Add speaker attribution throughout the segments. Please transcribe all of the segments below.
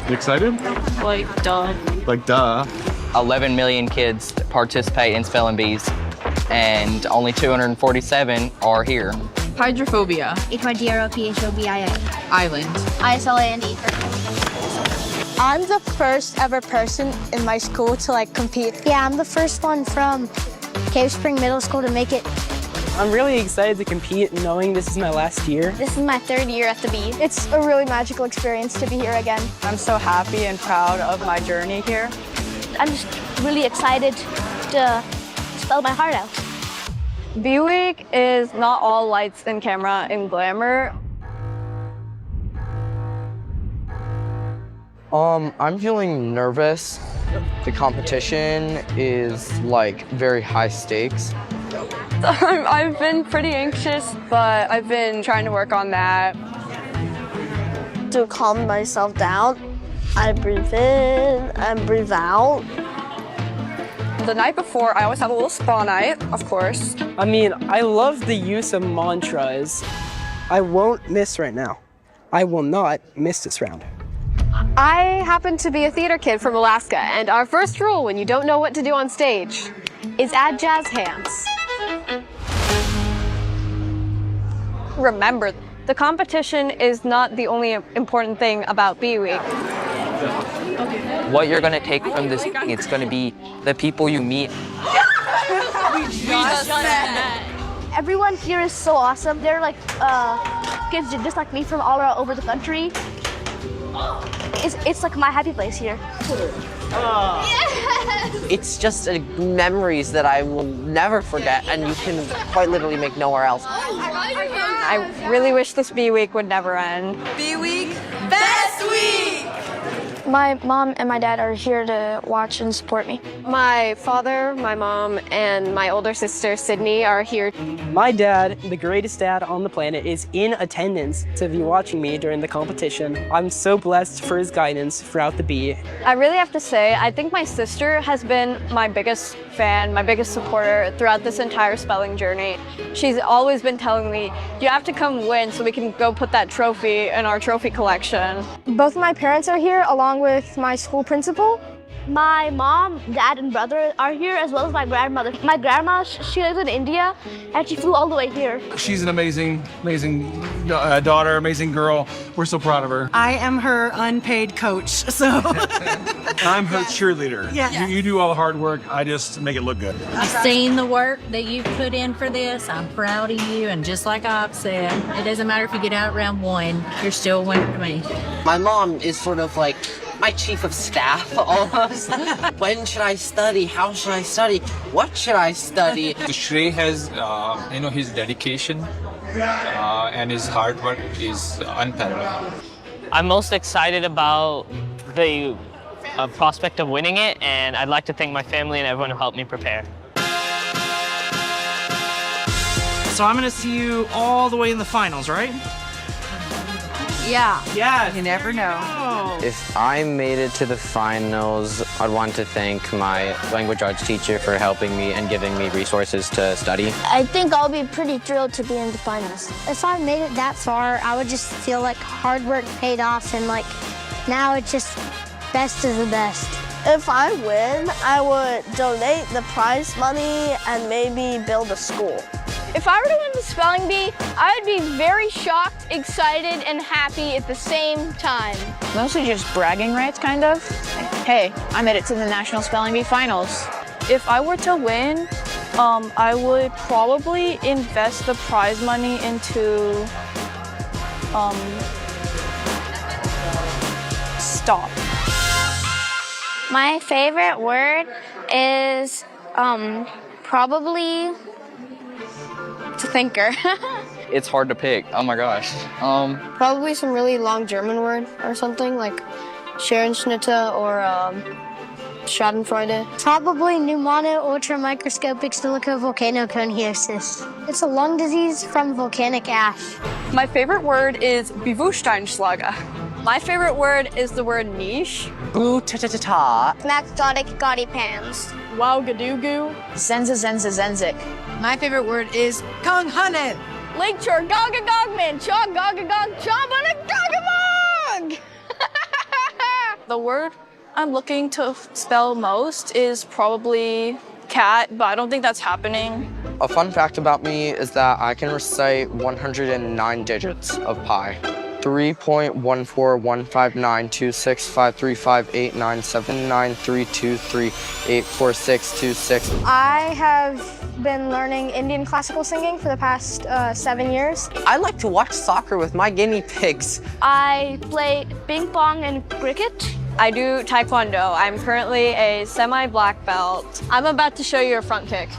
Speaker 1: You excited?
Speaker 2: Like, duh.
Speaker 1: Like, duh.
Speaker 3: 11 million kids participate in spelling bees, and only 247 are here.
Speaker 2: Hydrophobia.
Speaker 4: H-Y-D-R-O-P-H-O-B-I-A.
Speaker 2: Island.
Speaker 4: I-S-L-A-N-D.
Speaker 5: I'm the first ever person in my school to compete.
Speaker 4: Yeah, I'm the first one from Cave Spring Middle School to make it.
Speaker 6: I'm really excited to compete knowing this is my last year.
Speaker 4: This is my 3rd year at the Bee.
Speaker 5: It's a really magical experience to be here again.
Speaker 6: I'm so happy and proud of my journey here.
Speaker 4: I'm just really excited to spell my heart out.
Speaker 5: Bee Week is not all lights and camera and glamour.
Speaker 7: I'm feeling nervous. The competition is very high stakes.
Speaker 5: I've been pretty anxious, but I've been trying to work on that.
Speaker 8: To calm myself down, I breathe in and breathe out.
Speaker 5: The night before, I always have a little spa night, of course.
Speaker 6: I love the use of mantras. I won't miss right now. I will not miss this round.
Speaker 5: I happen to be a theater kid from Alaska, and our first rule when you don't know what to do on stage is add jazz hands. Remember, the competition is not the only important thing about Bee Week.
Speaker 3: What you're gonna take from this, it's gonna be the people you meet.
Speaker 4: Everyone here is so awesome. They're kids just like me from all over the country. It's like my happy place here.
Speaker 7: It's just memories that I will never forget, and you can quite literally make nowhere else.
Speaker 5: I really wish this Bee Week would never end.
Speaker 2: Bee Week, best week!
Speaker 4: My mom and my dad are here to watch and support me.
Speaker 5: My father, my mom, and my older sister, Sydney, are here.
Speaker 6: My dad, the greatest dad on the planet, is in attendance to be watching me during the competition. I'm so blessed for his guidance throughout the Bee.
Speaker 5: I really have to say, I think my sister has been my biggest fan, my biggest supporter throughout this entire spelling journey. She's always been telling me, you have to come win so we can go put that trophy in our trophy collection. Both of my parents are here, along with my school principal.
Speaker 4: My mom, dad, and brother are here, as well as my grandmother. My grandma, she lives in India, and she flew all the way here.
Speaker 1: She's an amazing daughter, amazing girl. We're so proud of her.
Speaker 2: I am her unpaid coach, so.
Speaker 1: I'm her cheerleader.
Speaker 2: Yeah.
Speaker 1: You do all the hard work. I just make it look good.
Speaker 9: I've seen the work that you've put in for this. I'm proud of you, and just like I've said, it doesn't matter if you get out round 1, you're still winning to me.
Speaker 7: My mom is sort of like my chief of staff almost. When should I study? How should I study? What should I study?
Speaker 10: Shrey has, his dedication and his hard work is unparalleled.
Speaker 3: I'm most excited about the prospect of winning it, and I'd like to thank my family and everyone who helped me prepare.
Speaker 2: So I'm gonna see you all the way in the finals, right?
Speaker 5: Yeah.
Speaker 2: Yeah. You never know.
Speaker 7: If I made it to the finals, I'd want to thank my language arts teacher for helping me and giving me resources to study.
Speaker 4: I think I'll be pretty thrilled to be in the finals. If I made it that far, I would just feel like hard work paid off, and now it's just best of the best.
Speaker 8: If I win, I would donate the prize money and maybe build a school.
Speaker 5: If I were to win the spelling bee, I would be very shocked, excited, and happy at the same time.
Speaker 2: Mostly just bragging rights, kind of. Hey, I made it to the National Spelling Bee Finals.
Speaker 5: If I were to win, I would probably invest the prize money into, stop.
Speaker 4: My favorite word is probably to thinker.
Speaker 3: It's hard to pick. Oh my gosh.
Speaker 5: Probably some really long German word or something like Scherenschnitte or Schadenfreude.
Speaker 4: Probably pneumono-ultramicroscopic silicovolcanoconiosis. It's a lung disease from volcanic ash.
Speaker 5: My favorite word is Bewusstseinslage. My favorite word is the word niche.
Speaker 7: Boo-ta-ta-ta-ta.
Speaker 4: Maxdotic gaudy pans.
Speaker 5: Wow gadoo-goo.
Speaker 2: Zenza zenza zenzik. My favorite word is Kong Hanen.
Speaker 5: Lakeshore Gogagogman. Chaw Gogagog Chombanagogabog!
Speaker 2: The word I'm looking to spell most is probably cat, but I don't think that's happening.
Speaker 7: A fun fact about me is that I can recite 109 digits of pi. 3.14159265358979323884626.
Speaker 4: I have been learning Indian classical singing for the past 7 years.
Speaker 7: I like to watch soccer with my guinea pigs.
Speaker 4: I play ping pong and cricket.
Speaker 5: I do taekwondo. I'm currently a semi-black belt. I'm about to show you a front kick.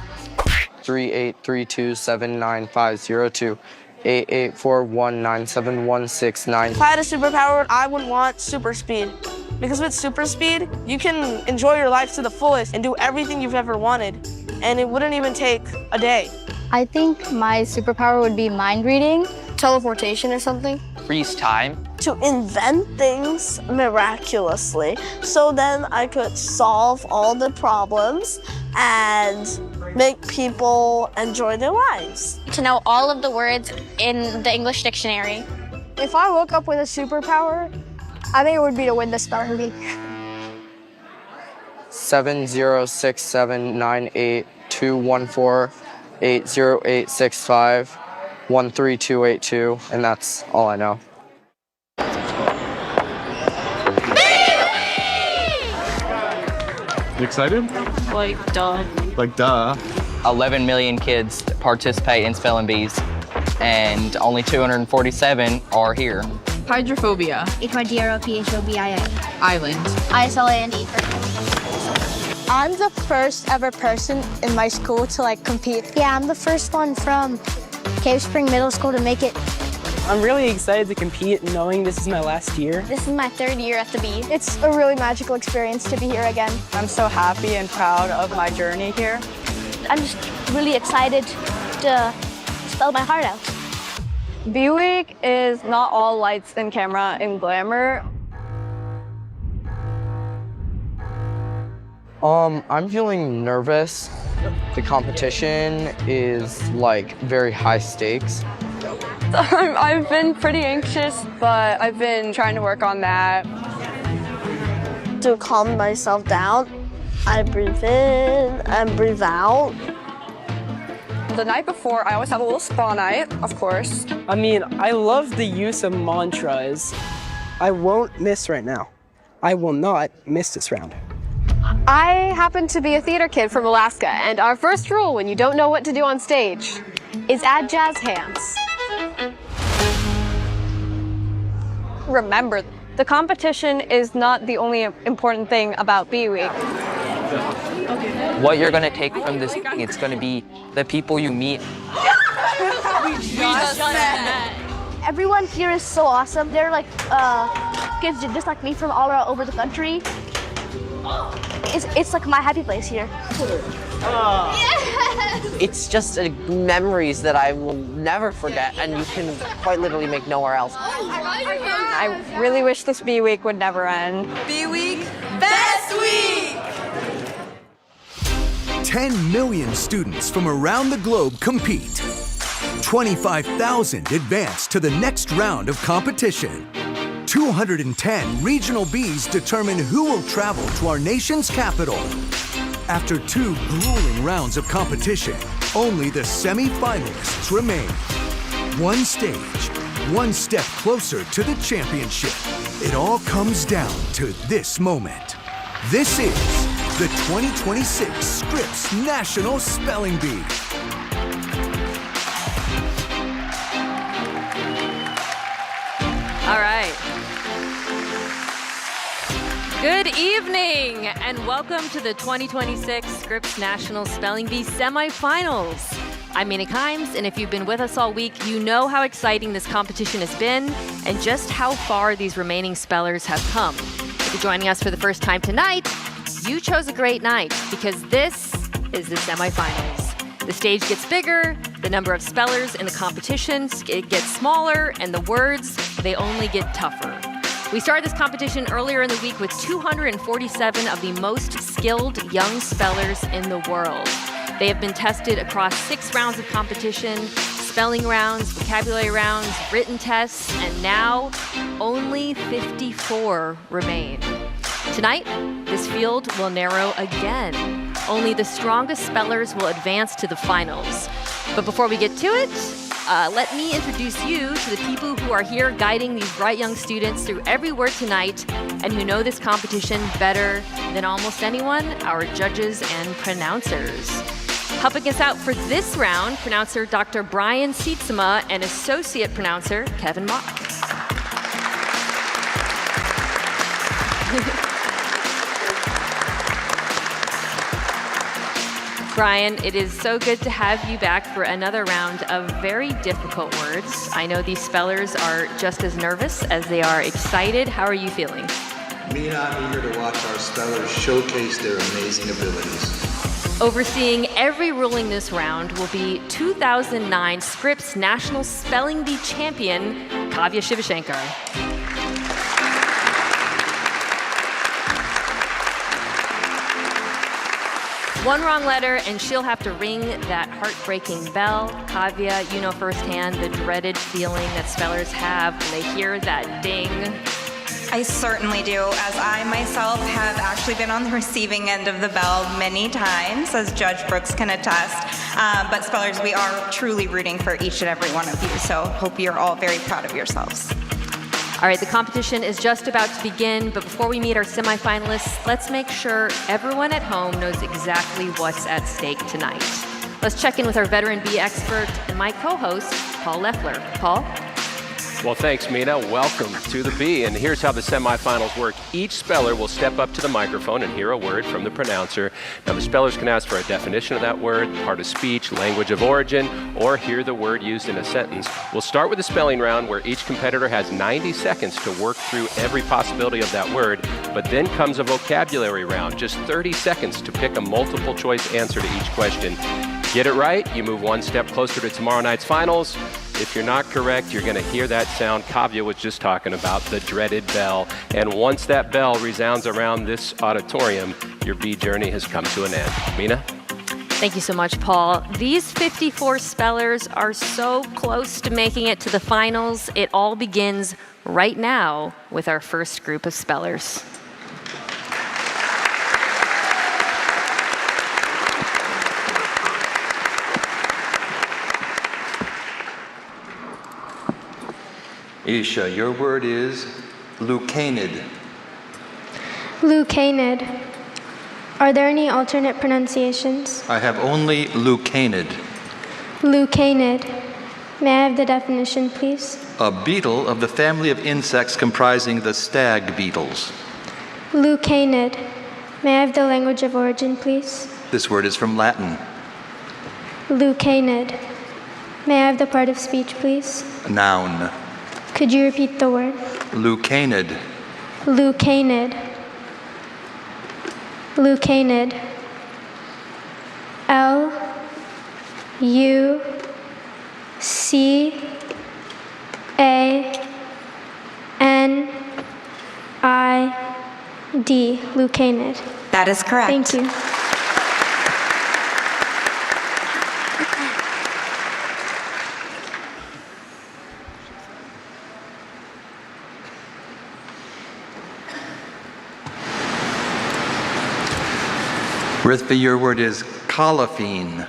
Speaker 7: 383279502. 88419716.
Speaker 8: If I had a superpower, I would want super speed. Because with super speed, you can enjoy your life to the fullest and do everything you've ever wanted. And it wouldn't even take a day.
Speaker 4: I think my superpower would be mind reading. Teleportation or something.
Speaker 7: Freeze time.
Speaker 8: To invent things miraculously. So then I could solve all the problems and make people enjoy their lives.
Speaker 2: To know all of the words in the English dictionary.
Speaker 4: If I woke up with a superpower, I think it would be to win the spelling bee.
Speaker 7: 7067982148086513282, and that's all I know.
Speaker 1: You excited?
Speaker 2: Like, duh.
Speaker 1: Like, duh.
Speaker 11: 11 million kids participate in spelling bees, and only 247 are here.
Speaker 9: Hydrophobia.
Speaker 4: H-Y-D-R-O-P-H-O-B-I-A.
Speaker 9: Island.
Speaker 4: I-S-L-A-N-D.
Speaker 8: I'm the first ever person in my school to compete.
Speaker 4: Yeah, I'm the first one from Cave Spring Middle School to make it.
Speaker 6: I'm really excited to compete, knowing this is my last year.
Speaker 2: This is my 3rd year at the Bee.
Speaker 4: It's a really magical experience to be here again.
Speaker 5: I'm so happy and proud of my journey here.
Speaker 4: I'm just really excited to spell my heart out.
Speaker 5: Bee Week is not all lights and camera and glamour.
Speaker 7: I'm feeling nervous. The competition is very high stakes.
Speaker 5: I've been pretty anxious, but I've been trying to work on that.
Speaker 8: To calm myself down, I breathe in and breathe out.
Speaker 5: The night before, I always have a little spa night, of course.
Speaker 6: I mean, I love the use of mantras. I won't miss right now. I will not miss this round.
Speaker 5: I happen to be a theater kid from Alaska, and our first rule when you don't know what to do on stage is add jazz hands. Remember, the competition is not the only important thing about Bee Week.
Speaker 11: What you're going to take from this, it's going to be the people you meet.
Speaker 4: Everyone here is so awesome. They're kids just like me from all over the country. It's like my happy place here.
Speaker 7: It's just memories that I will never forget, and you can quite literally make nowhere else.
Speaker 5: I really wish this Bee Week would never end.
Speaker 12: Bee Week, best week!
Speaker 13: 10 million students from around the globe compete. 25,000 advance to the next round of competition. 210 regional bees determine who will travel to our nation's capital. After 2 grueling rounds of competition, only the semi-finalists remain. One stage, one step closer to the championship. It all comes down to this moment. This is the 2026 Scripps National Spelling Bee.
Speaker 14: All right. Good evening and welcome to the 2026 Scripps National Spelling Bee Semifinals. I'm Mina Kimes, and if you've been with us all week, you know how exciting this competition has been and just how far these remaining spellers have come. If you're joining us for the first time tonight, you chose a great night because this is the semifinals. The stage gets bigger, the number of spellers in the competition it gets smaller, and the words, they only get tougher. We started this competition earlier in the week with 247 of the most skilled young spellers in the world. They have been tested across 6 rounds of competition, spelling rounds, vocabulary rounds, written tests, and now only 54 remain. Tonight, this field will narrow again. Only the strongest spellers will advance to the finals. But before we get to it, let me introduce you to the people who are here guiding these bright young students through every word tonight and who know this competition better than almost anyone, our judges and pronouncers. Helping us out for this round, pronouncer Dr. Brian Sietsema and associate pronouncer Kevin Mock. Brian, it is so good to have you back for another round of very difficult words. I know these spellers are just as nervous as they are excited. How are you feeling?
Speaker 15: Mina, I'm eager to watch our spellers showcase their amazing abilities.
Speaker 14: Overseeing every ruling this round will be 2009 Scripps National Spelling Bee champion, Kavya Shivashankar. One wrong letter and she'll have to ring that heartbreaking bell. Kavya, you know firsthand the dreaded feeling that spellers have when they hear that ding.
Speaker 16: I certainly do, as I myself have actually been on the receiving end of the bell many times, as Judge Brooks can attest. But spellers, we are truly rooting for each and every one of you, so hope you're all very proud of yourselves.
Speaker 14: All right, the competition is just about to begin, but before we meet our semifinalists, let's make sure everyone at home knows exactly what's at stake tonight. Let's check in with our veteran bee expert and my co-host, Paul Leffler. Paul?
Speaker 17: Well, thanks, Mina. Welcome to the Bee. And here's how the semifinals work. Each speller will step up to the microphone and hear a word from the pronouncer. Now, the spellers can ask for a definition of that word, part of speech, language of origin, or hear the word used in a sentence. We'll start with a spelling round where each competitor has 90 seconds to work through every possibility of that word. But then comes a vocabulary round, just 30 seconds to pick a multiple choice answer to each question. Get it right, you move one step closer to tomorrow night's finals. If you're not correct, you're going to hear that sound Kavya was just talking about, the dreaded bell. And once that bell resounds around this auditorium, your bee journey has come to an end. Mina?
Speaker 14: Thank you so much, Paul. These 54 spellers are so close to making it to the finals. It all begins right now with our first group of spellers.
Speaker 15: Isha, your word is leucanid.
Speaker 18: Leucanid. Are there any alternate pronunciations?
Speaker 15: I have only leucanid.
Speaker 18: Leucanid. May I have the definition, please?
Speaker 15: A beetle of the family of insects comprising the stag beetles.
Speaker 18: Leucanid. May I have the language of origin, please?
Speaker 15: This word is from Latin.
Speaker 18: Leucanid. May I have the part of speech, please?
Speaker 15: Noun.
Speaker 18: Could you repeat the word?
Speaker 15: Leucanid.
Speaker 18: Leucanid. Leucanid. L-U-C-A-N-I-D. Leucanid.
Speaker 16: That is correct.
Speaker 18: Thank you.
Speaker 15: Rithvi, your word is colophene.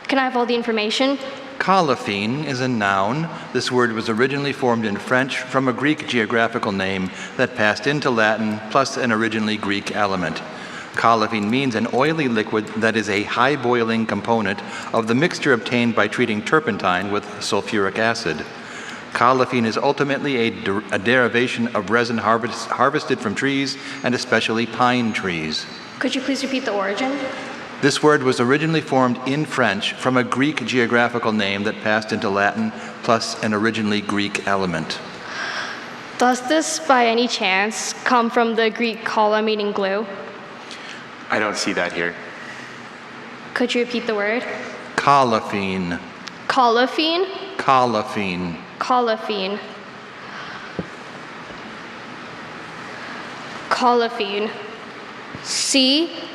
Speaker 18: Can I have all the information?
Speaker 15: Colophene is a noun. This word was originally formed in French from a Greek geographical name that passed into Latin, plus an originally Greek element. Colophene means an oily liquid that is a high boiling component of the mixture obtained by treating turpentine with sulfuric acid. Colophene is ultimately a derivation of resin harvested from trees, and especially pine trees.
Speaker 18: Could you please repeat the origin?
Speaker 15: This word was originally formed in French from a Greek geographical name that passed into Latin, plus an originally Greek element.
Speaker 18: Does this, by any chance, come from the Greek kala, meaning glue?
Speaker 19: I don't see that here.
Speaker 18: Could you repeat the word?
Speaker 15: Colophene.
Speaker 18: Colophene?
Speaker 15: Colophene.
Speaker 18: Colophene. Colophene. C-O-L-L-A-P-H-E-N-E.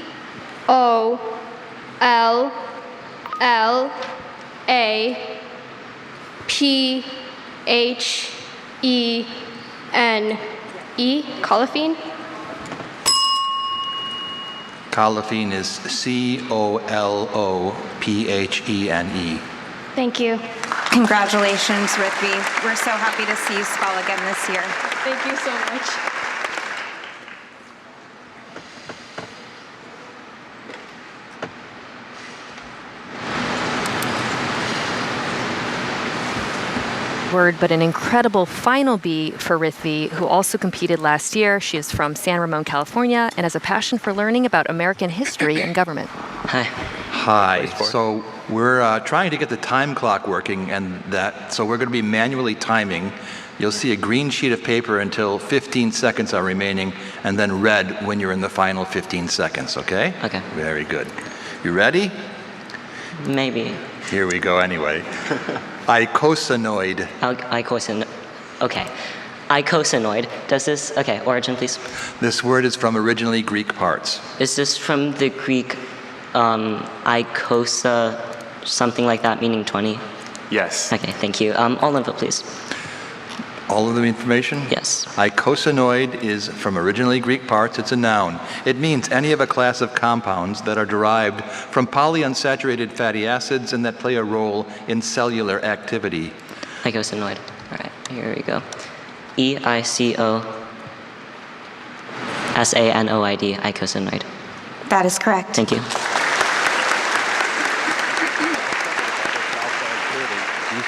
Speaker 18: Colophene?
Speaker 15: Colophene is Colophene.
Speaker 18: Thank you.
Speaker 16: Congratulations, Rithvi. We're so happy to see you spell again this year.
Speaker 2: Thank you so much.
Speaker 14: Word, but an incredible final B for Rithvi, who also competed last year. She is from San Ramon, California, and has a passion for learning about American history and government.
Speaker 11: Hi.
Speaker 15: Hi. So we're trying to get the time clock working, so we're going to be manually timing. You'll see a green sheet of paper until 15 seconds are remaining, and then red when you're in the final 15 seconds, okay?
Speaker 11: Okay.
Speaker 15: Very good. You ready?
Speaker 11: Maybe.
Speaker 15: Here we go anyway. Icosanoid.
Speaker 11: Okay. Icosanoid. Does this, okay, origin please.
Speaker 15: This word is from originally Greek parts.
Speaker 11: Is this from the Greek icosa, something like that, meaning 20?
Speaker 19: Yes.
Speaker 11: Okay, thank you. All of it please.
Speaker 15: All of the information?
Speaker 11: Yes.
Speaker 15: Icosanoid is from originally Greek parts. It's a noun. It means any of a class of compounds that are derived from polyunsaturated fatty acids and that play a role in cellular activity.
Speaker 11: Icosanoid. All right, here we go. EICOSANOID, icosanoid.
Speaker 16: That is correct.
Speaker 11: Thank you.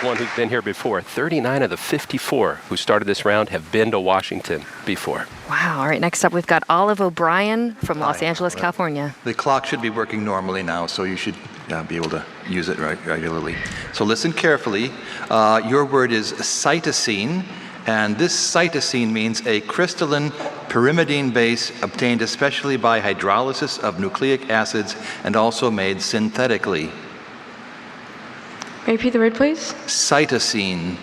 Speaker 17: One who's been here before. 39 of the 54 who started this round have been to Washington before.
Speaker 14: Wow. All right, next up we've got Olive O'Brien from Los Angeles, California.
Speaker 15: The clock should be working normally now, so you should be able to use it regularly. So listen carefully. Your word is cytosine, and this cytosine means a crystalline pyrimidine base obtained especially by hydrolysis of nucleic acids and also made synthetically.
Speaker 20: Repeat the word, please.
Speaker 15: Cytosine.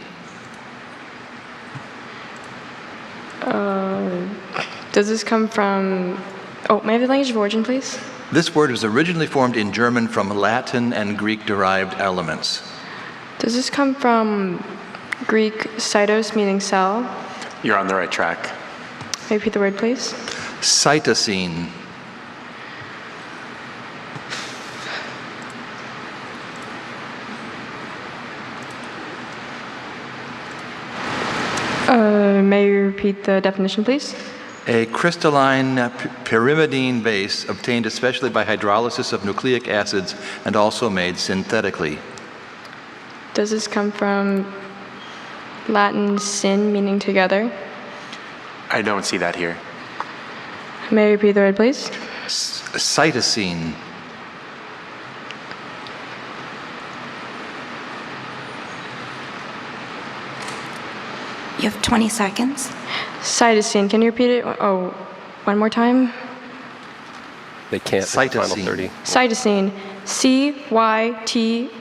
Speaker 20: Does this come from... Oh, may I have the language of origin, please?
Speaker 15: This word was originally formed in German from Latin and Greek-derived elements.
Speaker 20: Does this come from Greek cytos, meaning cell?
Speaker 19: You're on the right track.
Speaker 20: May I repeat the word, please?
Speaker 15: Cytosine.
Speaker 20: May you repeat the definition, please?
Speaker 15: A crystalline pyrimidine base obtained especially by hydrolysis of nucleic acids and also made synthetically.
Speaker 20: Does this come from Latin syn, meaning together?
Speaker 19: I don't see that here.
Speaker 20: May I repeat the word, please?
Speaker 15: Cytosine.
Speaker 16: You have 20 seconds.
Speaker 20: Cytosine, can you repeat it? Oh, one more time?
Speaker 17: They can't. Final 30.
Speaker 20: Cytosine. C-Y-T-O-S-I-N-E.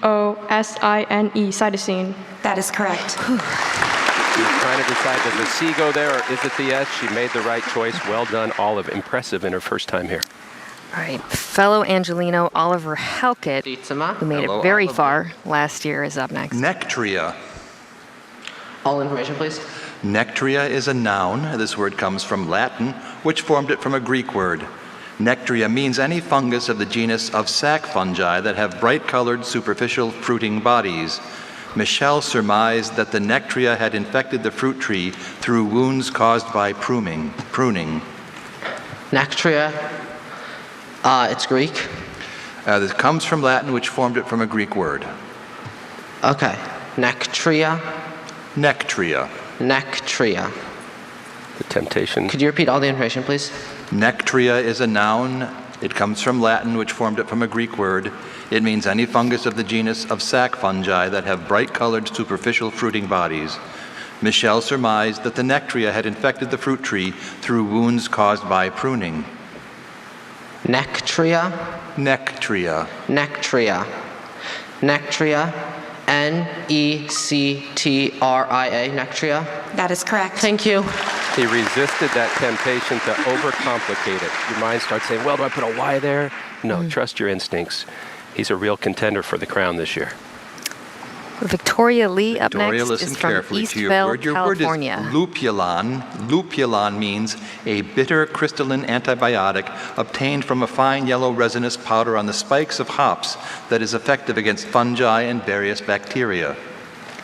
Speaker 20: Cytosine.
Speaker 16: That is correct.
Speaker 17: You're trying to decide, does the C go there or is it the S? She made the right choice. Well done, Olive. Impressive in her first time here.
Speaker 14: All right, fellow Angelino Oliver Halkett, who made it very far last year, is up next.
Speaker 15: Nectria.
Speaker 11: All information, please.
Speaker 15: Nectria is a noun. This word comes from Latin, which formed it from a Greek word. Nectria means any fungus of the genus of sac fungi that have bright-colored superficial fruiting bodies. Michel surmised that the Nectria had infected the fruit tree through wounds caused by pruning.
Speaker 7: Nectria, it's Greek.
Speaker 15: This comes from Latin, which formed it from a Greek word.
Speaker 7: Okay, Nectria.
Speaker 15: Nectria.
Speaker 7: Nectria.
Speaker 17: The temptation.
Speaker 7: Could you repeat all the information, please?
Speaker 15: Nectria is a noun. It comes from Latin, which formed it from a Greek word. It means any fungus of the genus of sac fungi that have bright-colored superficial fruiting bodies. Michel surmised that the Nectria had infected the fruit tree through wounds caused by pruning.
Speaker 7: Nectria.
Speaker 15: Nectria.
Speaker 7: Nectria. Nectria. Nectria. Nectria.
Speaker 16: That is correct.
Speaker 7: Thank you.
Speaker 17: He resisted that temptation to overcomplicate it. Your mind starts saying, well, do I put a Y there? No, trust your instincts. He's a real contender for the crown this year.
Speaker 14: Victoria Lee up
Speaker 15: Victoria,
Speaker 14: next
Speaker 15: listen
Speaker 14: is from
Speaker 15: carefully to your
Speaker 14: Eastvale,
Speaker 15: word. Your
Speaker 14: California.
Speaker 15: word is lupulon. Lupulon means a bitter crystalline antibiotic obtained from a fine yellow resinous powder on the spikes of hops that is effective against fungi and various bacteria.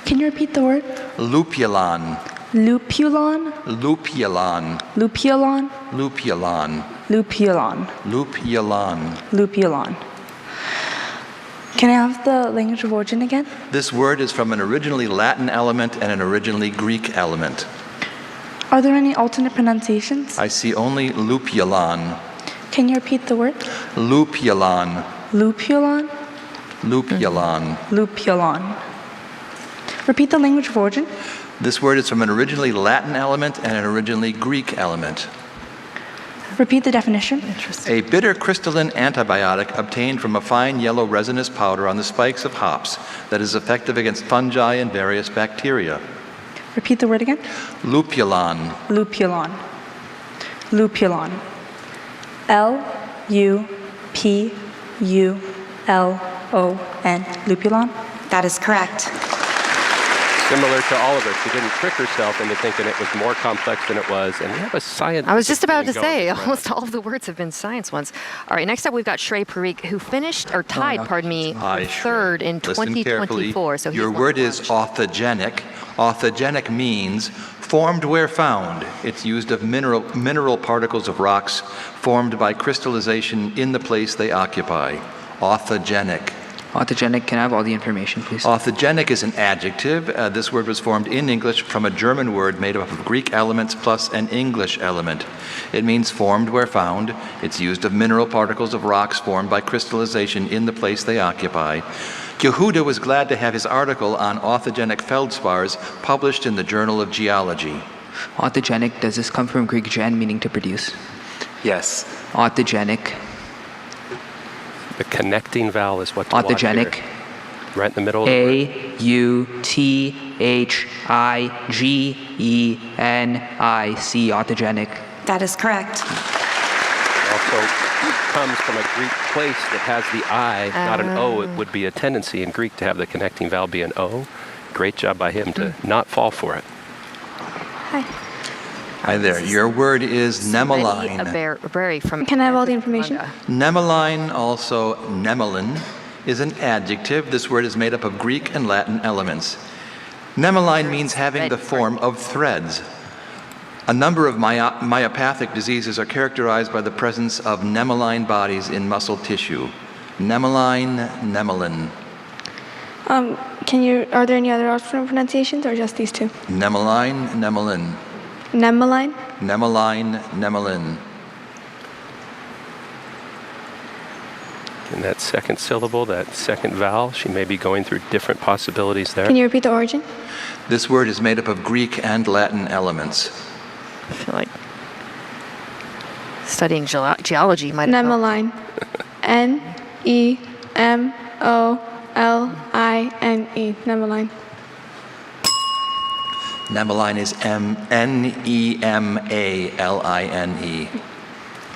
Speaker 20: Can you repeat the word?
Speaker 15: Lupulon.
Speaker 20: Lupulon?
Speaker 15: Lupulon.
Speaker 20: Lupulon?
Speaker 15: Lupulon.
Speaker 20: Lupulon.
Speaker 15: Lupulon.
Speaker 20: Lupulon. Can I have the language of origin again?
Speaker 15: This word is from an originally Latin element and an originally Greek element.
Speaker 20: Are there any alternate pronunciations?
Speaker 15: I see only lupulon.
Speaker 20: Can you repeat the word?
Speaker 15: Lupulon.
Speaker 20: Lupulon?
Speaker 15: Lupulon.
Speaker 20: Lupulon. Repeat the language of origin.
Speaker 15: This word is from an originally Latin element and an originally Greek element.
Speaker 20: Repeat the definition.
Speaker 15: A bitter crystalline antibiotic obtained from a fine yellow resinous powder on the spikes of hops that is effective against fungi and various bacteria.
Speaker 20: Repeat the word again.
Speaker 15: Lupulon.
Speaker 20: Lupulon. Lupulon. L-U-P-U-L-O-N. Lupulon?
Speaker 16: That is correct.
Speaker 17: Similar to Oliver, she didn't trick herself into thinking it was more complex than it was, and we have a science.
Speaker 14: I was just about to say, almost all of the words have been science ones. All right, next up we've got Shrey Parikh, who finished, or tied, pardon me, third in
Speaker 15: Listen
Speaker 14: 2024. So
Speaker 15: your word is authogenic. Authogenic means formed where found. It's used of mineral particles of rocks formed by crystallization in the place they occupy. Authogenic.
Speaker 21: Autogenic, can I have all the information, please?
Speaker 15: Authogenic is an adjective. This word was formed in English from a German word made up of Greek elements plus an English element. It means formed where found. It's used of mineral particles of rocks formed by crystallization in the place they occupy. Yehuda was glad to have his article on authogenic feldspars published in the Journal of Geology.
Speaker 21: Autogenic, does this come from Greek gen, meaning to produce?
Speaker 19: Yes.
Speaker 21: Autogenic.
Speaker 17: The connecting vowel is what to watch
Speaker 21: Autogenic.
Speaker 17: here. Right in the middle of the word.
Speaker 21: A-U-T-H-I-G-E-N-I-C, autogenic.
Speaker 16: That is correct.
Speaker 17: Also comes from a Greek place that has the I, not an O. It would be a tendency in Greek to have the connecting vowel be an O. Great job by him to not fall for it.
Speaker 14: Hi.
Speaker 15: Hi there. Your word is nemeline.
Speaker 20: Can I have all the information?
Speaker 15: Nemeline, also nemelin, is an adjective. This word is made up of Greek and Latin elements. Nemeline means having the form of threads. A number of myopathic diseases are characterized by the presence of nemeline bodies in muscle tissue. Nemeline, nemelin.
Speaker 20: Are there any other alternate pronunciations or just these two?
Speaker 15: Nemeline, nemelin.
Speaker 20: Nemeline?
Speaker 15: Nemeline, nemelin.
Speaker 17: In that second syllable, that second vowel, she may be going through different possibilities there.
Speaker 20: Can you repeat the origin?
Speaker 15: This word is made up of Greek and Latin elements.
Speaker 14: I feel like studying geology might have
Speaker 20: Nemeline. N-E-M-O-L-I-N-E. Nemeline.
Speaker 15: Nemeline is N-E-M-A-L-I-N-E.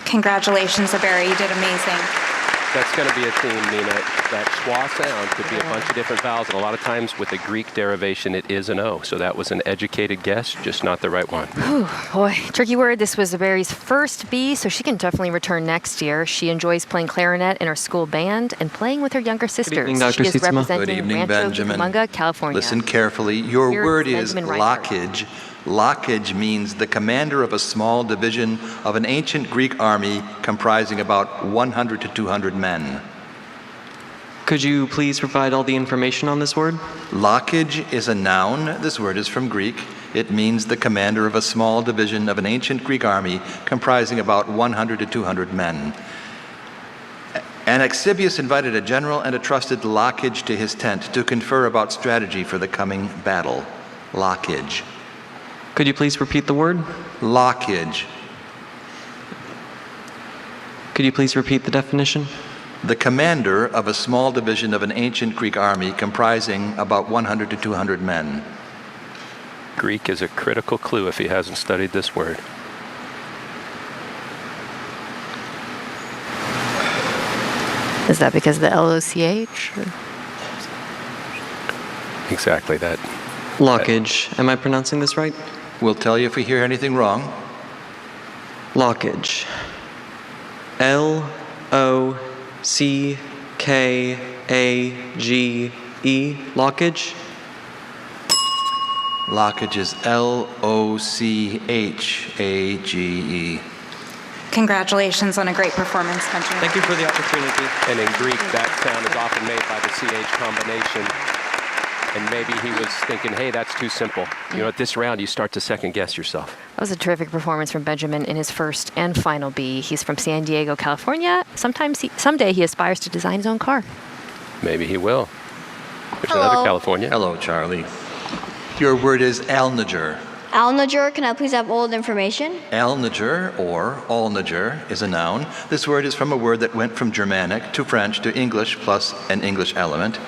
Speaker 16: Congratulations, Aberi. You did amazing.
Speaker 17: That's going to be a theme, Nina. That schwa sound could be a bunch of different vowels, and a lot of times with the Greek derivation, it is an O. So that was an educated guess, just not the right one.
Speaker 14: Whew, boy, tricky word. This was Aberi's first B, so she can definitely return next year. She enjoys playing clarinet in her school band and playing with her younger sisters.
Speaker 15: evening, Dr.
Speaker 14: She is
Speaker 15: Sietsema.
Speaker 14: representing
Speaker 15: Good evening,
Speaker 14: Rancho
Speaker 15: Benjamin.
Speaker 14: Cucamonga, California.
Speaker 15: Listen carefully. Your
Speaker 14: Here's
Speaker 15: word is
Speaker 14: Benjamin Reiter.
Speaker 15: lockage. Lockage means the commander of a small division of an ancient Greek army comprising about 100 to 200 men.
Speaker 22: Could you please provide all the information on this word?
Speaker 15: Lockage is a noun. This word is from Greek. It means the commander of a small division of an ancient Greek army comprising about 100 to 200 men. Anaxibius invited a general and a trusted lockage to his tent to confer about strategy for the coming battle. Lockage.
Speaker 22: Could you please repeat the word?
Speaker 15: Lockage.
Speaker 22: Could you please repeat the definition?
Speaker 15: The commander of a small division of an ancient Greek army comprising about 100 to 200 men.
Speaker 17: Greek is a critical clue if he hasn't studied this word.
Speaker 14: Is that because of the L-O-C-H?
Speaker 17: Exactly that.
Speaker 22: Lockage. Am I pronouncing this right?
Speaker 15: We'll tell you if we hear anything wrong.
Speaker 22: Lockage. L-O-C-K-A-G-E. Lockage?
Speaker 15: Lockage is L-O-C-H-A-G-E.
Speaker 16: Congratulations on a great performance, Benjamin.
Speaker 22: Thank you for the opportunity.
Speaker 17: And in Greek, that sound is often made by the CH combination. And maybe he was thinking, hey, that's too simple. You know, at this round, you start to second guess yourself.
Speaker 14: That was a terrific performance from Benjamin in his first and final B. He's from San Diego, California. Someday he aspires to design his own car.
Speaker 17: Maybe he will. There's
Speaker 4: Hello.
Speaker 17: another California.
Speaker 15: Hello, Charlie. Your word is alnager.
Speaker 4: Alnager, can I please have all the information?
Speaker 15: Alnager, or alnager, is a noun. This word is from a word that went from Germanic to French to English plus an English element.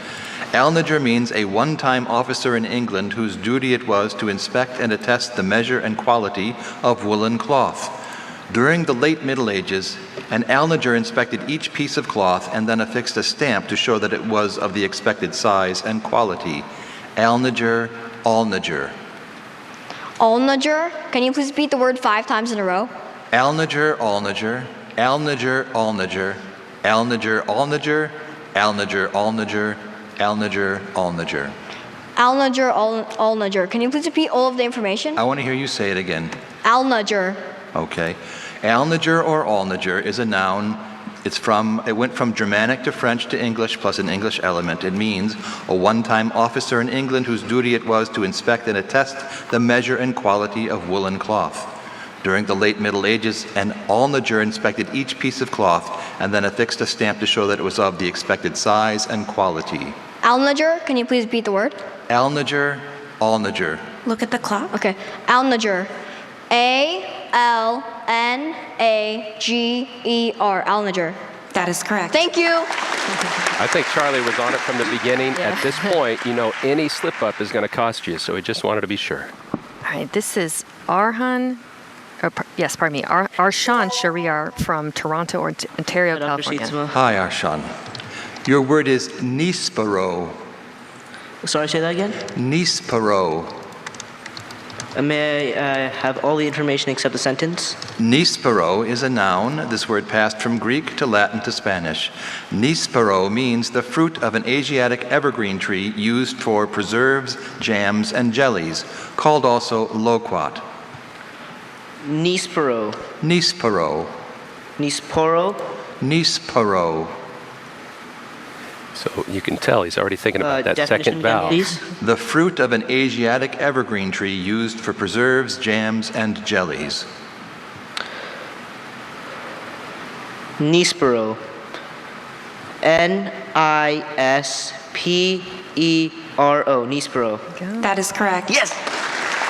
Speaker 15: Alnager means a one-time officer in England whose duty it was to inspect and attest the measure and quality of woolen cloth. During the late Middle Ages, an alnager inspected each piece of cloth and then affixed a stamp to show that it was of the expected size and quality. Alnager, alnager.
Speaker 4: Alnager, can you please repeat the word 5 times in a row?
Speaker 15: Alnager, alnager, alnager, alnager, alnager, alnager, alnager, alnager, alnager, alnager.
Speaker 4: Alnager, alnager. Can you please repeat all of the information?
Speaker 15: I want to hear you say it again.
Speaker 4: Alnager.
Speaker 15: Okay. Alnager or alnager is a noun. It went from Germanic to French to English plus an English element. It means a one-time officer in England whose duty it was to inspect and attest the measure and quality of woolen cloth. During the late Middle Ages, an alnager inspected each piece of cloth and then affixed a stamp to show that it was of the expected size and quality.
Speaker 4: Alnager, can you please repeat the word?
Speaker 15: Alnager, alnager.
Speaker 16: Look at the clock.
Speaker 4: Okay. Alnager. A-L-N-A-G-E-R. Alnager.
Speaker 16: That is correct.
Speaker 4: Thank you.
Speaker 17: I think Charlie was on it from the beginning.
Speaker 14: Yeah.
Speaker 17: At this point, you know, any slip-up is going to cost you, so he just wanted to be sure.
Speaker 14: All right, this is Arshan Shariar from Toronto, Ontario, California.
Speaker 15: Hi, Arshan. Your word is nispero.
Speaker 3: Sorry, say that again?
Speaker 15: Nispero.
Speaker 3: May I have all the information except the sentence?
Speaker 15: Nispero is a noun. This word passed from Greek to Latin to Spanish. Nispero means the fruit of an Asiatic evergreen tree used for preserves, jams, and jellies, called also loquat.
Speaker 3: Nispero.
Speaker 15: Nispero.
Speaker 3: Nisporo.
Speaker 15: Nispero.
Speaker 17: So you can tell he's already thinking about that second
Speaker 3: definition again,
Speaker 17: vowel.
Speaker 3: please.
Speaker 15: The fruit of an Asiatic evergreen tree used for preserves, jams, and jellies.
Speaker 3: Nispero. N-I-S-P-E-R-O. Nispero.
Speaker 16: That is correct.
Speaker 3: Yes!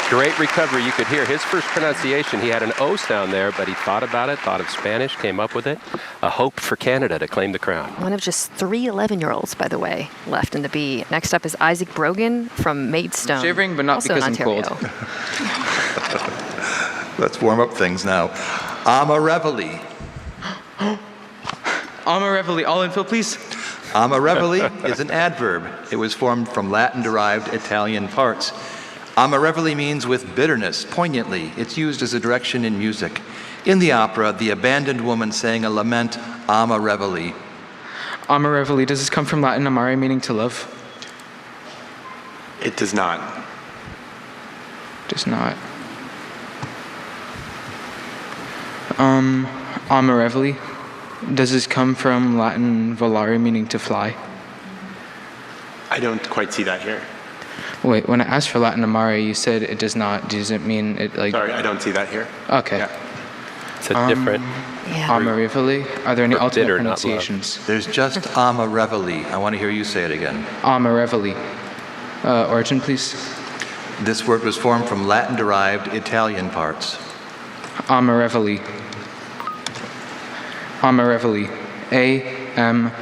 Speaker 17: Great recovery. You could hear his first pronunciation. He had an O sound there, but he thought about it, thought of Spanish, came up with it. A hope for Canada to claim the crown.
Speaker 14: One of just 3 11-year-olds, by the way, left in the B. Next up is Isaac Brogan from Maidstone.
Speaker 21: Shivering, but not
Speaker 14: also
Speaker 21: because
Speaker 14: in
Speaker 21: I'm
Speaker 14: Ontario.
Speaker 21: cold.
Speaker 15: Let's warm up things now. Amarevoli.
Speaker 21: Amarevoli, all info, please.
Speaker 15: Amarevoli is an adverb. It was formed from Latin-derived Italian parts. Amarevoli means with bitterness, poignantly. It's used as a direction in music. In the opera, the abandoned woman sang a lament, Amarevoli.
Speaker 21: Amarevoli, does this come from Latin amare, meaning to love?
Speaker 19: It does not.
Speaker 21: Does not. Amarevoli, does this come from Latin volare, meaning to fly?
Speaker 19: I don't quite see that here.
Speaker 21: Wait, when I asked for Latin amare, you said it does not. Does it mean it like...
Speaker 19: Sorry, I don't see that here.
Speaker 21: Okay.
Speaker 19: Yeah.
Speaker 17: It's a different...
Speaker 21: Amarevoli? Are there any
Speaker 17: For
Speaker 21: alternate
Speaker 17: bitter, not love.
Speaker 21: pronunciations?
Speaker 15: There's just Amarevoli. I want to hear you say it again.
Speaker 21: Amarevoli. Origin, please.
Speaker 15: This word was formed from Latin-derived Italian parts.
Speaker 21: Amarevoli. Amarevoli. A-M-A-R-E-V-O-L-E.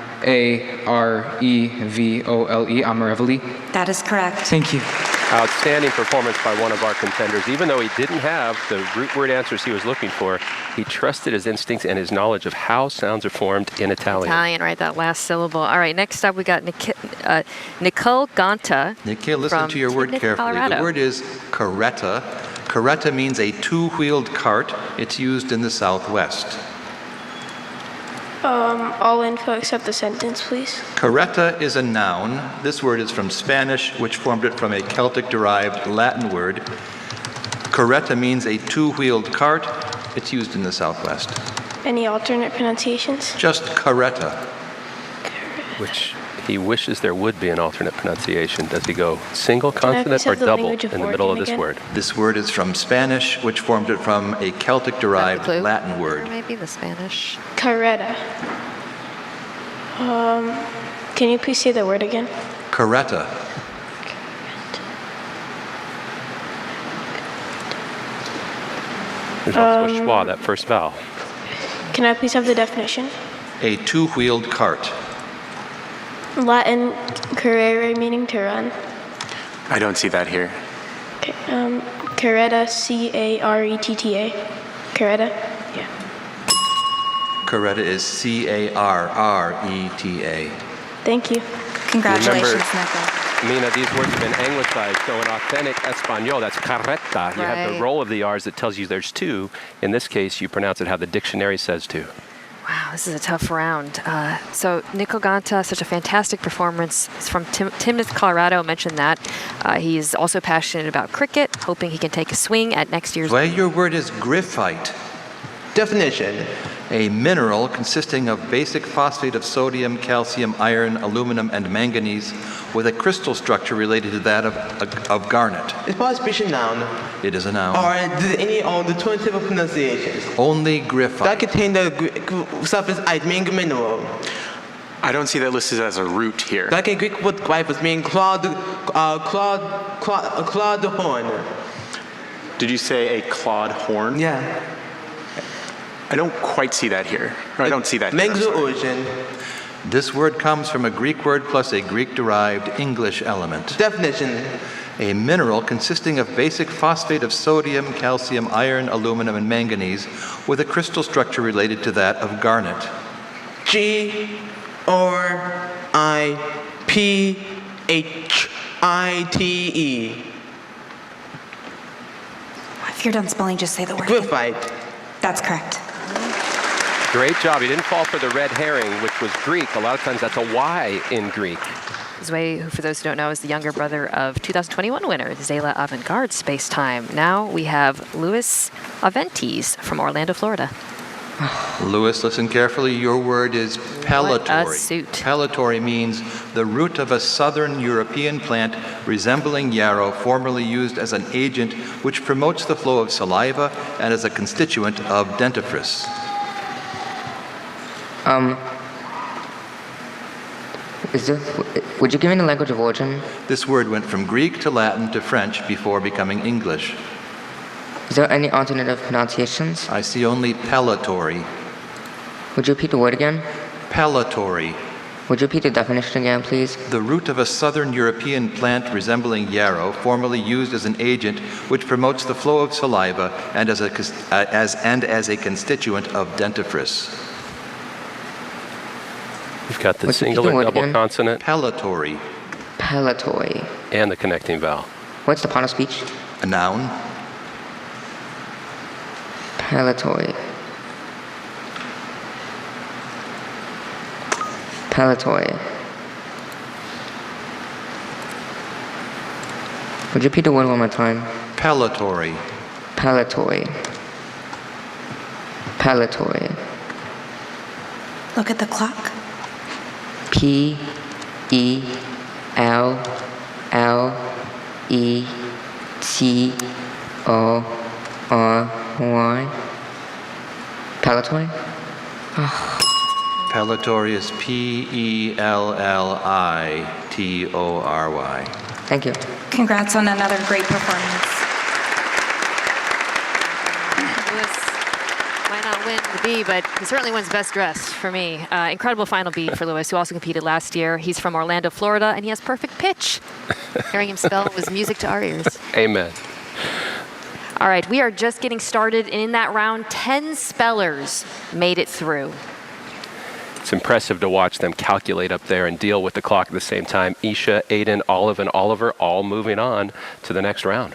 Speaker 21: Amarevoli.
Speaker 16: That is correct.
Speaker 21: Thank you.
Speaker 17: Outstanding performance by one of our contenders. Even though he didn't have the root word answers he was looking for, he trusted his instincts and his knowledge of how sounds are formed in Italian.
Speaker 14: Italian, right? That last syllable. All right, next up we got Nicole Ganta.
Speaker 15: Nikhil, listen to your word
Speaker 14: Timnith,
Speaker 15: carefully.
Speaker 14: Colorado.
Speaker 15: The word is carretta. Carretta means a two-wheeled cart. It's used in the Southwest.
Speaker 1: All info except the sentence, please.
Speaker 15: Carretta is a noun. This word is from Spanish, which formed it from a Celtic-derived Latin word. Carretta means a two-wheeled cart. It's used in the Southwest.
Speaker 1: Any alternate pronunciations?
Speaker 15: Just carretta.
Speaker 17: Which he wishes there would be an alternate pronunciation. Does he go single consonant or double in the middle of this word?
Speaker 15: This word is from Spanish, which formed it from a Celtic-derived Latin word.
Speaker 14: Maybe the Spanish.
Speaker 1: Carretta. Can you please say the word again?
Speaker 15: Carretta.
Speaker 17: There's also a schwa, that first vowel.
Speaker 1: Can I please have the definition?
Speaker 15: A two-wheeled cart.
Speaker 1: Latin carrere meaning to run.
Speaker 19: I don't see that here.
Speaker 1: Okay. Carretta, C-A-R-E-T-T-A. Carretta? Yeah.
Speaker 15: Carretta is C-A-R-R-E-T-A.
Speaker 1: Thank you.
Speaker 16: Congratulations,
Speaker 17: Remember, Mina, these words have been anglicized, so in authentic Espanol, that's carreta. You have the
Speaker 14: Right.
Speaker 17: roll of the R's that tells you there's two. In this case, you pronounce it how the dictionary says to.
Speaker 14: Wow, this is a tough round. So Nicole Ganta, such a fantastic performance. He's from Timnith, Colorado. Mentioned that. He's also passionate about cricket, hoping he can take a swing at next year's.
Speaker 15: Well, your word is graphite.
Speaker 3: Definition.
Speaker 15: A mineral consisting of basic phosphate of sodium, calcium, iron, aluminum, and manganese with a crystal structure related to that of garnet.
Speaker 3: It's part of speech noun.
Speaker 15: It is a noun.
Speaker 3: Or any of the 27 pronunciations.
Speaker 15: Only graphite.
Speaker 3: That contain the suffix "ite" meaning mineral.
Speaker 19: I don't see that listed as a root here.
Speaker 3: That can Greek word gryphos meaning clawed horn.
Speaker 19: Did you say a clawed horn?
Speaker 3: Yeah.
Speaker 19: I don't quite see that here. Or I don't see that here. I'm
Speaker 3: Mango
Speaker 19: sorry.
Speaker 3: origin.
Speaker 15: This word comes from a Greek word plus a Greek-derived English element.
Speaker 3: Definition.
Speaker 15: A mineral consisting of basic phosphate of sodium, calcium, iron, aluminum, and manganese with a crystal structure related to that of garnet.
Speaker 3: G-R-I-P-H-I-T-E.
Speaker 16: If you're done spelling, just say the word.
Speaker 3: Graphite.
Speaker 16: That's correct.
Speaker 17: Great job. He didn't fall for the red herring, which was Greek. A lot of times that's a Y in Greek.
Speaker 14: Zwei, who for those who don't know, is the younger brother of 2021 winner, Zayla Avant-Garde Space Time. Now we have Louis Aventis from Orlando, Florida.
Speaker 15: Louis, listen carefully. Your word is pellitory.
Speaker 14: What a suit.
Speaker 15: Pellitory means the root of a southern European plant resembling yarrow, formerly used as an agent which promotes the flow of saliva and as a constituent of dentifrice.
Speaker 10: Would you give me the language of origin?
Speaker 15: This word went from Greek to Latin to French before becoming English.
Speaker 10: Is there any alternative pronunciations?
Speaker 15: I see only pellitory.
Speaker 10: Would you repeat the word again?
Speaker 15: Pellitory.
Speaker 10: Would you repeat the definition again, please?
Speaker 15: The root of a southern European plant resembling yarrow, formerly used as an agent which promotes the flow of saliva and as a constituent of dentifrice.
Speaker 17: You've got the single and double consonant.
Speaker 15: Pellitory.
Speaker 10: Pellitory.
Speaker 17: And the connecting vowel.
Speaker 10: What's the part of speech?
Speaker 15: A noun.
Speaker 10: Pellitory. Pellitory. Would you repeat the word one more time?
Speaker 15: Pellitory.
Speaker 10: Pellitory. Pellitory.
Speaker 16: Look at the clock.
Speaker 10: P-E-L-L-E-T-O-R-Y. Pellitory?
Speaker 15: Pellitory is P-E-L-L-I-T-O-R-Y.
Speaker 10: Thank you.
Speaker 16: Congrats on another great performance.
Speaker 14: Louis, my might not win the bee, but he certainly wins best dressed for me. Incredible final bee for Lewis, who also competed last year. He's from Orlando, Florida, and he has perfect pitch. Hearing him spell was music to our ears.
Speaker 17: Amen.
Speaker 14: All right, we are just getting started. And in that round, 10 spellers made it through.
Speaker 17: It's impressive to watch them calculate up there and deal with the clock at the same time. Isha, Aiden, Olive, and Oliver all moving on to the next round.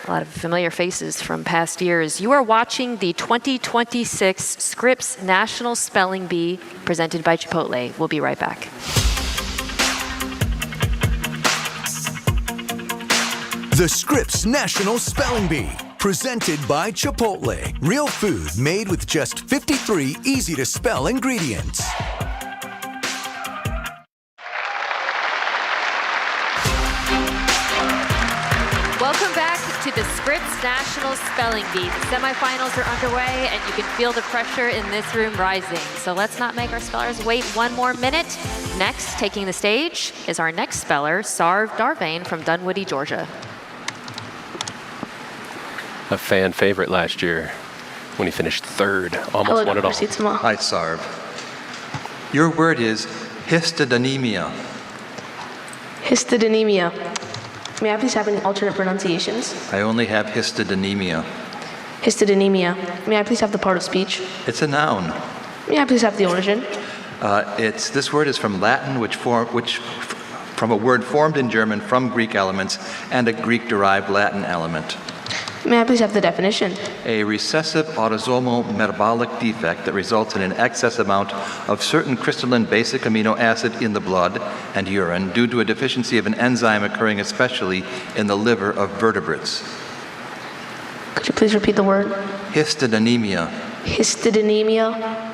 Speaker 14: A lot of familiar faces from past years. You are watching the 2026 Scripps National Spelling Bee presented by Chipotle. We'll be right back.
Speaker 13: The Scripps National Spelling Bee, presented by Chipotle. Real food made with just 53 easy-to-spell ingredients.
Speaker 14: Welcome back to the Scripps National Spelling Bee. The semifinals are underway, and you can feel the pressure in this room rising. So let's not make our spellers wait one more minute. Next, taking the stage, is our next speller, Sarv Darvane from Dunwoody, Georgia.
Speaker 17: A fan favorite last year when he finished third, almost won it all.
Speaker 15: Hi, Sarv. Your word is histodynemia.
Speaker 1: Histodynemia. May I please have any alternate pronunciations?
Speaker 15: I only have histodynemia.
Speaker 1: Histodynemia. May I please have the part of speech?
Speaker 15: It's a noun.
Speaker 1: May I please have the origin?
Speaker 15: This word is from Latin, from a word formed in German from Greek elements and a Greek-derived Latin element.
Speaker 1: May I please have the definition?
Speaker 15: A recessive autosomal metabolic defect that results in an excess amount of certain crystalline basic amino acid in the blood and urine due to a deficiency of an enzyme occurring especially in the liver of vertebrates.
Speaker 1: Could you please repeat the word?
Speaker 15: Histodynemia.
Speaker 1: Histodynemia.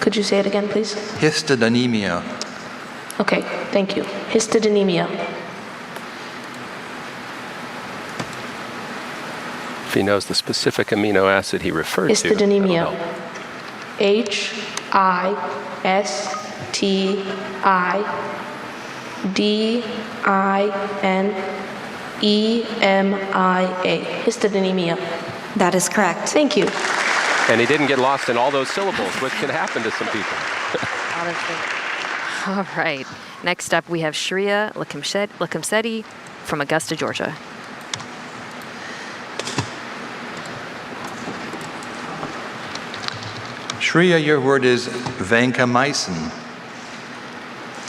Speaker 1: Could you say it again, please?
Speaker 15: Histodynemia.
Speaker 1: Okay, thank you. Histodynemia.
Speaker 17: If he knows the specific amino acid he referred to.
Speaker 1: Histodynemia. Histodynemia. Histodynemia.
Speaker 8: That is correct.
Speaker 1: Thank you.
Speaker 17: And he didn't get lost in all those syllables, which can happen to some people.
Speaker 14: All right. Next up, we have Shreya Lakumseti from Augusta, Georgia.
Speaker 15: Shreya, your word is vancomycin.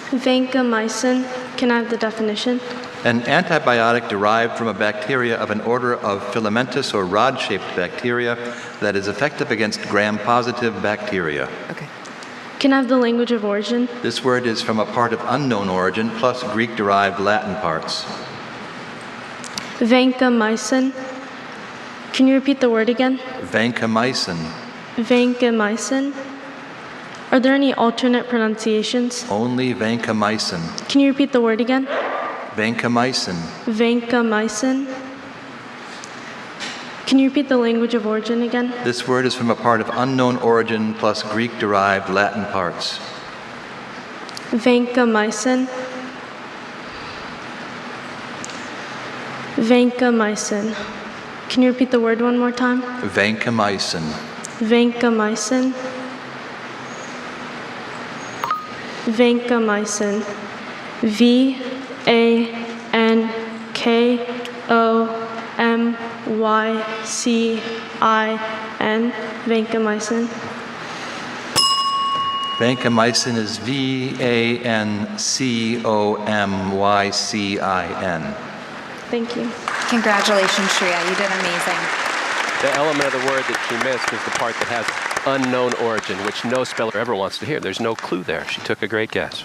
Speaker 18: Vancomycin. Can I have the definition?
Speaker 15: An antibiotic derived from a bacteria of an order of filamentous or rod-shaped bacteria that is effective against gram-positive bacteria.
Speaker 14: Okay.
Speaker 18: Can I have the language of origin?
Speaker 15: This word is from a part of unknown origin plus Greek-derived Latin parts.
Speaker 18: Vancomycin. Can you repeat the word again?
Speaker 15: Vancomycin.
Speaker 18: Vancomycin. Are there any alternate pronunciations?
Speaker 15: Only vancomycin.
Speaker 18: Can you repeat the word again?
Speaker 15: Vancomycin.
Speaker 18: Vancomycin. Can you repeat the language of origin again?
Speaker 15: This word is from a part of unknown origin plus Greek-derived Latin parts.
Speaker 18: Vancomycin. Vancomycin. Can you repeat the word one more time?
Speaker 15: Vancomycin.
Speaker 18: Vancomycin. Vancomycin. Vancomycin. Vancomycin.
Speaker 15: Vancomycin is Vancomycin.
Speaker 18: Thank you.
Speaker 8: Congratulations, Shreya. You did amazing.
Speaker 17: The element of the word that she missed is the part that has unknown origin, which no speller ever wants to hear. There's no clue there. She took a great guess.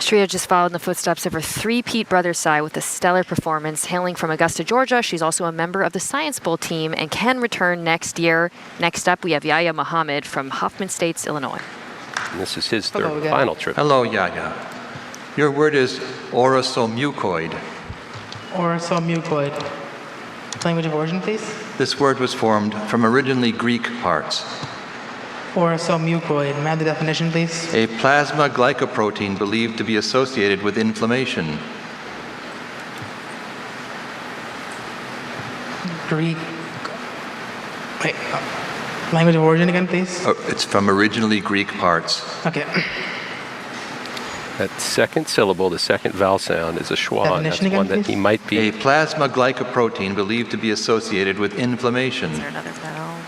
Speaker 14: Shreya just followed in the footsteps of her three-peat brother Sai with a stellar performance. Hailing from Augusta, Georgia, she's also a member of the Science Bowl team and can return next year. Next up, we have Yahya Muhammad from Hoffman Estates, Illinois.
Speaker 17: And this is his third and final trip.
Speaker 15: Hello, Yahya. Your word is orosomucoid.
Speaker 9: Orosomucoid. Language of origin, please?
Speaker 15: This word was formed from originally Greek parts.
Speaker 9: Orosomucoid. May I have the definition, please?
Speaker 15: A plasma glycoprotein believed to be associated with inflammation.
Speaker 9: Greek. Wait. Language of origin again, please.
Speaker 15: It's from originally Greek parts.
Speaker 9: Okay.
Speaker 17: That second syllable, the second vowel sound, is a schwa. And that's
Speaker 9: Definition again,
Speaker 17: one that
Speaker 9: please?
Speaker 17: he might be.
Speaker 15: A plasma glycoprotein believed to be associated with inflammation.
Speaker 14: Is there another vowel?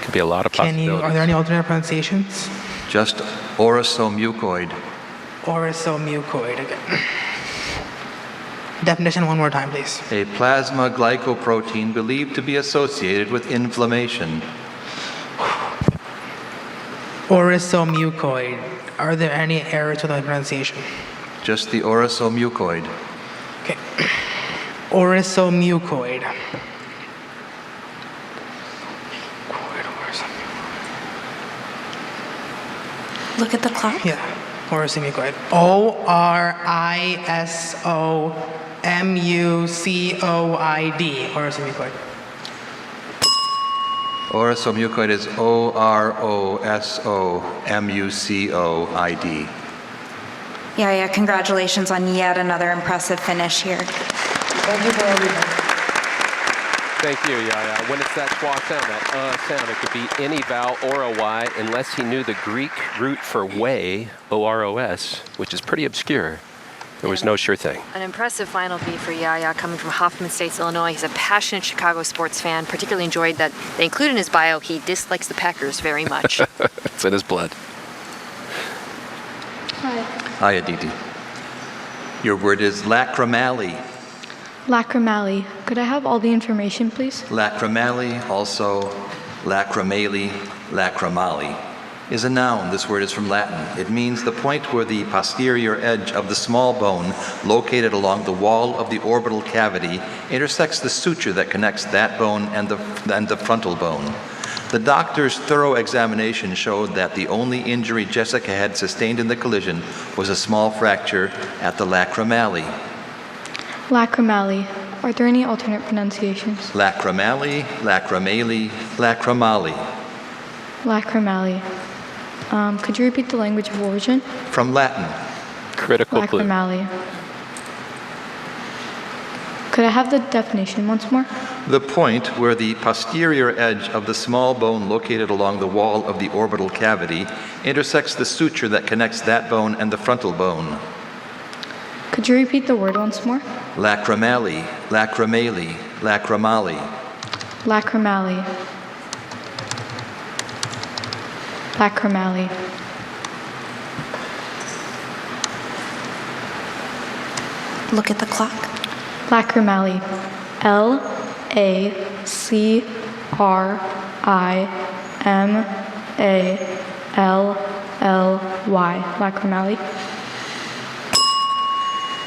Speaker 17: Could be a lot of possibilities.
Speaker 9: Are there any alternate pronunciations?
Speaker 15: Just orosomucoid.
Speaker 9: Orosomucoid again. Definition one more time, please.
Speaker 15: A plasma glycoprotein believed to be associated with inflammation.
Speaker 9: Orosomucoid. Are there any errors with the pronunciation?
Speaker 15: Just the orosomucoid.
Speaker 9: Okay. Orosomucoid.
Speaker 8: Look at the clock.
Speaker 9: Yeah. Orosomucoid. O-R-I-S-O-M-U-C-O-I-D. Orosomucoid.
Speaker 15: Orosomucoid is O-R-O-S-O-M-U-C-O-I-D.
Speaker 8: Yeah, congratulations on yet another impressive finish here.
Speaker 9: Thank you for everything.
Speaker 17: Thank you, Yaya. When it's that schwa sound, that sound, it could be any vowel or a Y unless he knew the Greek root for way, O-R-O-S, which is pretty obscure. There was no sure thing.
Speaker 14: An impressive final B for Yaya coming from Hoffman Estates, Illinois. He's a passionate Chicago sports fan. Particularly enjoyed that they include in his bio he dislikes the Packers very much.
Speaker 17: It's in his blood.
Speaker 18: Hi.
Speaker 15: Hi, Aditi. Your word is lacrimale.
Speaker 18: Lacrimale. Could I have all the information, please?
Speaker 15: Lacrimale, also lacrimale, lacrimale, is a noun. This word is from Latin. It means the point where the posterior edge of the small bone located along the wall of the orbital cavity intersects the suture that connects that bone and the frontal bone. The doctor's thorough examination showed that the only injury Jessica had sustained in the collision was a small fracture at the lacrimale.
Speaker 18: Lacrimale. Are there any alternate pronunciations?
Speaker 15: Lacrimale, lacrimale, lacrimale.
Speaker 18: Lacrimale. Could you repeat the language of origin?
Speaker 15: From Latin.
Speaker 17: Critical clue.
Speaker 18: Lacrimale. Could I have the definition once more?
Speaker 15: The point where the posterior edge of the small bone located along the wall of the orbital cavity intersects the suture that connects that bone and the frontal bone.
Speaker 18: Could you repeat the word once more?
Speaker 15: Lacrimale, lacrimale, lacrimale.
Speaker 18: Lacrimale. Lacrimale.
Speaker 8: Look at the clock.
Speaker 18: Lacrimale. L-A-C-R-I-M-A-L-L-Y. Lacrimale.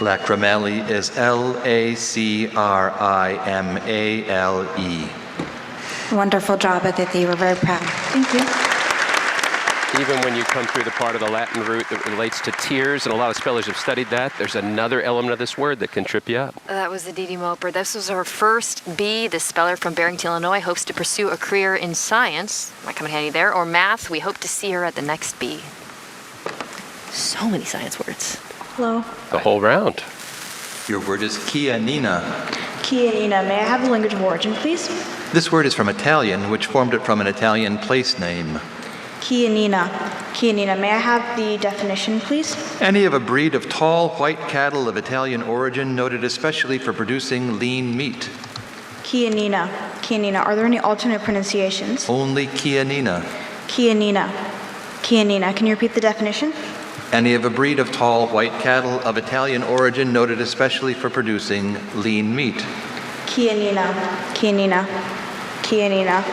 Speaker 15: Lacrimale is L-A-C-R-I-M-A-L-E.
Speaker 8: Wonderful job, Aditi. We're very proud.
Speaker 18: Thank you.
Speaker 17: Even when you come through the part of the Latin root that relates to tears, and a lot of spellers have studied that, there's another element of this word that can trip you up.
Speaker 14: That was Aditi Moper. This was her first B. The speller from Barrington, Illinois, hopes to pursue a career in science, might come in handy there, or math. We hope to see her at the next B. So many science words.
Speaker 18: Hello.
Speaker 17: The whole round.
Speaker 15: Your word is chianina.
Speaker 18: Chianina. May I have the language of origin, please?
Speaker 15: This word is from Italian, which formed it from an Italian place name.
Speaker 18: Chianina. Chianina. May I have the definition, please?
Speaker 15: Any of a breed of tall white cattle of Italian origin noted especially for producing lean meat.
Speaker 18: Chianina. Chianina. Are there any alternate pronunciations?
Speaker 15: Only chianina.
Speaker 18: Chianina. Chianina. Can you repeat the definition?
Speaker 15: Any of a breed of tall white cattle of Italian origin noted especially for producing lean meat.
Speaker 18: Chianina. Chianina. Chianina.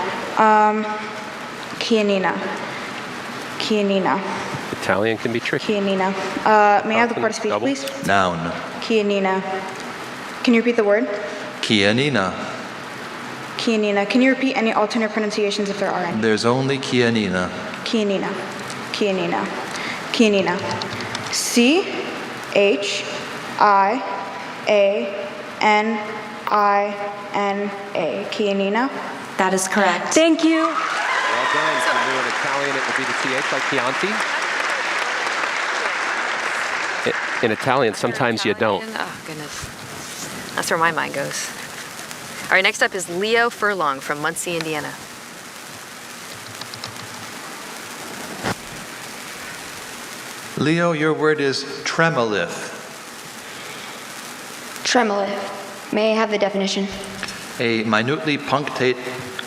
Speaker 18: Chianina. Chianina.
Speaker 17: Italian can be tricky.
Speaker 18: Chianina. May I have the part of speech,
Speaker 17: Double.
Speaker 18: please?
Speaker 15: Noun.
Speaker 18: Chianina. Can you repeat the word?
Speaker 15: Chianina.
Speaker 18: Chianina. Can you repeat any alternate pronunciations if there are any?
Speaker 15: There's only chianina.
Speaker 18: Chianina. Chianina. Chianina. C-H-I-A-N-I-N-A. Chianina.
Speaker 8: That is correct.
Speaker 18: Thank you.
Speaker 17: Well done. If you knew in Italian, it would be the CH like Chianti. In Italian, sometimes you don't.
Speaker 14: Oh, goodness. That's where my mind goes. All right, next up is Leo Furlong from Muncie, Indiana.
Speaker 15: Leo, your word is tremolith.
Speaker 18: Tremolith. May I have the definition?
Speaker 15: A minutely punctate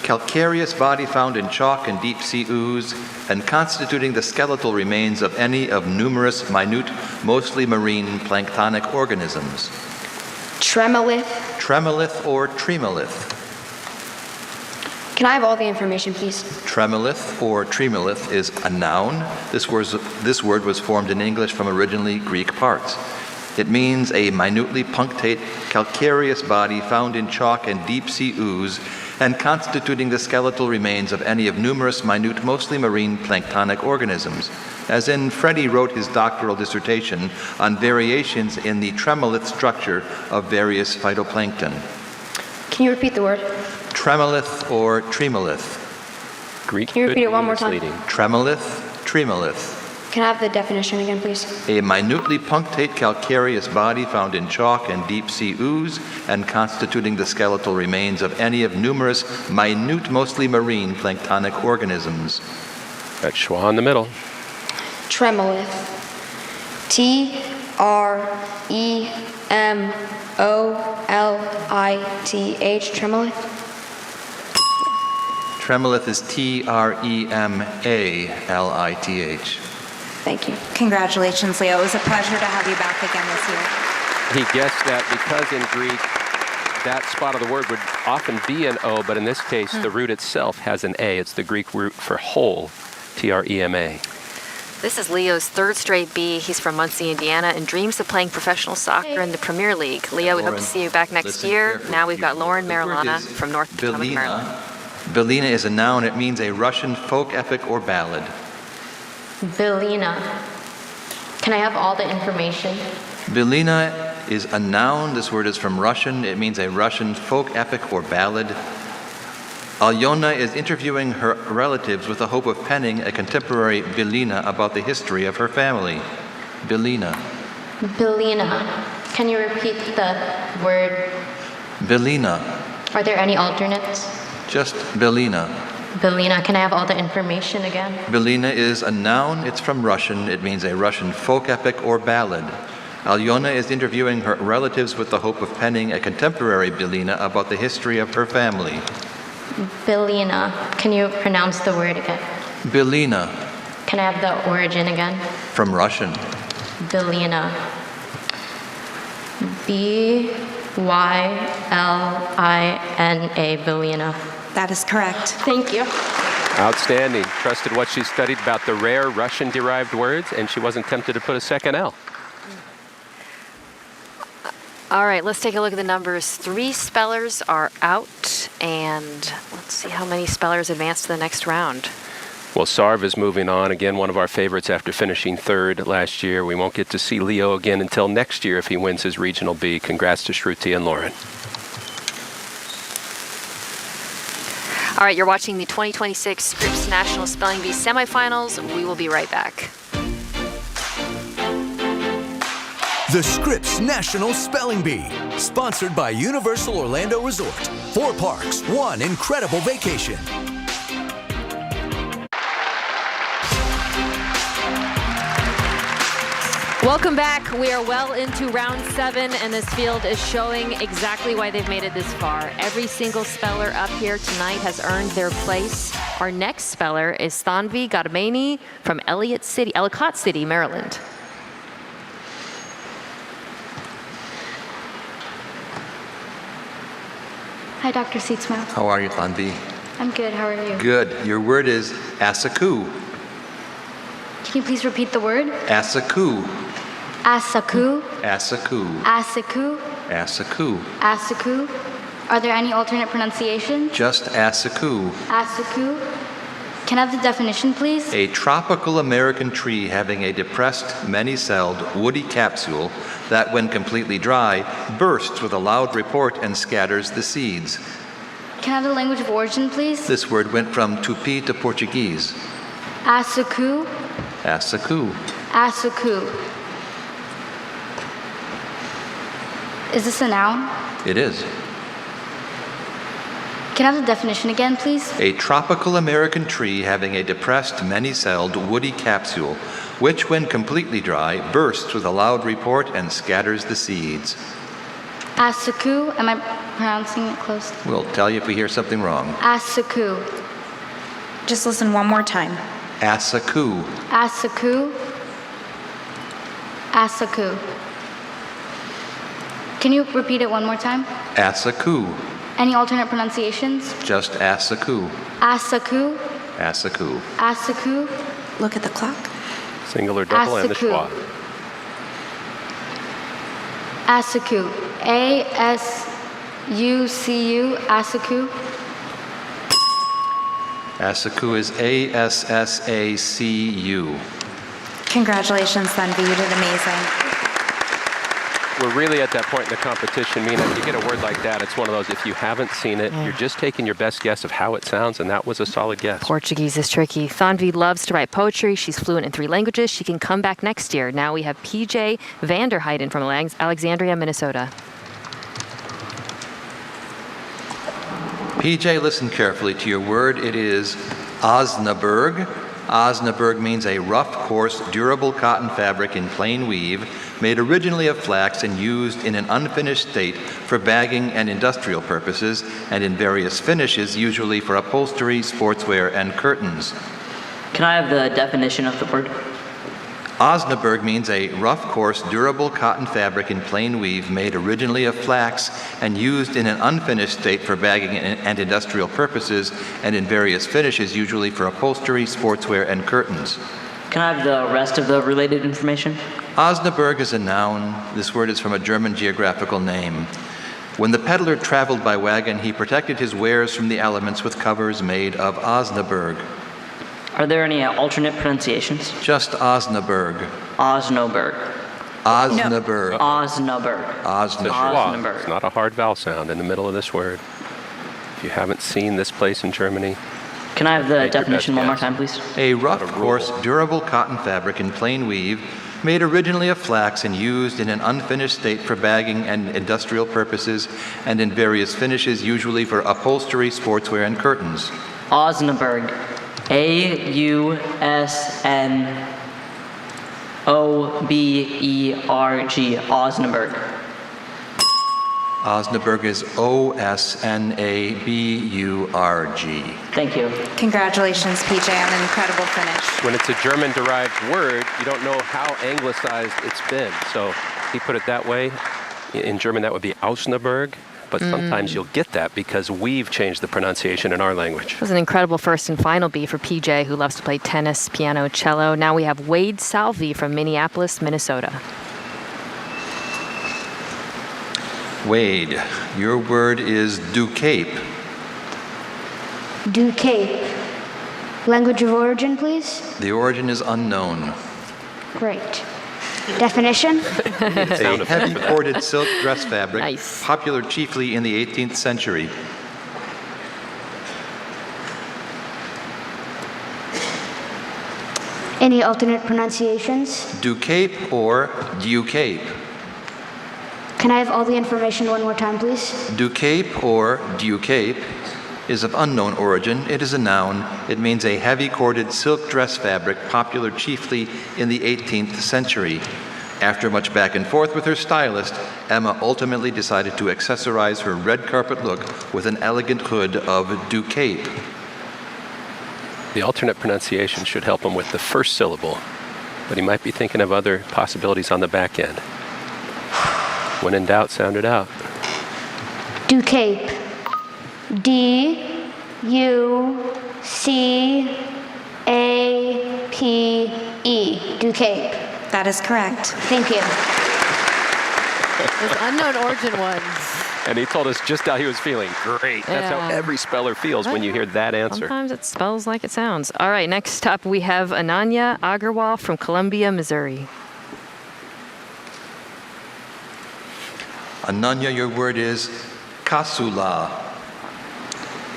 Speaker 15: calcareous body found in chalk and deep sea ooze and constituting the skeletal remains of any of numerous minute, mostly marine planktonic organisms.
Speaker 18: Tremolith.
Speaker 15: Tremolith or tremolith.
Speaker 18: Can I have all the information, please?
Speaker 15: Tremolith or tremolith is a noun. This word was formed in English from originally Greek parts. It means a minutely punctate calcareous body found in chalk and deep sea ooze and constituting the skeletal remains of any of numerous minute, mostly marine planktonic organisms. As in, Freddie wrote his doctoral dissertation on variations in the tremolith structure of various phytoplankton.
Speaker 18: Can you repeat the word?
Speaker 15: Tremolith or tremolith.
Speaker 17: Greek.
Speaker 18: Can you repeat it one more time?
Speaker 15: Tremolith, tremolith.
Speaker 18: Can I have the definition again, please?
Speaker 15: A minutely punctate calcareous body found in chalk and deep sea ooze and constituting the skeletal remains of any of numerous minute, mostly marine planktonic organisms.
Speaker 17: That's schwa in the middle.
Speaker 18: Tremolith. Tremolith. Tremolith.
Speaker 15: Tremolith is Tremalith.
Speaker 18: Thank you.
Speaker 8: Congratulations, Leo. It was a pleasure to have you back again this year.
Speaker 17: He guessed that because in Greek, that spot of the word would often be an O, but in this case, the root itself has an A. It's the Greek root for whole, Trema.
Speaker 14: This is Leo's third straight B. He's from Muncie, Indiana, and dreams of playing professional soccer in the Premier League. Leo, we hope to see you back next year. Now we've got Lauren Marilana from North Potomac, Maryland.
Speaker 15: Belina is a noun. It means a Russian folk epic or ballad.
Speaker 1: Belina. Can I have all the information?
Speaker 15: Belina is a noun. This word is from Russian. It means a Russian folk epic or ballad. Alyona is interviewing her relatives with the hope of penning a contemporary Belina about the history of her family. Belina.
Speaker 1: Belina. Can you repeat the word?
Speaker 15: Belina.
Speaker 1: Are there any alternates?
Speaker 15: Just Belina.
Speaker 1: Belina. Can I have all the information again?
Speaker 15: Belina is a noun. It's from Russian. It means a Russian folk epic or ballad. Alyona is interviewing her relatives with the hope of penning a contemporary Belina about the history of her family.
Speaker 1: Belina. Can you pronounce the word again?
Speaker 15: Belina.
Speaker 1: Can I have the origin again?
Speaker 15: From Russian.
Speaker 1: Belina. B-Y-L-I-N-A. Belina.
Speaker 8: That is correct.
Speaker 1: Thank you.
Speaker 17: Outstanding. Trusted what she studied about the rare Russian-derived words, and she wasn't tempted to put a second L.
Speaker 14: All right, let's take a look at the numbers. 3 spellers are out, and let's see how many spellers advance to the next round.
Speaker 17: Well, Sarv is moving on. Again, one of our favorites after finishing third last year. We won't get to see Leo again until next year if he wins his Regional B. Congrats to Shruti and Lauren.
Speaker 14: All right, you're watching the 2026 Scripps National Spelling Bee Semifinals. We will be right back.
Speaker 13: The Scripps National Spelling Bee, sponsored by Universal Orlando Resort. 4 parks, 1 incredible vacation.
Speaker 14: Welcome back. We are well into round 7, and this field is showing exactly why they've made it this far. Every single speller up here tonight has earned their place. Our next speller is Thanvi Gadamani from Ellicott City, Maryland.
Speaker 18: Hi, Dr. Seatsma.
Speaker 15: How are you, Thanvi?
Speaker 18: I'm good. How are you?
Speaker 15: Good. Your word is asaku.
Speaker 18: Can you please repeat the word?
Speaker 15: Asaku.
Speaker 18: Asaku.
Speaker 15: Asaku.
Speaker 18: Asaku.
Speaker 15: Asaku.
Speaker 18: Asaku. Are there any alternate pronunciations?
Speaker 15: Just asaku.
Speaker 18: Asaku. Can I have the definition, please?
Speaker 15: A tropical American tree having a depressed, many-celled, woody capsule that, when completely dry, bursts with a loud report and scatters the seeds.
Speaker 18: Can I have the language of origin, please?
Speaker 15: This word went from Tupi to Portuguese.
Speaker 18: Asaku.
Speaker 15: Asaku.
Speaker 18: Asaku.
Speaker 5: Is this a noun?
Speaker 15: It is.
Speaker 5: Can I have the definition again, please?
Speaker 15: A tropical American tree having a depressed, many-celled, woody capsule, which, when completely dry, bursts with a loud report and scatters the seeds.
Speaker 5: Asaku. Am I pronouncing it close?
Speaker 15: We'll tell you if we hear something wrong.
Speaker 5: Asaku.
Speaker 8: Just listen one more time.
Speaker 15: Asaku.
Speaker 5: Asaku. Asaku. Can you repeat it one more time?
Speaker 15: Asaku.
Speaker 5: Any alternate pronunciations?
Speaker 15: Just Asaku.
Speaker 5: Asaku.
Speaker 15: Asaku.
Speaker 5: Asaku.
Speaker 8: Look at the clock.
Speaker 17: Singular, double, and the schwa.
Speaker 5: Asaku. A-S-U-C-U. Asaku.
Speaker 15: Asaku is A-S-S-A-C-U.
Speaker 8: Congratulations, Sunvi. You did amazing.
Speaker 17: We're really at that point in the competition, Mina. If you get a word like that, it's one of those, if you haven't seen it, you're just taking your best guess of how it sounds, and that was a solid guess.
Speaker 14: Portuguese is tricky. Thanvi loves to write poetry. She's fluent in 3 languages. She can come back next year. Now we have PJ Vanderheiden from Alexandria, Minnesota.
Speaker 15: PJ, listen carefully to your word. It is Osnaburg. Osnaburg means a rough, coarse, durable cotton fabric in plain weave, made originally of flax and used in an unfinished state for bagging and industrial purposes, and in various finishes, usually for upholstery, sportswear, and curtains.
Speaker 6: Can I have the definition of the word?
Speaker 15: Osnaburg means a rough, coarse, durable cotton fabric in plain weave made originally of flax and used in an unfinished state for bagging and industrial purposes, and in various finishes, usually for upholstery, sportswear, and curtains.
Speaker 6: Can I have the rest of the related information?
Speaker 15: Osnaburg is a noun. This word is from a German geographical name. When the peddler traveled by wagon, he protected his wares from the elements with covers made of Osnaburg.
Speaker 6: Are there any alternate pronunciations?
Speaker 15: Just Osnaburg.
Speaker 6: Osnaburg.
Speaker 15: Osnaburg.
Speaker 6: No. Osnaburg.
Speaker 17: Osnaburg. It's not a hard vowel sound in the middle of this word. If you haven't seen this place in Germany,
Speaker 6: can I have the definition one more time, please?
Speaker 15: A rough, coarse, durable cotton fabric in plain weave, made originally of flax and used in an unfinished state for bagging and industrial purposes, and in various finishes, usually for upholstery, sportswear, and curtains.
Speaker 6: Osnaburg. A-U-S-N-O-B-E-R-G. Osnaburg.
Speaker 15: Osnaburg is O-S-N-A-B-U-R-G.
Speaker 6: Thank you.
Speaker 8: Congratulations, PJ, on an incredible finish.
Speaker 17: when it's a German-derived word, you don't know how anglicized it's been. So he put it that way. In German, that would be Osnaburg. But sometimes you'll get that because we've changed the pronunciation in our language.
Speaker 14: It was an incredible first and final B for PJ, who loves to play tennis, piano, cello. Now we have Wade Salvi from Minneapolis, Minnesota.
Speaker 15: Wade, your word is ducape.
Speaker 4: Ducape. Language of origin, please.
Speaker 15: The origin is unknown.
Speaker 4: Great. Definition?
Speaker 15: A heavy corded silk dress fabric, popular chiefly in the 18th century.
Speaker 4: Any alternate pronunciations?
Speaker 15: Ducape or ducape.
Speaker 4: Can I have all the information one more time, please?
Speaker 15: Ducape or ducape is of unknown origin. It is a noun. It means a heavy corded silk dress fabric popular chiefly in the 18th century. After much back and forth with her stylist, Emma ultimately decided to accessorize her red carpet look with an elegant hood of ducape.
Speaker 17: The alternate pronunciation should help him with the first syllable, but he might be thinking of other possibilities on the back end. When in doubt, sound it out.
Speaker 4: Ducape. D-U-C-A-P-E. Ducape.
Speaker 8: That is correct.
Speaker 4: Thank you.
Speaker 14: Those unknown origin ones.
Speaker 17: And he told us just how he was feeling. Great. That's how every speller feels when you hear that answer.
Speaker 14: Sometimes it spells like it sounds. All right, next up we have Ananya Agarwal from Columbia, Missouri.
Speaker 15: Ananya, your word is kasula.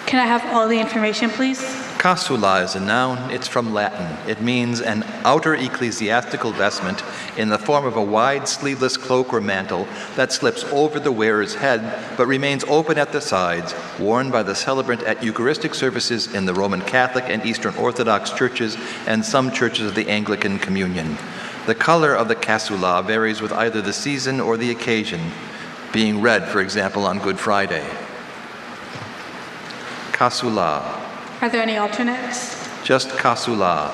Speaker 23: Can I have all the information, please?
Speaker 15: Casula is a noun. It's from Latin. It means an outer ecclesiastical vestment in the form of a wide sleeveless cloak or mantle that slips over the wearer's head but remains open at the sides, worn by the celebrant at Eucharistic services in the Roman Catholic and Eastern Orthodox churches and some churches of the Anglican Communion. The color of the casula varies with either the season or the occasion, being red, for example, on Good Friday. Casula.
Speaker 2: Are there any alternates?
Speaker 15: Just casula.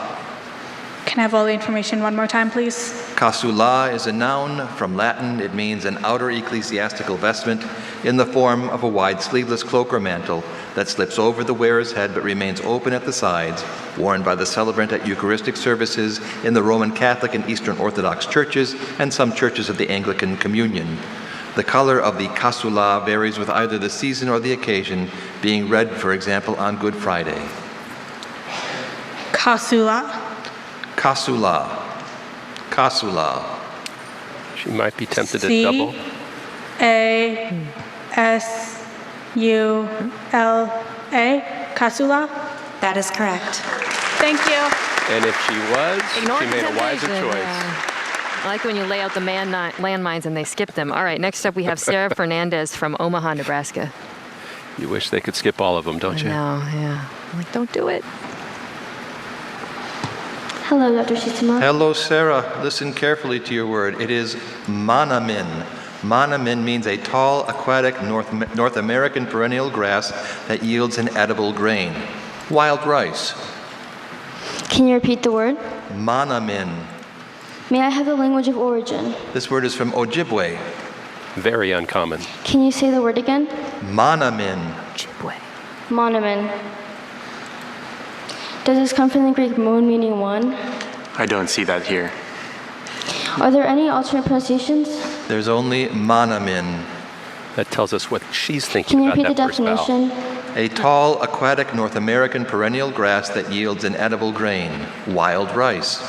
Speaker 2: Can I have all the information one more time, please?
Speaker 15: Casula is a noun from Latin. It means an outer ecclesiastical vestment in the form of a wide sleeveless cloak or mantle that slips over the wearer's head but remains open at the sides, worn by the celebrant at Eucharistic services in the Roman Catholic and Eastern Orthodox churches and some churches of the Anglican Communion. The color of the casula varies with either the season or the occasion, being red, for example, on Good Friday.
Speaker 2: Casula.
Speaker 15: Casula. Casula.
Speaker 17: She might be tempted to double.
Speaker 2: C-A-S-U-L-A. Casula?
Speaker 8: That is correct.
Speaker 2: Thank you.
Speaker 17: And if she was,
Speaker 14: Ignore
Speaker 17: she
Speaker 14: the
Speaker 17: made a wiser
Speaker 14: temptation,
Speaker 17: choice.
Speaker 14: yeah. I like when you lay out the landmines and they skip them. All right, next up we have Sarah Fernandez from Omaha, Nebraska.
Speaker 17: You wish they could skip all of them, don't you?
Speaker 14: No, yeah. I'm like, don't do it.
Speaker 18: Hello, Dr. Shitsuma.
Speaker 15: Hello, Sarah. Listen carefully to your word. It is monomin. Monomin means a tall, aquatic North American perennial grass that yields an edible grain. Wild rice.
Speaker 18: Can you repeat the word?
Speaker 15: Monomin.
Speaker 18: May I have the language of origin?
Speaker 15: This word is from Ojibwe.
Speaker 17: Very uncommon.
Speaker 18: Can you say the word again?
Speaker 15: Monomin.
Speaker 14: Ojibwe.
Speaker 18: Monomen. Does this come from the Greek mon meaning one?
Speaker 19: I don't see that here.
Speaker 18: Are there any alternate pronunciations?
Speaker 15: There's only monomin.
Speaker 17: That tells us what she's thinking
Speaker 18: Can you
Speaker 17: about
Speaker 18: repeat the
Speaker 17: that first vowel.
Speaker 18: definition?
Speaker 15: A tall, aquatic North American perennial grass that yields an edible grain. Wild rice.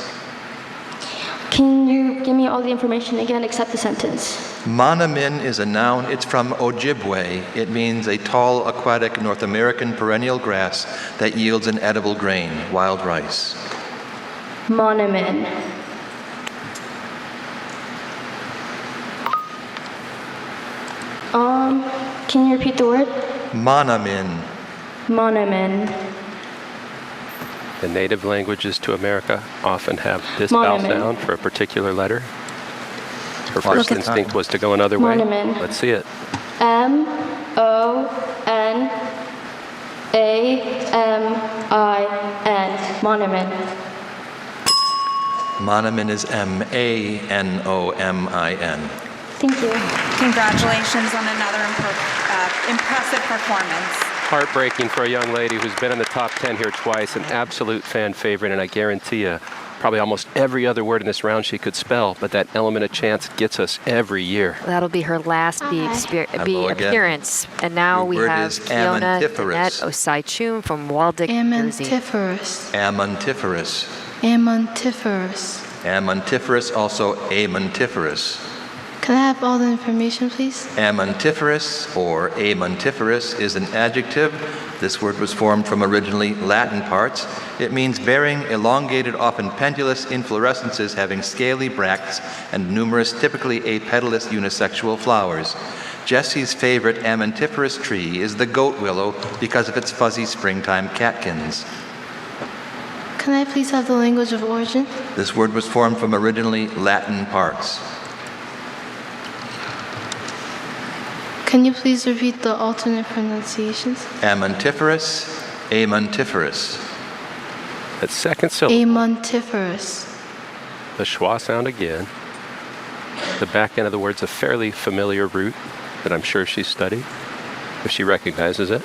Speaker 18: Can you give me all the information again except the sentence?
Speaker 15: Monomin is a noun. It's from Ojibwe. It means a tall, aquatic North American perennial grass that yields an edible grain. Wild rice.
Speaker 18: Monomen. Can you repeat the word?
Speaker 15: Monomin.
Speaker 18: Monomen.
Speaker 17: The native languages to America often have this vowel
Speaker 18: Monomen.
Speaker 17: sound for a particular letter. Her
Speaker 15: Watch
Speaker 17: first
Speaker 15: the
Speaker 17: instinct
Speaker 15: time.
Speaker 17: was to go another way.
Speaker 18: Monomen.
Speaker 17: Let's see it.
Speaker 18: M-O-N-A-M-I-N. Monomen.
Speaker 15: Monomin is M-A-N-O-M-I-N.
Speaker 18: Thank you.
Speaker 16: Congratulations on another impressive performance.
Speaker 17: Heartbreaking for a young lady who's been in the top 10 here twice, an absolute fan favorite, and I guarantee you, probably almost every other word in this round she could spell, but that element of chance gets us every year.
Speaker 14: That'll be her last B
Speaker 15: Hello again.
Speaker 14: appearance. And now
Speaker 15: Your
Speaker 14: we
Speaker 15: word
Speaker 14: have
Speaker 15: is
Speaker 14: Fiona
Speaker 15: amantiferous.
Speaker 14: Annette Osai-Chum from Waldick, Jersey.
Speaker 12: Amantiferous.
Speaker 15: Amantiferous.
Speaker 12: Amantiferous.
Speaker 15: Amantiferous, also amantiferous.
Speaker 12: Can I have all the information, please?
Speaker 15: Amantiferous or amantiferous is an adjective. This word was formed from originally Latin parts. It means bearing elongated, often pendulous inflorescences having scaly bracts and numerous, typically apetalous unisexual flowers. Jessie's favorite amantiferous tree is the goat willow because of its fuzzy springtime catkins.
Speaker 12: Can I please have the language of origin?
Speaker 15: This word was formed from originally Latin parts.
Speaker 12: Can you please repeat the alternate pronunciations?
Speaker 15: Amantiferous, amantiferous.
Speaker 17: That second syllable,
Speaker 12: Amantiferous.
Speaker 17: the schwa sound again. The back end of the word's a fairly familiar root that I'm sure she's studied, if she recognizes it.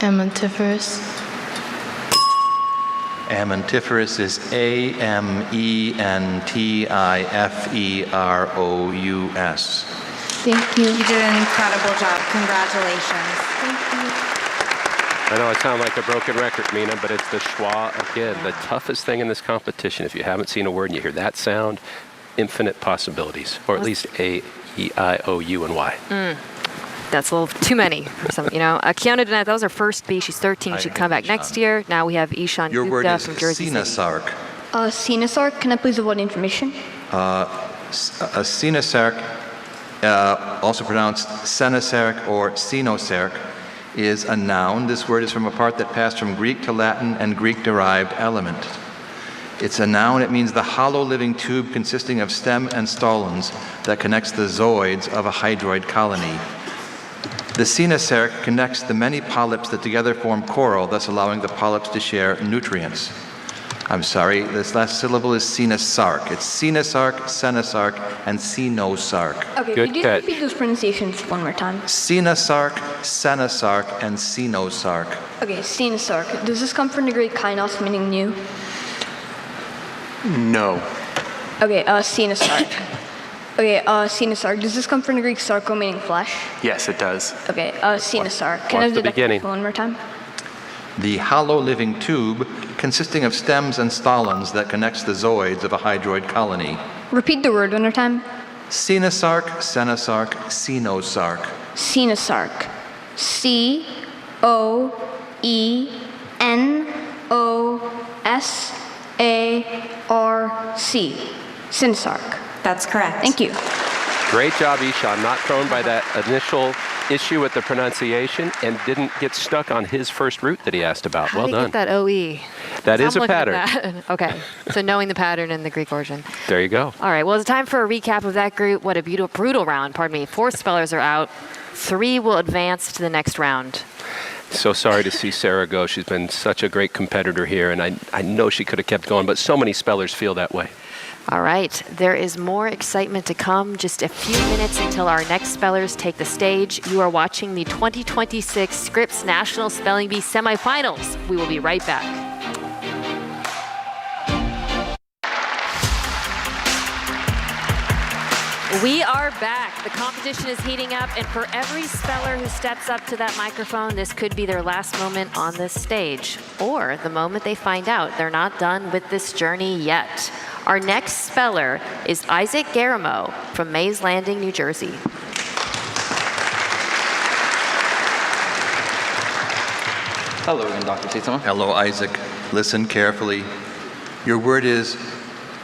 Speaker 12: Amantiferous. Amantiferous.
Speaker 15: Amantiferous is A-M-E-N-T-I-F-E-R-O-U-S.
Speaker 12: Thank you.
Speaker 16: You did an incredible job. Congratulations.
Speaker 12: Thank you.
Speaker 17: I know I sound like a broken record, Mina, but it's the schwa again, the toughest thing in this competition. If you haven't seen a word and you hear that sound, infinite possibilities, or at least A, E, I, O, U, and Y.
Speaker 14: That's a little too many. Kiana Donat, that was her first B. She's 13. She'd come back next year. Now we have Ishan
Speaker 15: Your word
Speaker 14: Gupta
Speaker 15: is
Speaker 14: from Jersey City.
Speaker 15: Sinasark.
Speaker 18: Sinasark, can I please avoid information?
Speaker 15: A Sinasark, also pronounced Senasark or Sinosark, is a noun. This word is from a part that passed from Greek to Latin and Greek-derived element. It's a noun. It means the hollow living tube consisting of stem and stolons that connects the zooids of a hydroid colony. The Sinasark connects the many polyps that together form coral, thus allowing the polyps to share nutrients. I'm sorry, this last syllable is Sinasark. It's Sinasark, Senasark, and Sinosark.
Speaker 18: Okay, could you repeat those pronunciations one more time?
Speaker 15: Sinasark, Senasark, and Sinosark.
Speaker 18: Okay, Sinasark. Does this come from the Greek kainos, meaning new?
Speaker 19: No.
Speaker 18: Okay, Sinasark. Okay, Sinasark. Does this come from the Greek sarko, meaning flesh?
Speaker 19: Yes, it does.
Speaker 18: Okay, Sinasark. Can I have the definition one more time?
Speaker 15: The hollow living tube consisting of stems and stolons that connects the zooids of a hydroid colony.
Speaker 18: Repeat the word one more time.
Speaker 15: Sinasark, Senasark, Sinosark.
Speaker 18: Sinasark. C-O-E-N-O-S-A-R-C. Sinasark.
Speaker 8: That's correct.
Speaker 18: Thank you.
Speaker 17: Great job, Ishan. Not thrown by that initial issue with the pronunciation and didn't get stuck on his first root that he asked about. Well done.
Speaker 14: Get that OE.
Speaker 17: That is
Speaker 14: I'm
Speaker 17: a
Speaker 14: looking at
Speaker 17: pattern.
Speaker 14: that. Okay, so knowing the pattern and the Greek origin.
Speaker 17: There you go.
Speaker 14: All right, well, it's time for a recap of that group. What a brutal round, pardon me. 4 spellers are out. 3 will advance to the next round.
Speaker 17: So sorry to see Sarah go. She's been such a great competitor here, and I know she could have kept going, but so many spellers feel that way.
Speaker 14: All right, there is more excitement to come. Just a few minutes until our next spellers take the stage. You are watching the 2026 Scripps National Spelling Bee Semifinals. We will be right back. We are back. The competition is heating up, and for every speller who steps up to that microphone, this could be their last moment on this stage, or the moment they find out they're not done with this journey yet. Our next speller is Isaac Garamo from Mays Landing, New Jersey.
Speaker 6: Hello again, Dr. Titsama.
Speaker 15: Hello, Isaac. Listen carefully. Your word is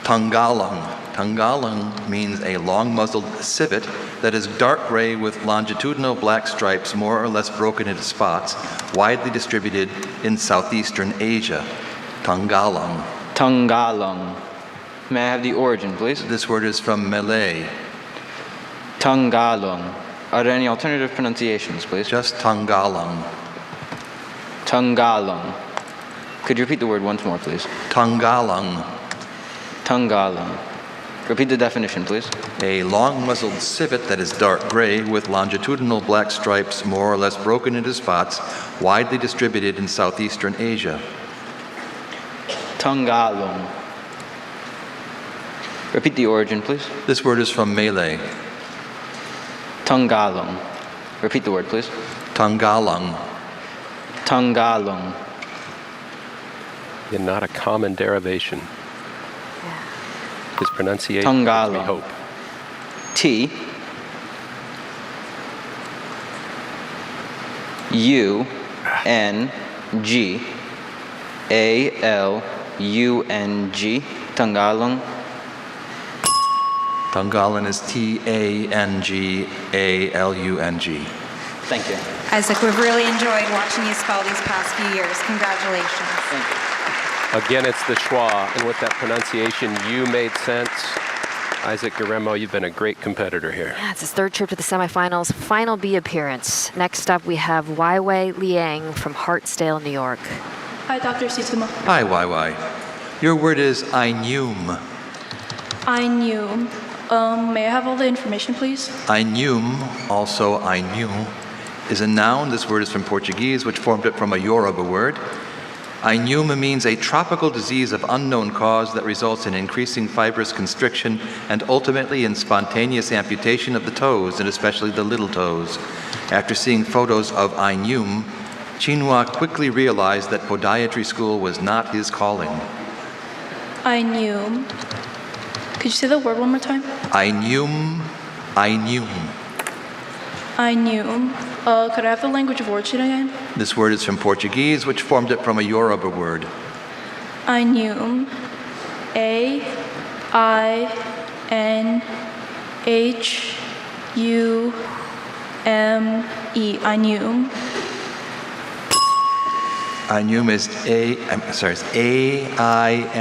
Speaker 15: Tangalang. Tangalang means a long-muzzled civet that is dark gray with longitudinal black stripes more or less broken into spots, widely distributed in southeastern Asia. Tangalang.
Speaker 21: Tangalang. May I have the origin, please?
Speaker 15: This word is from Malay.
Speaker 21: Tangalang. Are there any alternative pronunciations, please?
Speaker 15: Just Tangalang.
Speaker 21: Tangalang. Could you repeat the word once more, please?
Speaker 15: Tangalang.
Speaker 21: Tangalang. Repeat the definition, please.
Speaker 15: A long-muzzled civet that is dark gray with longitudinal black stripes more or less broken into spots, widely distributed in southeastern Asia.
Speaker 21: Tangalang. Repeat the origin, please.
Speaker 15: This word is from Malay.
Speaker 21: Tangalang. Repeat the word, please.
Speaker 15: Tangalang.
Speaker 21: Tangalang.
Speaker 17: And not a common derivation. His pronunciation
Speaker 21: Tangalang.
Speaker 17: gives me hope.
Speaker 21: T U N G A L U N G. Tangalang.
Speaker 15: Tangalan is T-A-N-G-A-L-U-N-G.
Speaker 21: Thank you.
Speaker 8: Isaac, we've really enjoyed watching you spell these past few years. Congratulations.
Speaker 21: Thank you.
Speaker 17: Again, it's the schwa, and with that pronunciation, you made sense. Isaac Garamo, you've been a great competitor here.
Speaker 14: Yeah, it's his 3rd trip to the semifinals, final B appearance. Next up, we have Weiwei Liang from Hartsdale, New York.
Speaker 2: Hi, Dr. Titsama.
Speaker 15: Hi, YY. Your word is Ainum.
Speaker 2: I knew. May I have all the information, please?
Speaker 15: Ainum, also Ainu, is a noun. This word is from Portuguese, which formed it from a Yoruba word. Ainum means a tropical disease of unknown cause that results in increasing fibrous constriction and ultimately in spontaneous amputation of the toes, and especially the little toes. After seeing photos of Ainum, Chinua quickly realized that podiatry school was not his calling.
Speaker 2: I knew. Could you say the word one more time?
Speaker 15: I knew.
Speaker 2: I knew. Could I have the language of origin again?
Speaker 15: This word is from Portuguese, which formed it from a Yoruba word.
Speaker 2: I knew. A-I-N-H-U-M-E. I knew.
Speaker 15: Ainhum is it's A-I-N-H-U-M.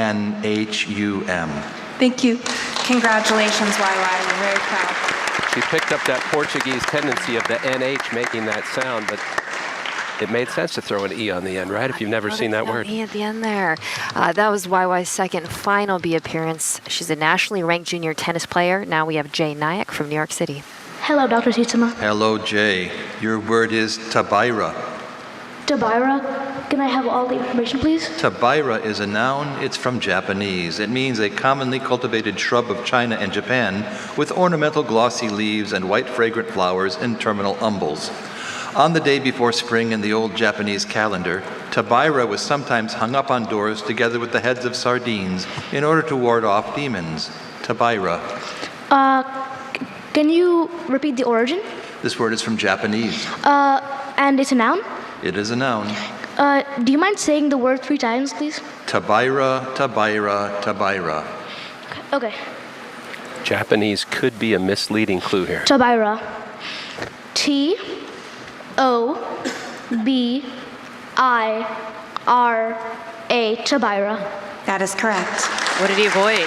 Speaker 2: Thank you.
Speaker 8: Congratulations, YY. We're very proud.
Speaker 17: She picked up that Portuguese tendency of the NH making that sound, but it made sense to throw an E on the end, right? If you've never seen that word.
Speaker 14: E at the end there. That was YY's second final B appearance. She's a nationally ranked junior tennis player. Now we have Jay Nayak from New York City.
Speaker 18: Hello, Dr. Sitsuma.
Speaker 15: Hello, Jay. Your word is tabaira.
Speaker 18: Tabaira, can I have all the information, please?
Speaker 15: Tabaira is a noun. It's from Japanese. It means a commonly cultivated shrub of China and Japan with ornamental glossy leaves and white fragrant flowers in terminal umbels. On the day before spring in the old Japanese calendar, tabaira was sometimes hung up on doors together with the heads of sardines in order to ward off demons. Tabaira.
Speaker 18: Can you repeat the origin?
Speaker 15: This word is from Japanese.
Speaker 18: And it's a noun?
Speaker 15: It is a noun.
Speaker 18: Do you mind saying the word 3 times, please?
Speaker 15: Tabaira, tabaira, tabaira.
Speaker 18: Okay.
Speaker 17: Japanese could be a misleading clue here.
Speaker 18: Tabaira. T-O-B-I-R-A. Tabaira.
Speaker 8: That is correct.
Speaker 14: What did he avoid?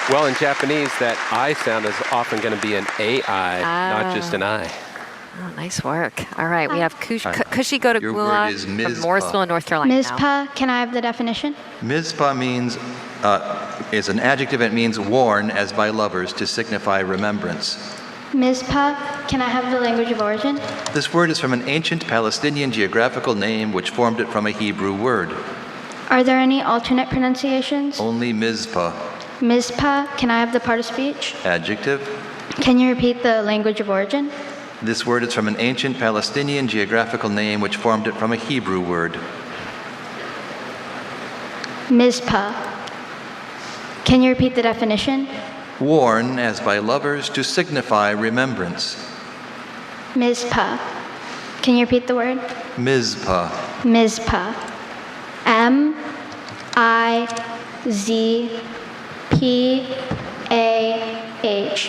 Speaker 17: Well, in Japanese, that I sound is often going to be an AI, not just an I.
Speaker 14: Oh, nice work. All right, we have Kushi go to
Speaker 15: Your word is
Speaker 14: from
Speaker 15: Mizpah.
Speaker 14: Morrisville, North Carolina.
Speaker 4: Mizpah, can I have the definition?
Speaker 15: Mizpah means, is an adjective. It means worn as by lovers to signify remembrance.
Speaker 4: Mizpah, can I have the language of origin?
Speaker 15: This word is from an ancient Palestinian geographical name which formed it from a Hebrew word.
Speaker 4: Are there any alternate pronunciations?
Speaker 15: Only Mizpah.
Speaker 4: Mizpah, can I have the part of speech?
Speaker 15: Adjective.
Speaker 4: Can you repeat the language of origin?
Speaker 15: This word is from an ancient Palestinian geographical name which formed it from a Hebrew word.
Speaker 4: Mizpah. Can you repeat the definition?
Speaker 15: Worn as by lovers to signify remembrance.
Speaker 4: Mizpah. Can you repeat the word?
Speaker 15: Mizpah.
Speaker 4: Mizpah. M-I-Z-P-A-H.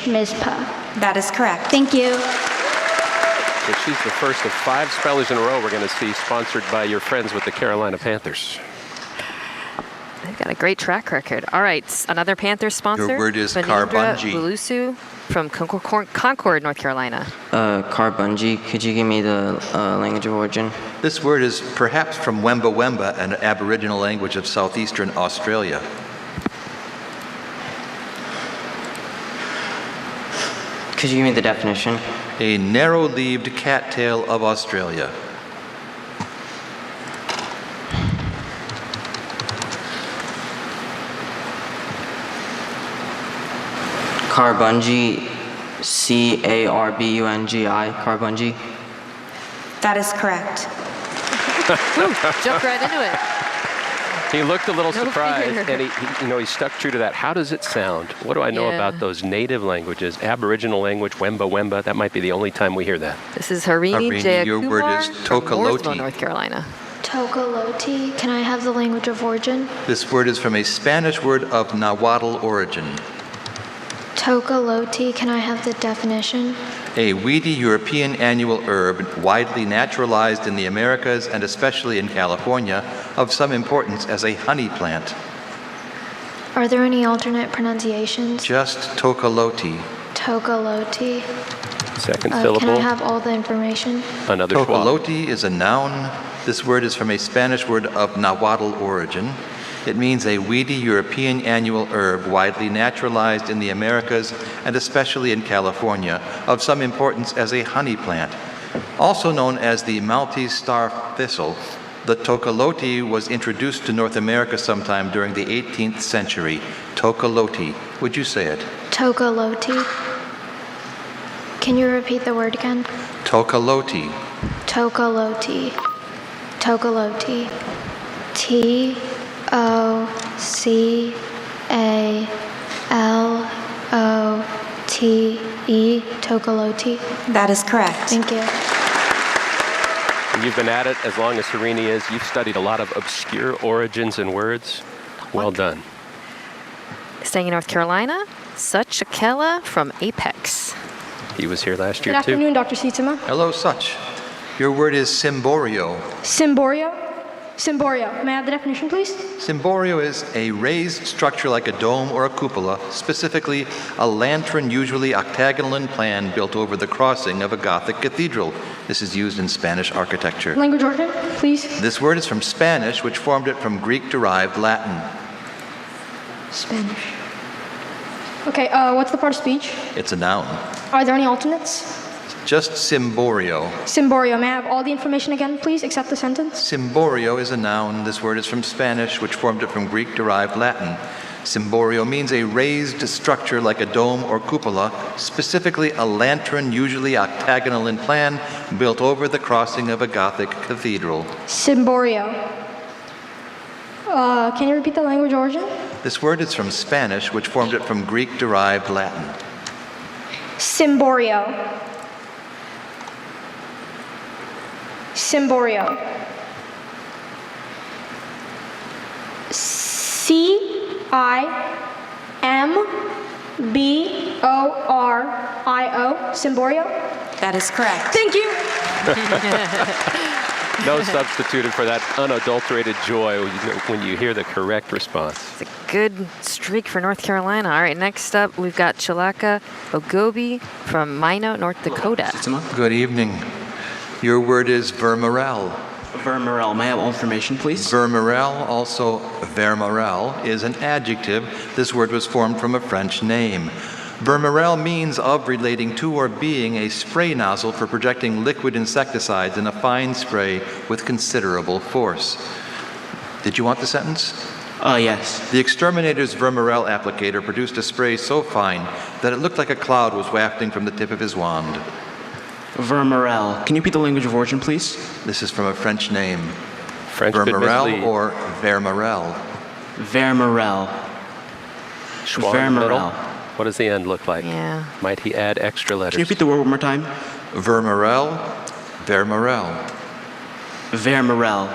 Speaker 4: Mizpah.
Speaker 8: That is correct.
Speaker 4: Thank you.
Speaker 17: So she's the first of 5 spellers in a row we're going to see sponsored by your friends with the Carolina Panthers.
Speaker 14: They've got a great track record. All right, another Panthers sponsor.
Speaker 15: Your word is
Speaker 14: Vanindra
Speaker 15: Karbunji.
Speaker 14: Bulusu from Concord, North Carolina.
Speaker 10: Karbunji, could you give me the language of origin?
Speaker 15: This word is perhaps from Wemba Wemba, an Aboriginal language of southeastern Australia.
Speaker 10: Could you give me the definition?
Speaker 15: A narrow-leaved cattail of Australia.
Speaker 10: Karbunji, C-A-R-B-U-N-G-I, Karbunji.
Speaker 8: That is correct.
Speaker 14: Jumped right into it.
Speaker 17: He looked a little
Speaker 14: No
Speaker 17: surprised,
Speaker 14: fear.
Speaker 17: and he stuck true to that. How does it sound? What do I know about those native languages? Aboriginal language, Wemba Wemba. That might be the only time we hear that.
Speaker 14: This is Harini Jayakumar
Speaker 15: your word is
Speaker 14: from Mooresville,
Speaker 15: Tokoloti.
Speaker 14: North Carolina.
Speaker 12: Tokoloti, can I have the language of origin?
Speaker 15: This word is from a Spanish word of Nahuatl origin.
Speaker 12: Tokoloti, can I have the definition?
Speaker 15: A weedy European annual herb widely naturalized in the Americas and especially in California, of some importance as a honey plant.
Speaker 12: Are there any alternate pronunciations?
Speaker 15: Just Tokoloti.
Speaker 12: Tokoloti.
Speaker 17: Second syllable.
Speaker 12: Can I have all the information?
Speaker 17: Another schwa.
Speaker 15: Tokoloti is a noun. This word is from a Spanish word of Nahuatl origin. It means a weedy European annual herb widely naturalized in the Americas and especially in California, of some importance as a honey plant. Also known as the Maltese star thistle, the Tokoloti was introduced to North America sometime during the 18th century. Tokoloti. Would you say it?
Speaker 12: Tokoloti. Can you repeat the word again?
Speaker 15: Tokoloti.
Speaker 12: Tokoloti.
Speaker 18: Tokoloti. Tocalote. Tokoloti.
Speaker 8: That is correct.
Speaker 18: Thank you.
Speaker 17: And you've been at it as long as Serini is. You've studied a lot of obscure origins and words. Well done.
Speaker 14: Staying in North Carolina, Such Akela from Apex.
Speaker 17: He was here last
Speaker 2: Good
Speaker 17: year, too.
Speaker 2: afternoon, Dr. Sietsema.
Speaker 15: Hello, Such. Your word is cymborio.
Speaker 2: Cymborio? Cymborio. May I have the definition, please?
Speaker 15: Cymborio is a raised structure like a dome or a cupola, specifically a lantern usually octagonal in plan built over the crossing of a Gothic cathedral. This is used in Spanish architecture.
Speaker 2: Language origin, please.
Speaker 15: This word is from Spanish, which formed it from Greek-derived Latin.
Speaker 2: Spanish. Okay, what's the part of speech?
Speaker 15: It's a noun.
Speaker 2: Are there any alternates?
Speaker 15: Just cymborio.
Speaker 2: Cymborio. May I have all the information again, please, except the sentence?
Speaker 15: Cymborio is a noun. This word is from Spanish, which formed it from Greek-derived Latin. Cymborio means a raised structure like a dome or cupola, specifically a lantern usually octagonal in plan, built over the crossing of a Gothic cathedral.
Speaker 2: Cymborio. Can you repeat the language origin?
Speaker 15: This word is from Spanish, which formed it from Greek-derived Latin.
Speaker 2: Cymborio. Cymborio. Cimborio. Cymborio.
Speaker 8: That is correct.
Speaker 2: Thank you.
Speaker 17: No substitute for that unadulterated joy when you hear the correct response.
Speaker 14: It's a good streak for North Carolina. All right, next up, we've got Chilaka Ogobi from Minot, North Dakota.
Speaker 15: Good evening. Your word is vermerel.
Speaker 21: Vermerel. May I have all information, please?
Speaker 15: Vermerel, also vermerel, is an adjective. This word was formed from a French name. Vermerel means of, relating to, or being a spray nozzle for projecting liquid insecticides in a fine spray with considerable force. Did you want the sentence?
Speaker 21: Yes.
Speaker 15: The exterminator's vermerel applicator produced a spray so fine that it looked like a cloud was wafting from the tip of his wand.
Speaker 21: Vermerel. Can you repeat the language of origin, please?
Speaker 15: This is from a French name.
Speaker 17: French could
Speaker 15: Vermerel
Speaker 17: mislead.
Speaker 15: or vermerel.
Speaker 21: Vermerel.
Speaker 17: Schwa in the middle.
Speaker 21: Vermerel.
Speaker 17: What does the end look like?
Speaker 14: Yeah.
Speaker 17: Might he add extra letters?
Speaker 21: Can you repeat the word one more time?
Speaker 15: Vermerel, vermerel.
Speaker 21: Vermerel.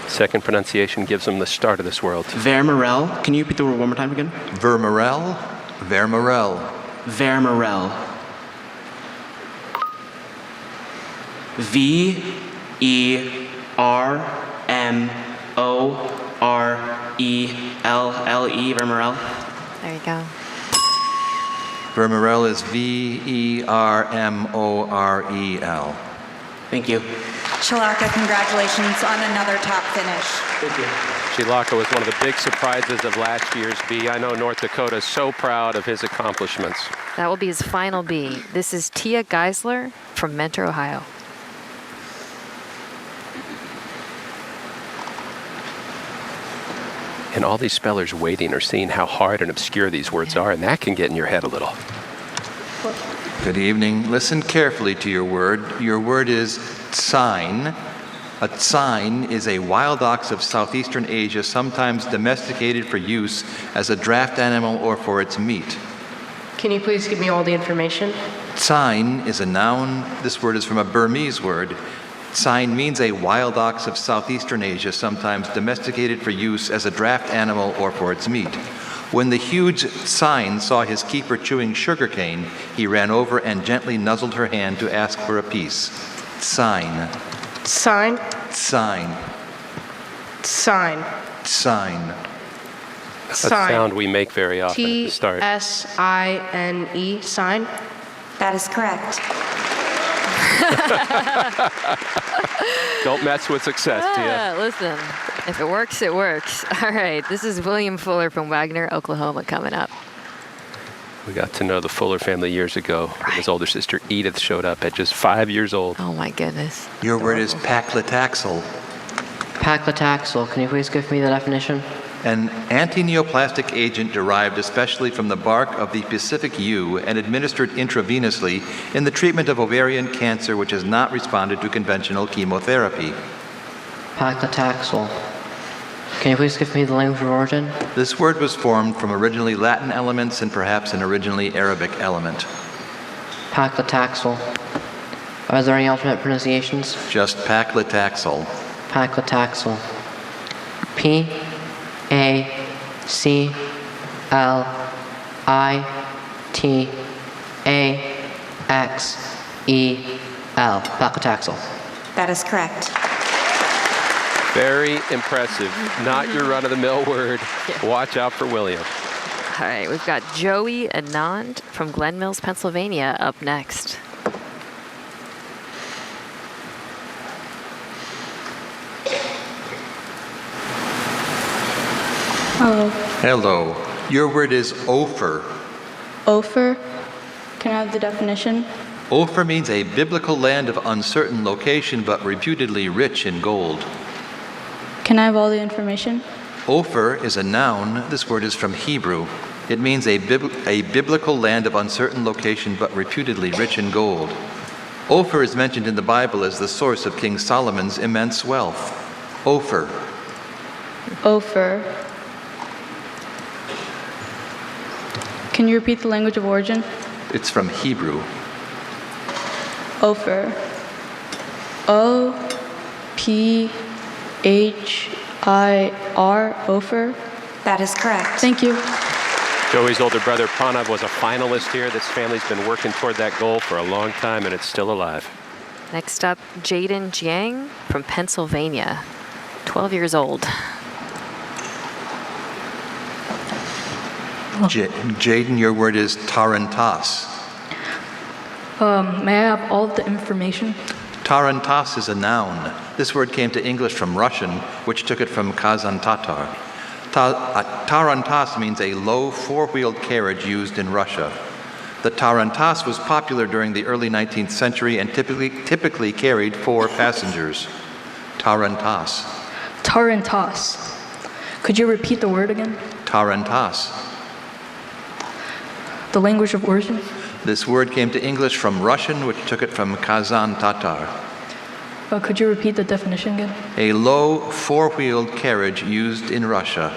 Speaker 17: Second pronunciation gives him the start of this world.
Speaker 21: Vermerel. Can you repeat the word one more time again?
Speaker 15: Vermerel, vermerel.
Speaker 21: Vermerel. Vermerelle. Vermerel.
Speaker 14: There you go.
Speaker 15: Vermerel is Vermorel.
Speaker 21: Thank you.
Speaker 8: Chilaka, congratulations on another top finish.
Speaker 21: Thank you.
Speaker 17: Chilaka was one of the big surprises of last year's B. I know North Dakota is so proud of his accomplishments.
Speaker 14: That will be his final B. This is Tia Geisler from Mentor, Ohio.
Speaker 17: And all these spellers waiting are seeing how hard and obscure these words are, and that can get in your head a little.
Speaker 15: Good evening. Listen carefully to your word. Your word is sign. A sign is a wild ox of southeastern Asia, sometimes domesticated for use as a draft animal or for its meat.
Speaker 9: Can you please give me all the information?
Speaker 15: Sign is a noun. This word is from a Burmese word. Sign means a wild ox of southeastern Asia, sometimes domesticated for use as a draft animal or for its meat. When the huge sign saw his keeper chewing sugarcane, he ran over and gently nuzzled her hand to ask for a piece. Sign.
Speaker 9: Sign.
Speaker 15: Sign.
Speaker 9: Sign.
Speaker 15: Sign.
Speaker 17: That's a sound we make very often at the start.
Speaker 9: T-S-I-N-E, sign.
Speaker 8: That is correct.
Speaker 17: Don't mess with success, Tia.
Speaker 14: Listen, if it works, it works. All right, this is William Fuller from Wagner, Oklahoma, coming up.
Speaker 17: We got to know the Fuller family years ago. When his older sister Edith showed up at just 5 years old.
Speaker 14: Oh my goodness.
Speaker 15: Your word is paclitaxel.
Speaker 10: Paclitaxel. Can you please give me the definition?
Speaker 15: An antineoplastic agent derived especially from the bark of the Pacific yew and administered intravenously in the treatment of ovarian cancer which has not responded to conventional chemotherapy.
Speaker 10: Paclitaxel. Can you please give me the language of origin?
Speaker 15: This word was formed from originally Latin elements and perhaps an originally Arabic element.
Speaker 10: Paclitaxel. Are there any alternate pronunciations?
Speaker 15: Just paclitaxel.
Speaker 10: Paclitaxel. P-A-C-L-I-T-A-X-E-L. Paclitaxel.
Speaker 8: That is correct.
Speaker 17: Very impressive. Not your run-of-the-mill word. Watch out for William.
Speaker 14: All right, we've got Joey Anand from Glen Mills, Pennsylvania, up next.
Speaker 2: Hello.
Speaker 15: Hello. Your word is Ophir.
Speaker 2: Ophir. Can I have the definition?
Speaker 15: Ophir means a biblical land of uncertain location but reputedly rich in gold.
Speaker 2: Can I have all the information?
Speaker 15: Ophir is a noun. This word is from Hebrew. It means a biblical land of uncertain location but reputedly rich in gold. Ophir is mentioned in the Bible as the source of King Solomon's immense wealth. Ophir.
Speaker 2: Ophir. Can you repeat the language of origin?
Speaker 15: It's from Hebrew.
Speaker 2: Ophir. O-P-H-I-R. Ophir.
Speaker 8: That is correct.
Speaker 2: Thank you.
Speaker 17: Joey's older brother Pranav was a finalist here. This family's been working toward that goal for a long time, and it's still alive.
Speaker 14: Next up, Jaden Jiang from Pennsylvania, 12 years old.
Speaker 15: Jaden, your word is tarantas.
Speaker 2: May I have all of the information?
Speaker 15: Tarantas is a noun. This word came to English from Russian, which took it from Kazan Tatar. Tarantas means a low four-wheeled carriage used in Russia. The tarantas was popular during the early 19th century and typically carried 4 passengers. Tarantas.
Speaker 2: Tarantas. Could you repeat the word again?
Speaker 15: Tarantas.
Speaker 2: The language of origin?
Speaker 15: This word came to English from Russian, which took it from Kazan Tatar.
Speaker 2: Could you repeat the definition again?
Speaker 15: A low four-wheeled carriage used in Russia.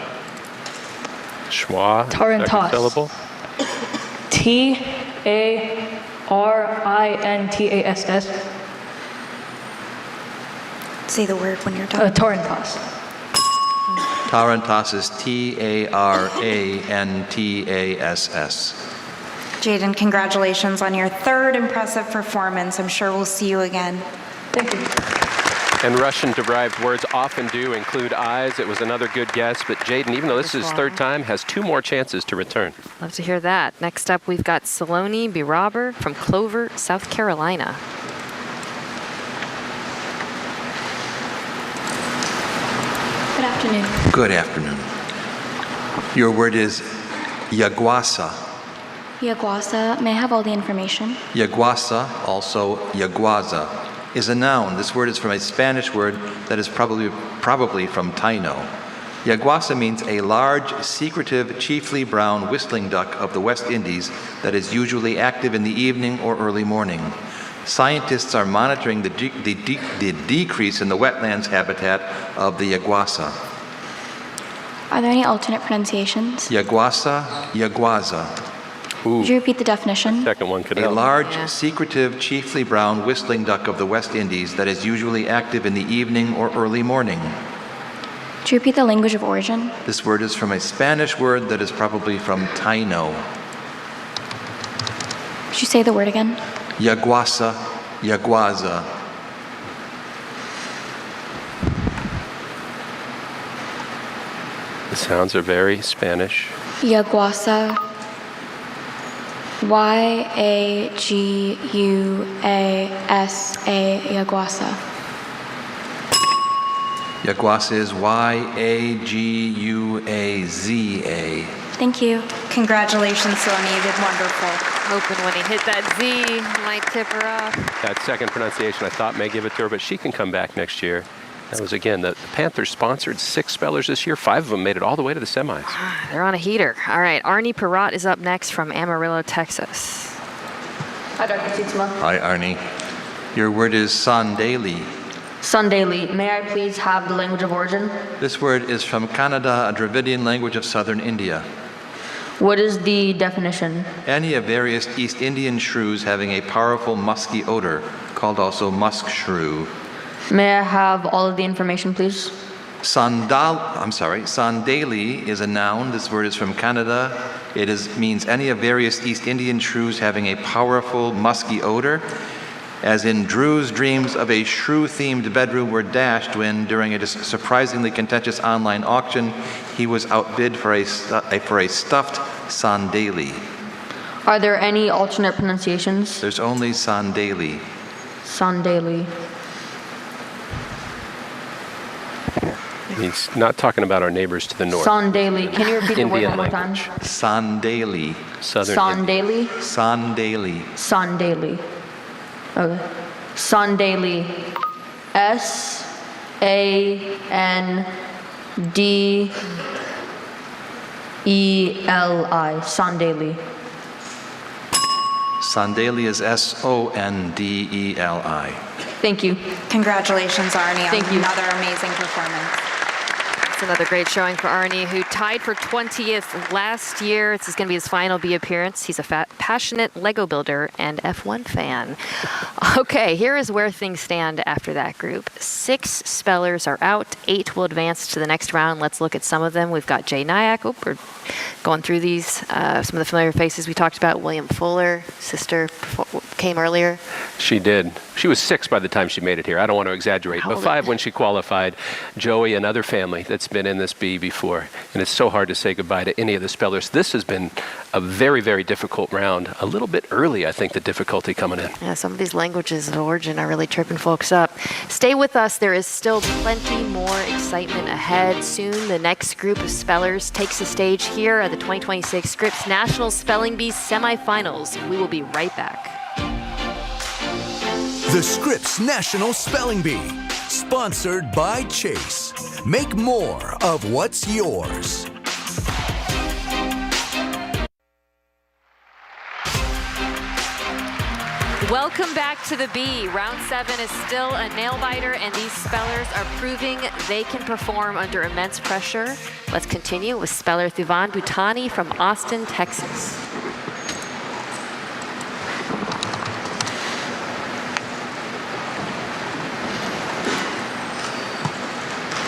Speaker 17: Schwa.
Speaker 2: Tarantas.
Speaker 17: Syllable.
Speaker 2: T-A-R-I-N-T-A-S-S.
Speaker 8: Say the word when you're done.
Speaker 2: Tarantas.
Speaker 15: Tarantas is T-A-R-A-N-T-A-S-S.
Speaker 8: Jaden, congratulations on your 3rd impressive performance. I'm sure we'll see you again.
Speaker 2: Thank you.
Speaker 17: And Russian-derived words often do include eyes. It was another good guess, but Jaden, even though this is his 3rd time, has 2 more chances to return.
Speaker 14: Love to hear that. Next up, we've got Saloni Biraber from Clover, South Carolina.
Speaker 2: Good afternoon.
Speaker 15: Good afternoon. Your word is yaguasa.
Speaker 18: Yaguasa. May I have all the information?
Speaker 15: Yaguasa, also yaguaza, is a noun. This word is from a Spanish word that is probably from Taino. Yaguasa means a large, secretive, chiefly brown whistling duck of the West Indies that is usually active in the evening or early morning. Scientists are monitoring the decrease in the wetlands habitat of the yaguasa.
Speaker 18: Are there any alternate pronunciations?
Speaker 15: Yaguasa, yaguaza.
Speaker 17: Ooh.
Speaker 18: Could you repeat the definition?
Speaker 17: Second one could
Speaker 15: A
Speaker 17: help.
Speaker 15: large, secretive, chiefly brown whistling duck of the West Indies that is usually active in the evening or early morning.
Speaker 18: Could you repeat the language of origin?
Speaker 15: This word is from a Spanish word that is probably from Taino.
Speaker 18: Could you say the word again?
Speaker 15: Yaguasa, yaguaza.
Speaker 17: The sounds are very Spanish.
Speaker 18: Yaguasa. Y-A-G-U-A-S-A. Yaguasa.
Speaker 15: Yaguasa is Y-A-G-U-A-Z-A.
Speaker 8: Thank you. Congratulations, Saloni. You did wonderful.
Speaker 14: Hoping when he hit that Z, he might tip her off.
Speaker 17: That second pronunciation I thought may give it to her, but she can come back next year That was, again, the Panthers sponsored 6 spellers this year. 5 of them made it all the way to the semis.
Speaker 14: They're on a heater. All right, Arnie Perrott is up next from Amarillo, Texas.
Speaker 7: Hi, Dr. Tietzema.
Speaker 15: Hi, Arnie. Your word is Sandali.
Speaker 7: Sandali. May I please have the language of origin?
Speaker 15: This word is from Kannada, a Dravidian language of southern India.
Speaker 7: What is the definition?
Speaker 15: Any of various East Indian shrews having a powerful musky odor, called also musk shrew.
Speaker 7: May I have all of the information, please?
Speaker 15: Sandali is a noun. This word is from Kannada. It means any of various East Indian shrews having a powerful musky odor. As in, Drew's dreams of a shrew-themed bedroom were dashed when, during a surprisingly contentious online auction, he was outbid for a stuffed Sandali.
Speaker 7: Are there any alternate pronunciations?
Speaker 15: There's only Sandali.
Speaker 7: Sandali.
Speaker 17: He's not talking about our neighbors to the north.
Speaker 7: Sandali. Can you repeat the word
Speaker 17: Indian
Speaker 7: one more time?
Speaker 15: Sandali.
Speaker 17: Southern
Speaker 7: Sandali?
Speaker 15: Sandali.
Speaker 7: Sandali. Okay. Sandali. S-A-N-D-E-L-I. Sandali.
Speaker 15: Sandali is S-O-N-D-E-L-I.
Speaker 7: Thank you.
Speaker 8: Congratulations, Arnie,
Speaker 7: Thank
Speaker 8: on
Speaker 7: you.
Speaker 8: another amazing performance.
Speaker 14: It's another great showing for Arnie, who tied for 20th last year. This is going to be his final B appearance. He's a passionate Lego builder and F1 fan. Okay, here is where things stand after that group. 6 spellers are out. 8 will advance to the next round. Let's look at some of them. We've got Jay Nyack. Oh, we're going through these. Some of the familiar faces we talked about. William Fuller, sister came earlier.
Speaker 17: She did. She was 6 by the time she made it here. I don't want to exaggerate, but 5 when she qualified. Joey, another family that's been in this B before, and it's so hard to say goodbye to any of the spellers. This has been a very, very difficult round. A little bit early, I think, the difficulty coming in.
Speaker 14: Yeah, some of these languages of origin are really tripping folks up. Stay with us. There is still plenty more excitement ahead. Soon, the next group of spellers takes the stage here at the 2026 Scripps National Spelling Bee Semifinals. We will be right back.
Speaker 13: The Scripps National Spelling Bee, sponsored by Chase. Make more of what's yours.
Speaker 14: Welcome back to the B. Round 7 is still a nail-biter, and these spellers are proving they can perform under immense pressure. Let's continue with speller Thuvan Bhutani from Austin, Texas.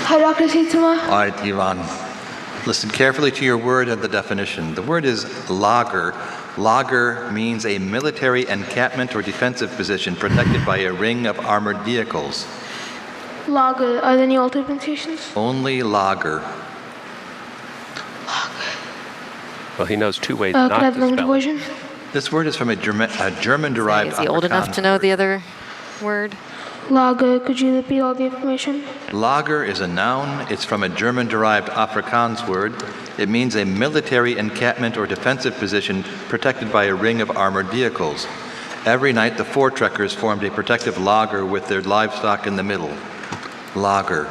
Speaker 12: Hi, Dr. Tietzema.
Speaker 15: All right, Ivan. Listen carefully to your word and the definition. The word is lager. Lager means a military encampment or defensive position protected by a ring of armored vehicles.
Speaker 12: Lager. Are there any alternate pronunciations?
Speaker 15: Only lager.
Speaker 17: Well, he knows 2 ways
Speaker 12: Can I
Speaker 17: not
Speaker 12: have
Speaker 17: to
Speaker 12: the language
Speaker 17: spell it.
Speaker 12: version?
Speaker 15: This word is from a German-derived
Speaker 14: Is he old enough to know the other word?
Speaker 12: Lager. Could you repeat all the information?
Speaker 15: Lager is a noun. It's from a German-derived Afrikaans word. It means a military encampment or defensive position protected by a ring of armored vehicles. Every night, the Voortrekkers formed a protective lager with their livestock in the middle. Lager.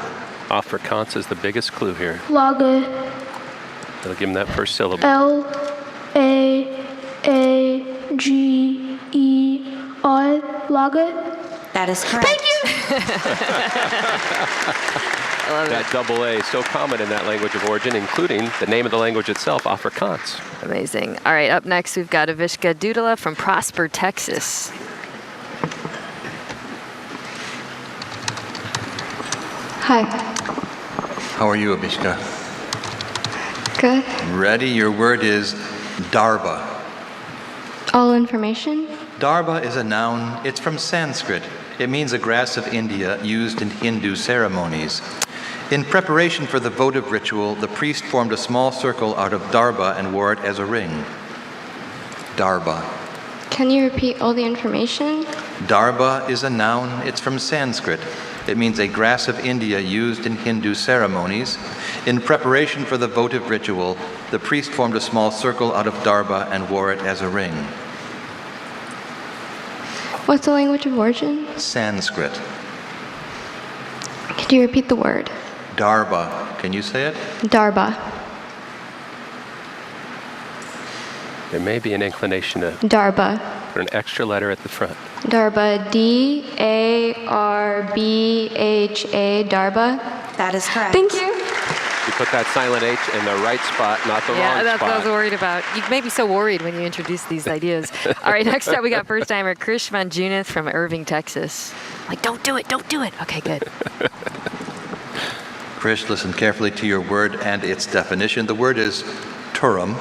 Speaker 17: Afrikaans is the biggest clue here.
Speaker 12: Lager.
Speaker 17: I'll give him that first syllable.
Speaker 12: L-A-A-G-E-R. Lager.
Speaker 8: That is correct.
Speaker 12: Thank you.
Speaker 14: I love
Speaker 17: That double A is so common in that language of origin, including the name of the language itself, Afrikaans.
Speaker 14: Amazing. All right, up next we've got Avishka Dudala from Prosper, Texas.
Speaker 18: Hi.
Speaker 15: How are you, Abishka?
Speaker 18: Good.
Speaker 15: Ready? Your word is darba.
Speaker 18: All information?
Speaker 15: Darba is a noun. It's from Sanskrit. It means a grass of India used in Hindu ceremonies. In preparation for the votive ritual, the priest formed a small circle out of darba and wore it as a ring. Darba.
Speaker 18: Can you repeat all the information?
Speaker 15: Darba is a noun. It's from Sanskrit. It means a grass of India used in Hindu ceremonies. In preparation for the votive ritual, the priest formed a small circle out of darba and wore it as a ring.
Speaker 18: What's the language of origin?
Speaker 15: Sanskrit.
Speaker 18: Could you repeat the word?
Speaker 15: Darba. Can you say it?
Speaker 18: Darba.
Speaker 17: There may be an inclination to
Speaker 18: Darba.
Speaker 17: put an extra letter at the front.
Speaker 18: Darba. D-A-R-B-H-A. Darba.
Speaker 8: That is correct.
Speaker 18: Thank you.
Speaker 17: You put that silent H in the right spot, not the wrong
Speaker 14: Yeah,
Speaker 17: spot.
Speaker 14: that's what I was worried about. You made me so worried when you introduced these ideas. All right, next up we got first-timer Krish Van Junith from Irving, Texas. Like, don't do it, don't do it. Okay, good.
Speaker 15: Krish, listen carefully to your word and its definition. The word is turum.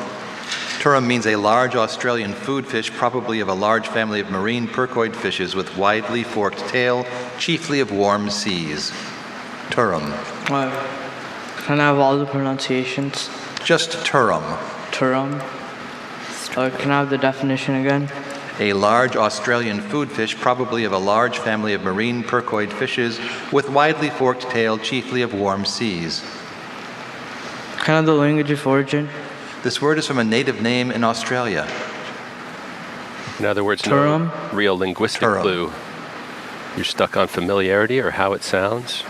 Speaker 15: Turum means a large Australian food fish, probably of a large family of marine percoid fishes with widely forked tail, chiefly of warm seas. Turum.
Speaker 21: Can I have all the pronunciations?
Speaker 15: Just turum.
Speaker 21: Turum. Can I have the definition again?
Speaker 15: A large Australian food fish, probably of a large family of marine percoid fishes with widely forked tail, chiefly of warm seas.
Speaker 21: Can I have the language of origin?
Speaker 15: This word is from a native name in Australia.
Speaker 17: In other words,
Speaker 21: Turum.
Speaker 17: no real linguistic clue. You're stuck on familiarity or how it sounds.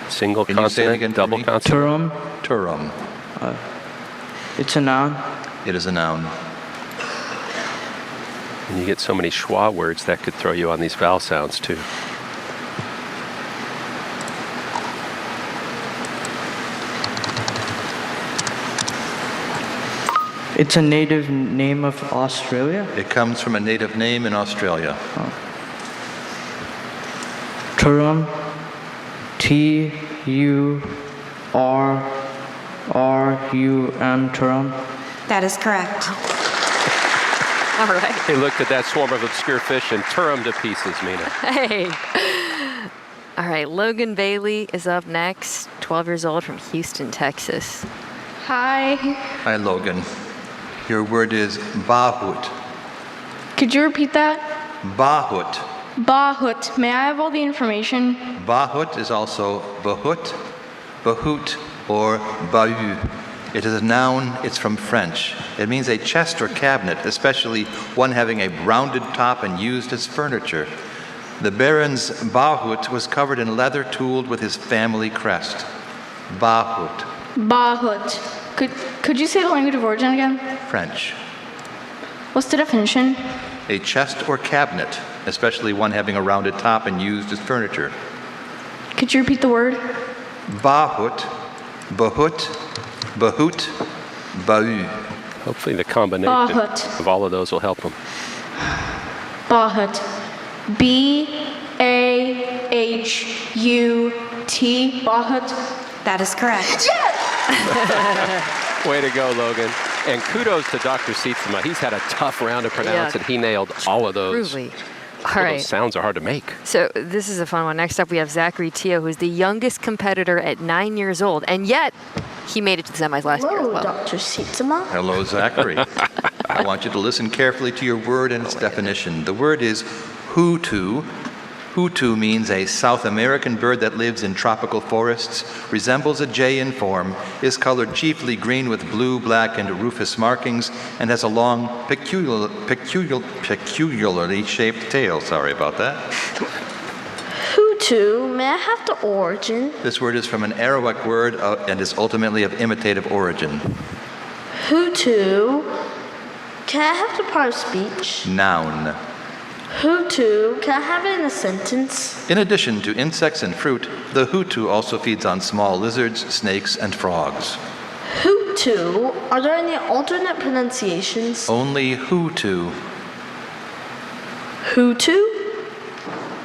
Speaker 17: Single
Speaker 15: Can you say it
Speaker 17: consonant,
Speaker 15: again for
Speaker 17: double
Speaker 15: me?
Speaker 17: consonant.
Speaker 15: Turum.
Speaker 21: It's a noun.
Speaker 15: It is a noun.
Speaker 17: And you get so many schwa words that could throw you on these vowel sounds too.
Speaker 21: It's a native name of Australia?
Speaker 15: It comes from a native name in Australia.
Speaker 21: Turum. T-U-R-R-U-M. Turum.
Speaker 8: That is correct.
Speaker 14: All right.
Speaker 17: They looked at that swarm of obscure fish and tore them to pieces, Mina.
Speaker 14: Hey. All right, Logan Bailey is up next, 12 years old from Houston, Texas.
Speaker 18: Hi.
Speaker 15: Hi, Logan. Your word is bahut.
Speaker 18: Could you repeat that?
Speaker 15: Bahut.
Speaker 18: Bahut. May I have all the information?
Speaker 15: Bahut is also bahut, bahut, or bahut. It is a noun. It's from French. It means a chest or cabinet, especially one having a rounded top and used as furniture. The Baron's bahut was covered in leather tooled with his family crest. Bahut.
Speaker 18: Bahut. Could you say the language of origin again?
Speaker 15: French.
Speaker 18: What's the definition?
Speaker 15: A chest or cabinet, especially one having a rounded top and used as furniture.
Speaker 18: Could you repeat the word?
Speaker 15: Bahut, bahut, bahut, bahut.
Speaker 17: Hopefully the combination
Speaker 18: Bahut.
Speaker 17: of all of those will help them.
Speaker 18: Bahut. B-A-H-U-T. Bahut.
Speaker 8: That is correct.
Speaker 17: Way to go, Logan. And kudos to Dr. Sietsema. He's had a tough round to pronounce,
Speaker 14: Yeah.
Speaker 17: and he nailed all of those.
Speaker 14: Truly.
Speaker 17: All
Speaker 14: All right.
Speaker 17: those sounds are hard to make.
Speaker 14: So this is a fun one. Next up, we have Zachary Teo, who's the youngest competitor at 9 years old, and yet he made it to the semis last year as well.
Speaker 4: Dr. Sietsema.
Speaker 15: Hello, Zachary. I want you to listen carefully to your word and its definition. The word is hutu. Hutu means a South American bird that lives in tropical forests, resembles a jay in form, is colored chiefly green with blue, black, and rufous markings, and has a long, peculiarly shaped tail. Sorry about that.
Speaker 4: Hutu, may I have the origin?
Speaker 15: This word is from an Arawak word and is ultimately of imitative origin.
Speaker 4: Hutu, can I have the part of speech?
Speaker 15: Noun.
Speaker 4: Hutu, can I have it in a sentence?
Speaker 15: In addition to insects and fruit, the Hutu also feeds on small lizards, snakes, and frogs.
Speaker 4: Hutu, are there any alternate pronunciations?
Speaker 15: Only Hutu.
Speaker 4: Hutu?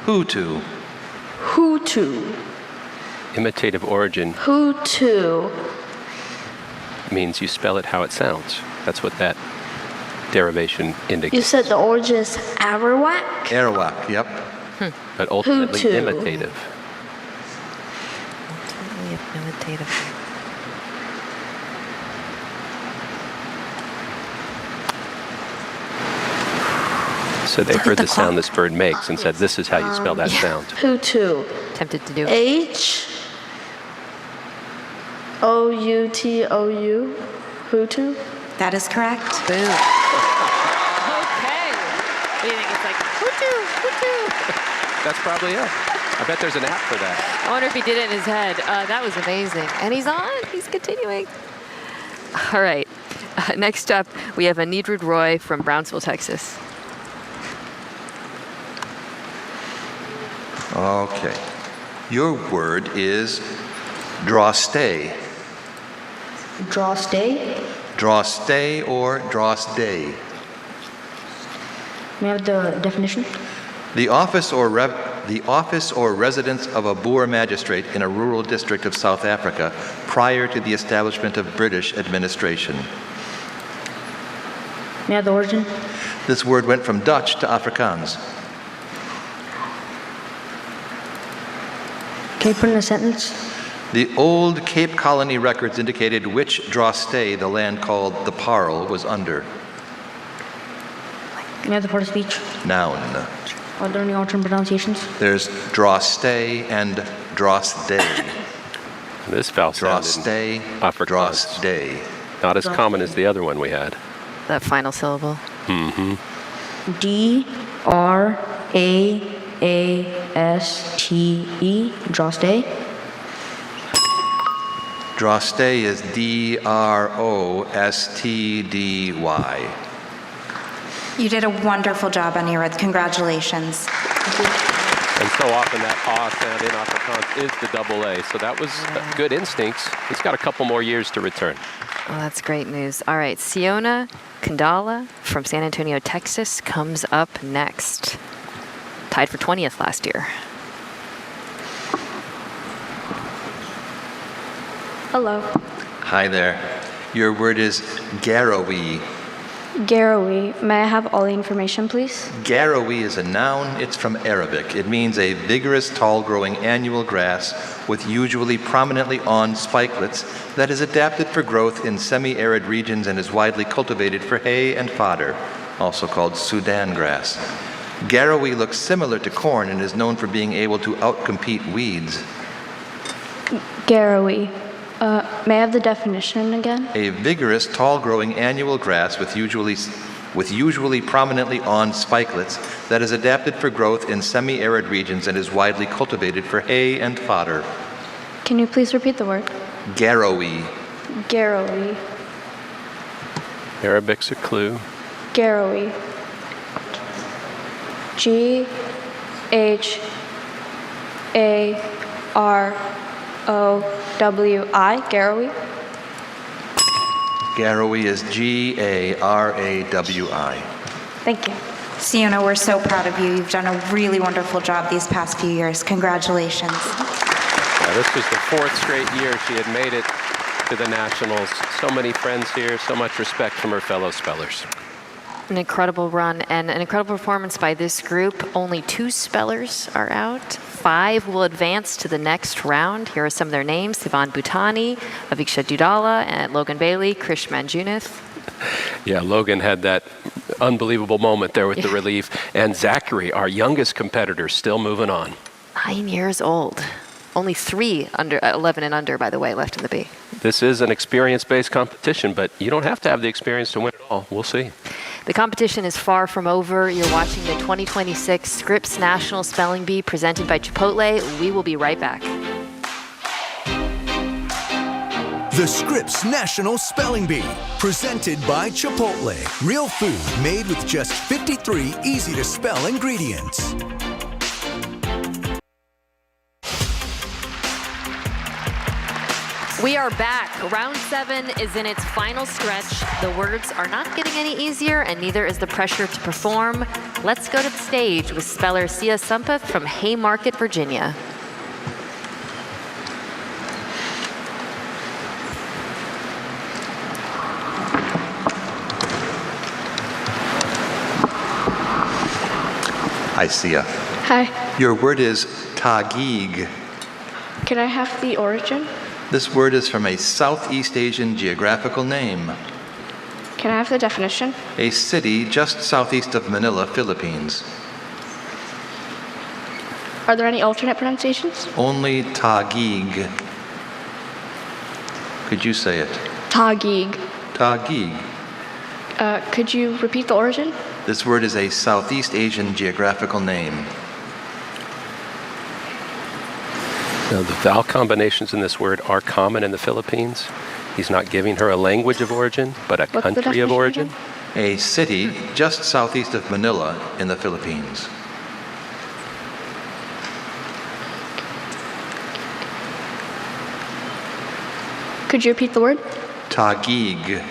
Speaker 15: Hutu.
Speaker 4: Hutu.
Speaker 17: Imitative origin
Speaker 4: Hutu.
Speaker 17: means you spell it how it sounds. That's what that derivation indicates.
Speaker 4: You said the origin is Arawak?
Speaker 15: Arawak, yep.
Speaker 17: But ultimately
Speaker 4: Hutu.
Speaker 17: imitative.
Speaker 14: Imitative.
Speaker 17: So they heard the sound this bird makes and said, this is how you spell that sound.
Speaker 4: Hutu.
Speaker 14: Tempted to do it.
Speaker 4: H-O-U-T-O-U. Hutu?
Speaker 8: That is correct.
Speaker 14: Boom. Okay. What do you think? It's like, hoo-too, hoo-too.
Speaker 17: That's probably it. I bet there's an app for that.
Speaker 14: I wonder if he did it in his head. That was amazing. And he's on. He's continuing. All right. Next up, we have Anidrud Roy from Brownsville, Texas.
Speaker 15: Okay. Your word is draw stay.
Speaker 7: Draw stay.
Speaker 15: Draw stay or draw stay.
Speaker 7: May I have the definition?
Speaker 15: The office or residence of a Boer magistrate in a rural district of South Africa prior to the establishment of British administration.
Speaker 7: May I have the origin?
Speaker 15: This word went from Dutch to Afrikaans.
Speaker 7: Can you put in a sentence?
Speaker 15: The old Cape Colony records indicated which draw-stay the land called the Parle was under.
Speaker 7: May I have the part of speech?
Speaker 15: Noun.
Speaker 7: Are there any alternate pronunciations?
Speaker 15: There's draw-stay and draw-stay.
Speaker 17: This vowel
Speaker 15: draw-stay, draw-stay.
Speaker 17: Not as common as the other one we had.
Speaker 14: That final syllable.
Speaker 17: Mm-hmm.
Speaker 7: D-R-A-A-S-T-E. Draw stay.
Speaker 15: Draw stay is D-R-O-S-T-D-Y.
Speaker 8: You did a wonderful job, Anirudh. Congratulations.
Speaker 17: And so often that ah sound in Afrikaans is the double A. So that was good instincts. He's got a couple more years to return.
Speaker 14: Oh, that's great news. All right, Siona Kandala from San Antonio, Texas comes up next. Tied for 20th last year.
Speaker 18: Hello.
Speaker 15: Hi there. Your word is garrowy.
Speaker 18: Garrowy. May I have all the information, please?
Speaker 15: Garrowy is a noun. It's from Arabic. It means a vigorous, tall-growing annual grass with usually prominently on spikelets that is adapted for growth in semi-arid regions and is widely cultivated for hay and fodder, also called Sudan grass. Garrowy looks similar to corn and is known for being able to outcompete weeds.
Speaker 18: Garrowy. May I have the definition again?
Speaker 15: A vigorous, tall-growing annual grass with usually prominently on spikelets that is adapted for growth in semi-arid regions and is widely cultivated for hay and fodder.
Speaker 18: Can you please repeat the word?
Speaker 15: Garrowy.
Speaker 18: Garrowy.
Speaker 17: Arabic's a clue.
Speaker 18: Garrowy. G-H-A-R-O-W-I. Garrowy.
Speaker 15: Garrowy is G-A-R-A-W-I.
Speaker 18: Thank you.
Speaker 8: Siona, we're so proud of you. You've done a really wonderful job these past few years. Congratulations.
Speaker 17: This was the 4th straight year she had made it to the Nationals. So many friends here, so much respect from her fellow spellers.
Speaker 14: An incredible run and an incredible performance by this group. Only 2 spellers are out. 5 will advance to the next round. Here are some of their names: Sivan Bhutani, Aviksha Dudala, and Logan Bailey, Krish Manjunith.
Speaker 17: Yeah, Logan had that unbelievable moment there with the relief. And Zachary, our youngest competitor, still moving on.
Speaker 14: 9 years old. Only 3 under 11 and under, by the way, left in the B.
Speaker 17: This is an experience-based competition, but you don't have to have the experience to win it all. We'll see.
Speaker 14: The competition is far from over. You're watching the 2026 Scripps National Spelling Bee presented by Chipotle. We will be right back.
Speaker 13: The Scripps National Spelling Bee, presented by Chipotle. Real food made with just 53 easy-to-spell ingredients.
Speaker 14: We are back. Round 7 is in its final stretch. The words are not getting any easier, and neither is the pressure to perform. Let's go to the stage with speller Sia Sumpath from Haymarket, Virginia.
Speaker 15: Hi, Sia.
Speaker 18: Hi.
Speaker 15: Your word is Tagiig.
Speaker 18: Can I have the origin?
Speaker 15: This word is from a Southeast Asian geographical name.
Speaker 18: Can I have the definition?
Speaker 15: A city just southeast of Manila, Philippines.
Speaker 18: Are there any alternate pronunciations?
Speaker 15: Only Tagiig. Could you say it?
Speaker 18: Tagiig.
Speaker 15: Tagiig.
Speaker 18: Could you repeat the origin?
Speaker 15: This word is a Southeast Asian geographical name.
Speaker 17: Now, the vowel combinations in this word are common in the Philippines. He's not giving her a language of origin, but a country of origin.
Speaker 15: A city just southeast of Manila in the Philippines.
Speaker 18: Could you repeat the word?
Speaker 15: Taguig.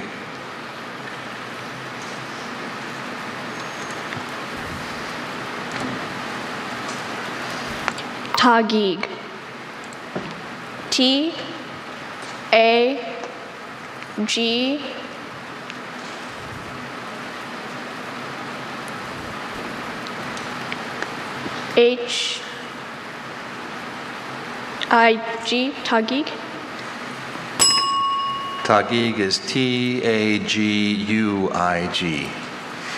Speaker 18: Taguig. T A G H I G. Taguig.
Speaker 15: Taguig is Taguig.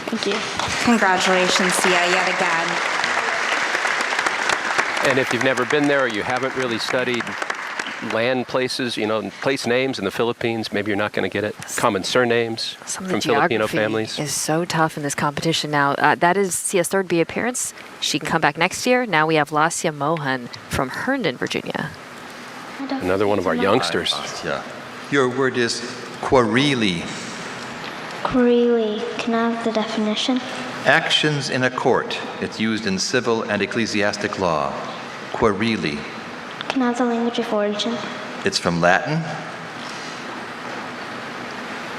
Speaker 18: Thank you.
Speaker 8: Congratulations, Sia, yet again.
Speaker 17: And if you've never been there or you haven't really studied land places, place names in the Philippines, maybe you're not going to get it. Common surnames
Speaker 11: Some of
Speaker 17: from
Speaker 11: the
Speaker 17: Filipino
Speaker 11: geography
Speaker 17: families.
Speaker 11: is so tough in this competition now. That is Sia's third B appearance. She can come back next year. Now we have Lassia Mohan from Herndon, Virginia.
Speaker 17: Another one of our youngsters.
Speaker 15: Yeah. Your word is quarili.
Speaker 4: Really, can I have the definition?
Speaker 15: Actions in a court. It's used in civil and ecclesiastic law. Quarili.
Speaker 4: Can I have the language of origin?
Speaker 15: It's from Latin.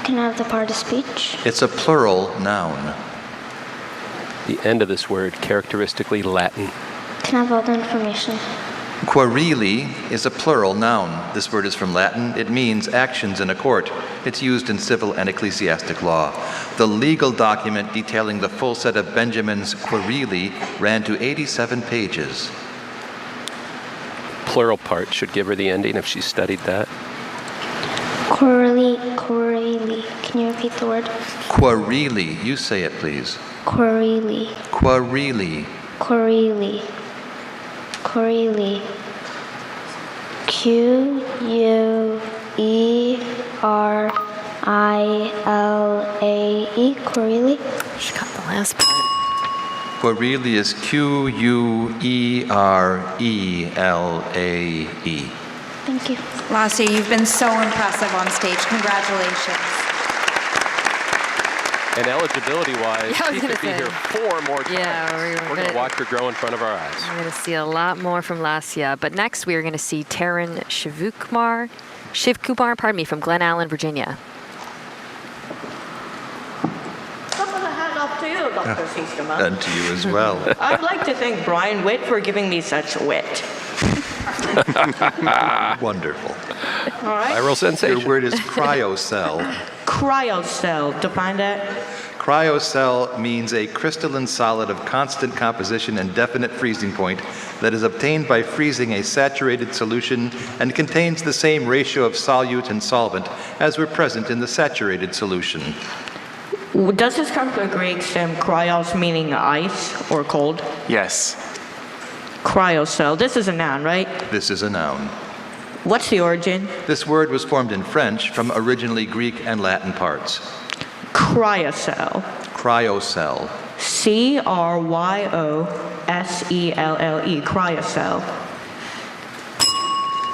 Speaker 4: Can I have the part of speech?
Speaker 15: It's a plural noun.
Speaker 17: The end of this word, characteristically Latin.
Speaker 4: Can I have all the information?
Speaker 15: Quarili is a plural noun. This word is from Latin. It means actions in a court. It's used in civil and ecclesiastic law. The legal document detailing the full set of Benjamin's quarili ran to 87 pages.
Speaker 17: Plural part should give her the ending if she studied that.
Speaker 4: Quarili. Can you repeat the word?
Speaker 15: Quarili. You say it, please.
Speaker 4: Quarili.
Speaker 15: Quarili.
Speaker 4: Quarili. Q-U-E-R-I-L-A-E. Quarili.
Speaker 11: She got the last part.
Speaker 15: Quarili is Q-U-E-R-E-L-A-E.
Speaker 4: Thank you.
Speaker 8: Lassia, you've been so impressive on stage. Congratulations.
Speaker 17: And eligibility-wise,
Speaker 11: Yeah, I was
Speaker 17: she
Speaker 11: gonna
Speaker 17: could be
Speaker 11: say.
Speaker 17: here 4 more times.
Speaker 11: Yeah,
Speaker 17: we're going to watch her grow in front of our eyes.
Speaker 11: We're going to see a lot more from Lassia. But next, we are going to see Taryn Shivkumar, from Glen Allen, Virginia.
Speaker 20: Top of the hat off to you, Dr. Sistema.
Speaker 15: And to you as well.
Speaker 20: I'd like to thank Brian Witt for giving me such wit.
Speaker 15: Wonderful.
Speaker 20: All right.
Speaker 17: Viral sensation.
Speaker 15: Your word is cryocell.
Speaker 20: Cryocell. Define that.
Speaker 15: Cryocell means a crystalline solid of constant composition and definite freezing point that is obtained by freezing a saturated solution and contains the same ratio of solute and solvent as were present in the saturated solution.
Speaker 20: Does this come from the Greek stem cryos, meaning ice or cold?
Speaker 19: Yes.
Speaker 20: Cryocell. This is a noun, right?
Speaker 15: This is a noun.
Speaker 20: What's the origin?
Speaker 15: This word was formed in French from originally Greek and Latin parts.
Speaker 20: Cryocell.
Speaker 15: Cryocell.
Speaker 20: C-R-Y-O-S-E-L-L-E. Cryocell.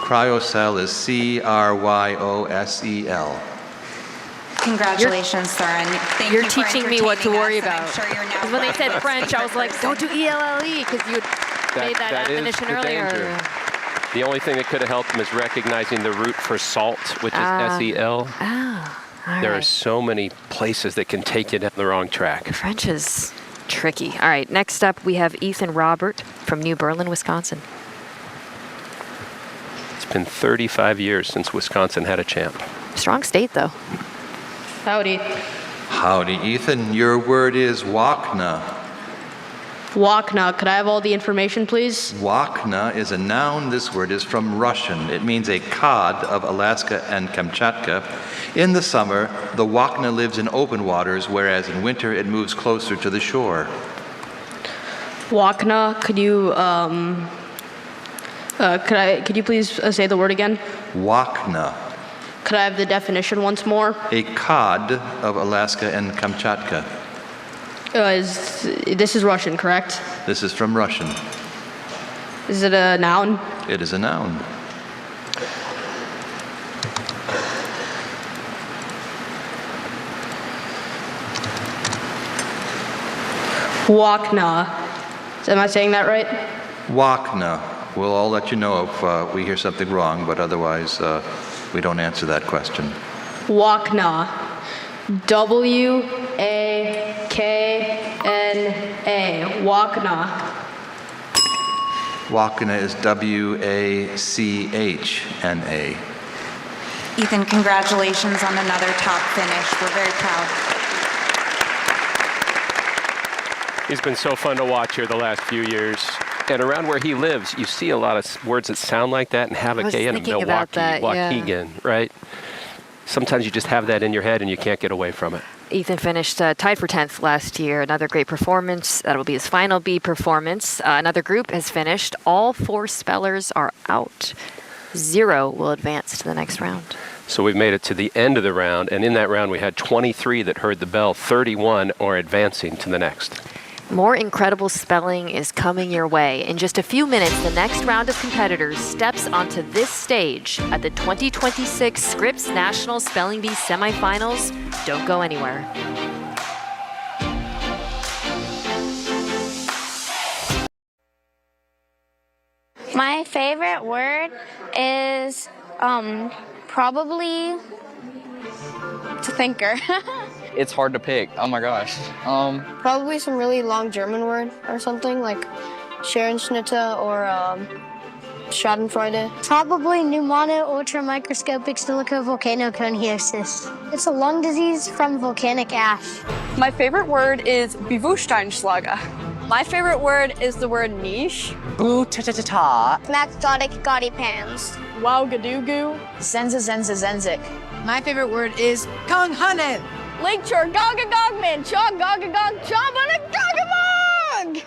Speaker 15: Cryocell is C-R-Y-O-S-E-L.
Speaker 8: Congratulations, sir, and thank
Speaker 11: You're
Speaker 8: you for
Speaker 11: teaching me what to worry
Speaker 8: entertaining
Speaker 11: about.
Speaker 8: us, and I'm sure you're now
Speaker 11: Because when they said
Speaker 8: a
Speaker 11: French, I was like, don't do E-L-L-E, because you made that
Speaker 17: is
Speaker 11: admonition
Speaker 17: the
Speaker 11: earlier.
Speaker 17: danger. The only thing that could have helped him is recognizing the root for salt, which is S-E-L. There are so many places that can take you down the wrong track.
Speaker 11: French is tricky. All right, next up we have Ethan Robert from New Berlin, Wisconsin.
Speaker 17: It's been 35 years since Wisconsin had a champ.
Speaker 11: Strong state, though.
Speaker 9: Howdy.
Speaker 15: Howdy, Ethan. Your word is wakna.
Speaker 9: Wakna. Could I have all the information, please?
Speaker 15: Wakna is a noun. This word is from Russian. It means a cod of Alaska and Kamchatka. In the summer, the wakna lives in open waters, whereas in winter it moves closer to the shore.
Speaker 9: Wakna. Could you could you please say the word again?
Speaker 15: Wakna.
Speaker 9: Could I have the definition once more?
Speaker 15: A cod of Alaska and Kamchatka.
Speaker 9: This is Russian, correct?
Speaker 15: This is from Russian.
Speaker 9: Is it a noun?
Speaker 15: It is a noun.
Speaker 9: Wakna. Am I saying that right?
Speaker 15: Wakna. We'll all let you know if we hear something wrong, but otherwise we don't answer that question.
Speaker 9: Wakna. W-A-K-N-A. Wakna.
Speaker 15: Wakna is W-A-C-H-N-A.
Speaker 8: Ethan, congratulations on another top finish. We're very proud.
Speaker 17: He's been so fun to watch here the last few years. And around where he lives, you see a lot of words that sound like that and have a K in them.
Speaker 11: thinking about that, yeah.
Speaker 17: Waukegan, right? Sometimes you just have that in your head and you can't get away from it.
Speaker 11: Ethan finished tied for 10th last year. Another great performance. That'll be his final B performance. Another group has finished. All 4 spellers are out. 0 will advance to the next round.
Speaker 17: So we've made it to the end of the round, and in that round we had 23 that heard the bell. 31 are advancing to the next.
Speaker 11: More incredible spelling is coming your way. In just a few minutes, the next round of competitors steps onto this stage at the 2026 Scripps National Spelling Bee Semifinals. Don't go anywhere.
Speaker 4: My favorite word is probably to thinker.
Speaker 6: It's hard to pick. Oh my gosh.
Speaker 12: Probably some really long German word or something like Scherenschnitte or Schadenfreude.
Speaker 4: Probably pneumono ultramicroscopic silicovolcanoconiosis. It's a lung disease from volcanic ash.
Speaker 3: My favorite word is Bewusstseinslage. My favorite word is the word niche.
Speaker 12: Boo-ta-ta-ta-ta.
Speaker 4: Maxdotic gaudy pans.
Speaker 3: Wow gadoo.
Speaker 12: Zenza-zenza-zenzik.
Speaker 3: My favorite word is Kung Hanen.
Speaker 18: Lakeshore Gogagogman, Chog Gogagog, Chombanagogabog!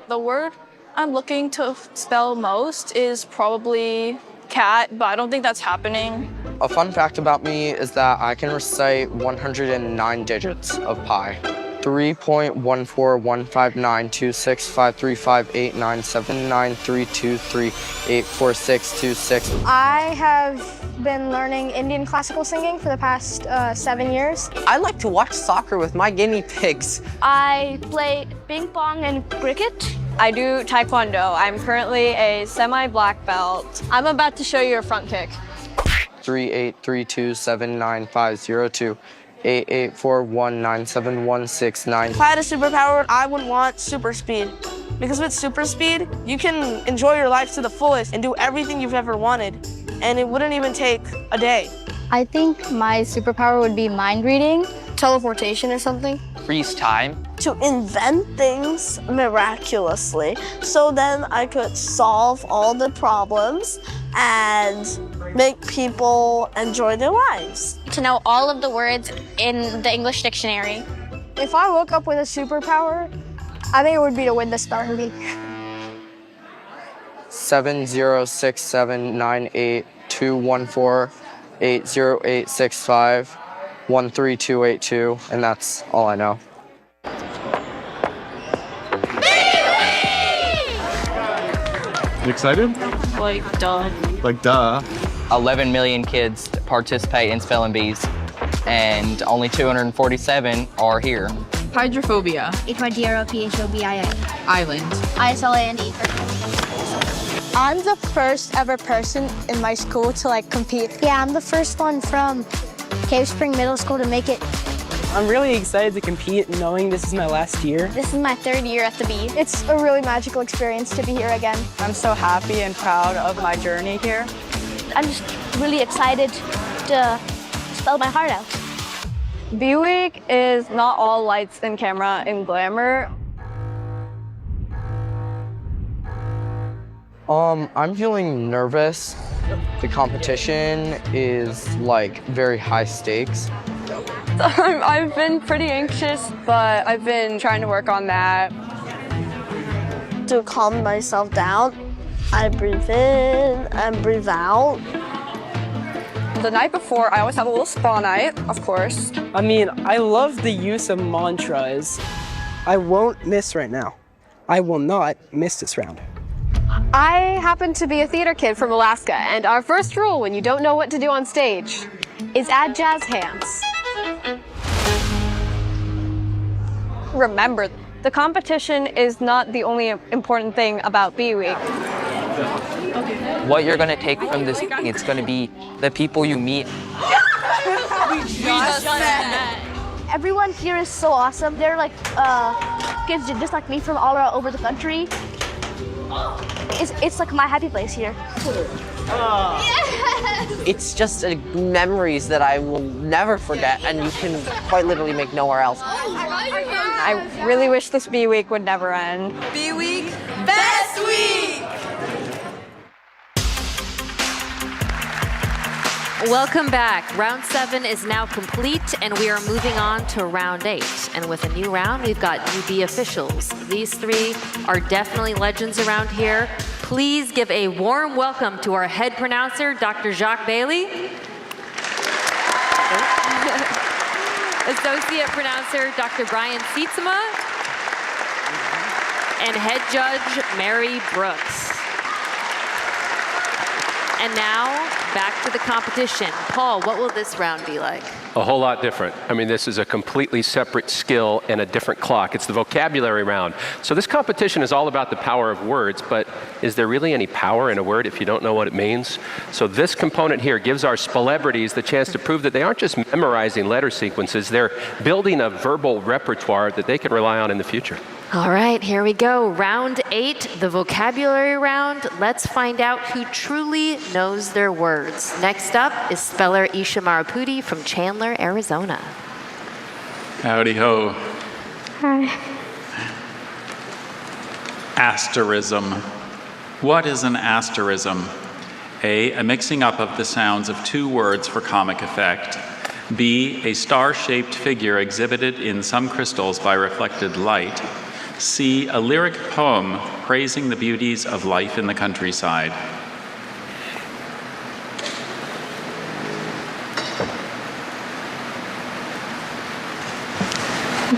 Speaker 2: The word I'm looking to spell most is probably cat, but I don't think that's happening.
Speaker 20: A fun fact about me is that I can recite 109 digits of pi. 3.14159265358979323844626.
Speaker 18: I have been learning Indian classical singing for the past 7 years.
Speaker 20: I like to watch soccer with my guinea pigs.
Speaker 18: I play ping pong and cricket.
Speaker 3: I do Taekwondo. I'm currently a semi-black belt. I'm about to show you a front kick.
Speaker 20: 3832799502. 88419716.
Speaker 3: If I had a superpower, I would want super speed. Because with super speed, you can enjoy your life to the fullest and do everything you've ever wanted. And it wouldn't even take a day.
Speaker 18: I think my superpower would be mind reading. Teleportation or something.
Speaker 6: Freeze time.
Speaker 3: To invent things miraculously, so then I could solve all the problems and make people enjoy their lives.
Speaker 4: To know all of the words in the English dictionary.
Speaker 18: If I woke up with a superpower, I think it would be to win the spelling bee.
Speaker 20: 7067982148086513282, and that's all I know.
Speaker 22: You excited?
Speaker 2: Like, duh.
Speaker 22: Like, duh.
Speaker 6: 11 million kids participate in spelling bees, and only 247 are here.
Speaker 3: Hydrophobia.
Speaker 4: H-Y-D-R-O-P-H-O-B-I-A.
Speaker 3: Island.
Speaker 4: I-S-L-A-N-D.
Speaker 18: I'm the first ever person in my school to compete.
Speaker 4: Yeah, I'm the first one from Cave Spring Middle School to make it.
Speaker 20: I'm really excited to compete, knowing this is my last year.
Speaker 4: This is my 3rd year at the Bee.
Speaker 18: It's a really magical experience to be here again.
Speaker 3: I'm so happy and proud of my journey here.
Speaker 4: I'm just really excited to spell my heart out.
Speaker 3: Bee Week is not all lights and camera and glamour.
Speaker 20: I'm feeling nervous. The competition is very high stakes.
Speaker 3: I've been pretty anxious, but I've been trying to work on that. To calm myself down, I breathe in and breathe out. The night before, I always have a little spa night, of course.
Speaker 20: I love the use of mantras. I won't miss right now. I will not miss this round.
Speaker 1: I happen to be a theater kid from Alaska, and our first rule when you don't know what to do on stage is add jazz hands. Remember, the competition is not the only important thing about Bee Week.
Speaker 6: What you're going to take from this, it's going to be the people you meet.
Speaker 4: We just met. Everyone here is so awesome. They're like kids just like me from all over the country. It's like my happy place here.
Speaker 10: It's just memories that I will never forget, and you can quite literally make nowhere else.
Speaker 1: I really wish this Bee Week would never end.
Speaker 14: Bee Week, best week! Welcome back. Round 7 is now complete, and we are moving on to round 8. And with a new round, we've got new Bee officials. These 3 are definitely legends around here. Please give a warm welcome to our head pronouncer, Dr. Jacques Bailey. Associate pronouncer, Dr. Brian Sietsema. And head judge, Mary Brooks. And now, back to the competition. Paul, what will this round be like?
Speaker 17: A whole lot different. I mean, this is a completely separate skill and a different clock. It's the vocabulary round. So this competition is all about the power of words, but is there really any power in a word if you don't know what it means? So this component here gives our celebrities the chance to prove that they aren't just memorizing letter sequences, they're building a verbal repertoire that they can rely on in the future.
Speaker 11: All right, here we go. Round 8, the vocabulary round. Let's find out who truly knows their words. Next up is speller Isha Marapudi from Chandler, Arizona.
Speaker 5: Howdy ho.
Speaker 18: Hi.
Speaker 5: Asterism. What is an asterism? A mixing up of the sounds of 2 words for comic effect. B, a star-shaped figure exhibited in some crystals by reflected light. C, a lyric poem praising the beauties of life in the countryside.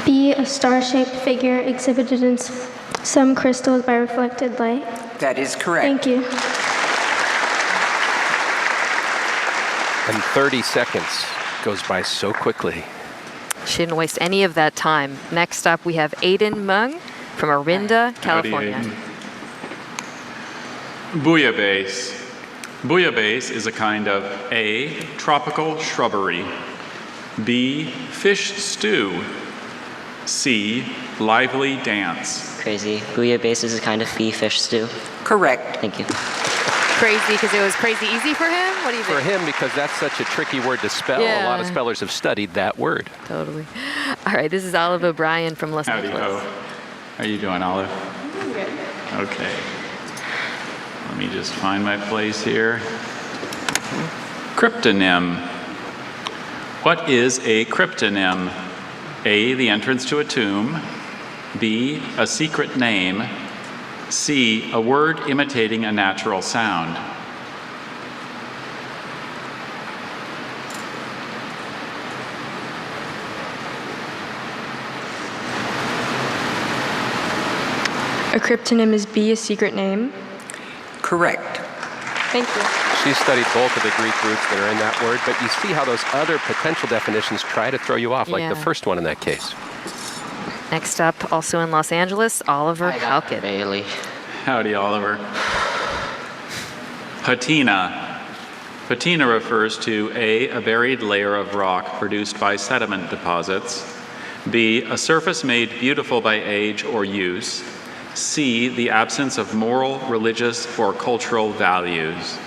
Speaker 18: B, a star-shaped figure exhibited in some crystals by reflected light.
Speaker 23: That is correct.
Speaker 18: Thank you.
Speaker 17: And 30 seconds goes by so quickly.
Speaker 11: She didn't waste any of that time. Next up, we have Aiden Mung from Orinda, California.
Speaker 5: Bouillabaisse. Bouillabaisse is a kind of A, tropical shrubbery. B, fish stew. C, lively dance.
Speaker 10: Crazy. Bouillabaisse is a kind of fish stew.
Speaker 23: Correct.
Speaker 10: Thank you.
Speaker 11: Crazy because it was crazy easy for him? What do you think?
Speaker 17: For him, because that's such a tricky word to spell.
Speaker 11: Yeah.
Speaker 17: A lot of spellers have studied that word.
Speaker 11: Totally. All right, this is Olive O'Brien from Los
Speaker 5: Howdy
Speaker 11: Angeles.
Speaker 5: ho. How you doing, Olive?
Speaker 18: Good.
Speaker 5: Okay. Let me just find my place here. Cryptonym. What is a cryptonym? A, the entrance to a tomb. B, a secret name. C, a word imitating a natural sound.
Speaker 24: A cryptonym is B, a secret name?
Speaker 23: Correct.
Speaker 24: Thank you.
Speaker 17: She studied both of the Greek roots that are in that word, but you see how those other potential definitions try to throw you off, like the first one in that case.
Speaker 11: Next up, also in Los Angeles, Oliver Halkett.
Speaker 10: Bailey.
Speaker 5: Howdy, Oliver. Patina. Patina refers to A, buried layer of rock produced by sediment deposits. B, a surface made beautiful by age or use. C, the absence of moral, religious, or cultural values.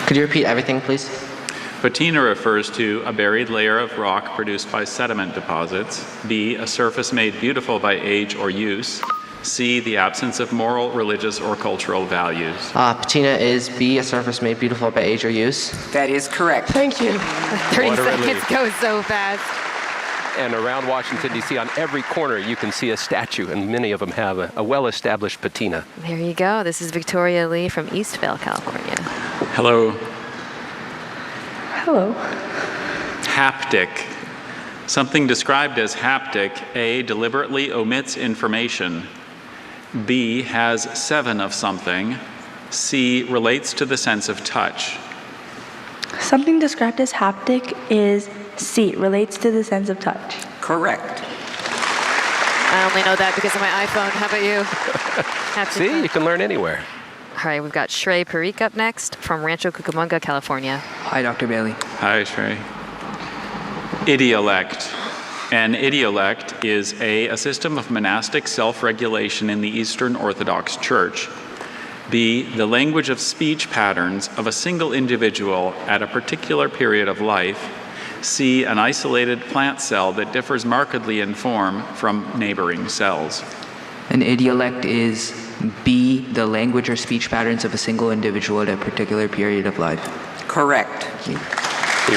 Speaker 10: Could you repeat everything, please?
Speaker 5: Patina refers to a buried layer of rock produced by sediment deposits. B, a surface made beautiful by age or use. C, the absence of moral, religious, or cultural values.
Speaker 10: Patina is B, a surface made beautiful by age or use.
Speaker 23: That is correct.
Speaker 10: Thank you.
Speaker 11: 30 seconds go so fast.
Speaker 17: And around Washington, D.C., on every corner, you can see a statue, and many of them have a well-established patina.
Speaker 11: There you go. This is Victoria Lee from Eastvale, California.
Speaker 5: Hello.
Speaker 24: Hello.
Speaker 5: Haptic. Something described as haptic, A, deliberately omits information. B, has 7 of something. C, relates to the sense of touch.
Speaker 24: Something described as haptic is C, relates to the sense of touch.
Speaker 23: Correct.
Speaker 11: I only know that because of my iPhone. How about you?
Speaker 17: See, you can learn anywhere.
Speaker 11: All right, we've got Shrey Parikh up next from Rancho Cucamonga, California.
Speaker 7: Hi, Dr. Bailey.
Speaker 5: Hi, Shrey. Idiolect. An idiolect is a system of monastic self-regulation in the Eastern Orthodox Church. B, the language of speech patterns of a single individual at a particular period of life. C, an isolated plant cell that differs markedly in form from neighboring cells.
Speaker 7: An idiolect is B, the language or speech patterns of a single individual at a particular period of life.
Speaker 23: Correct.
Speaker 17: You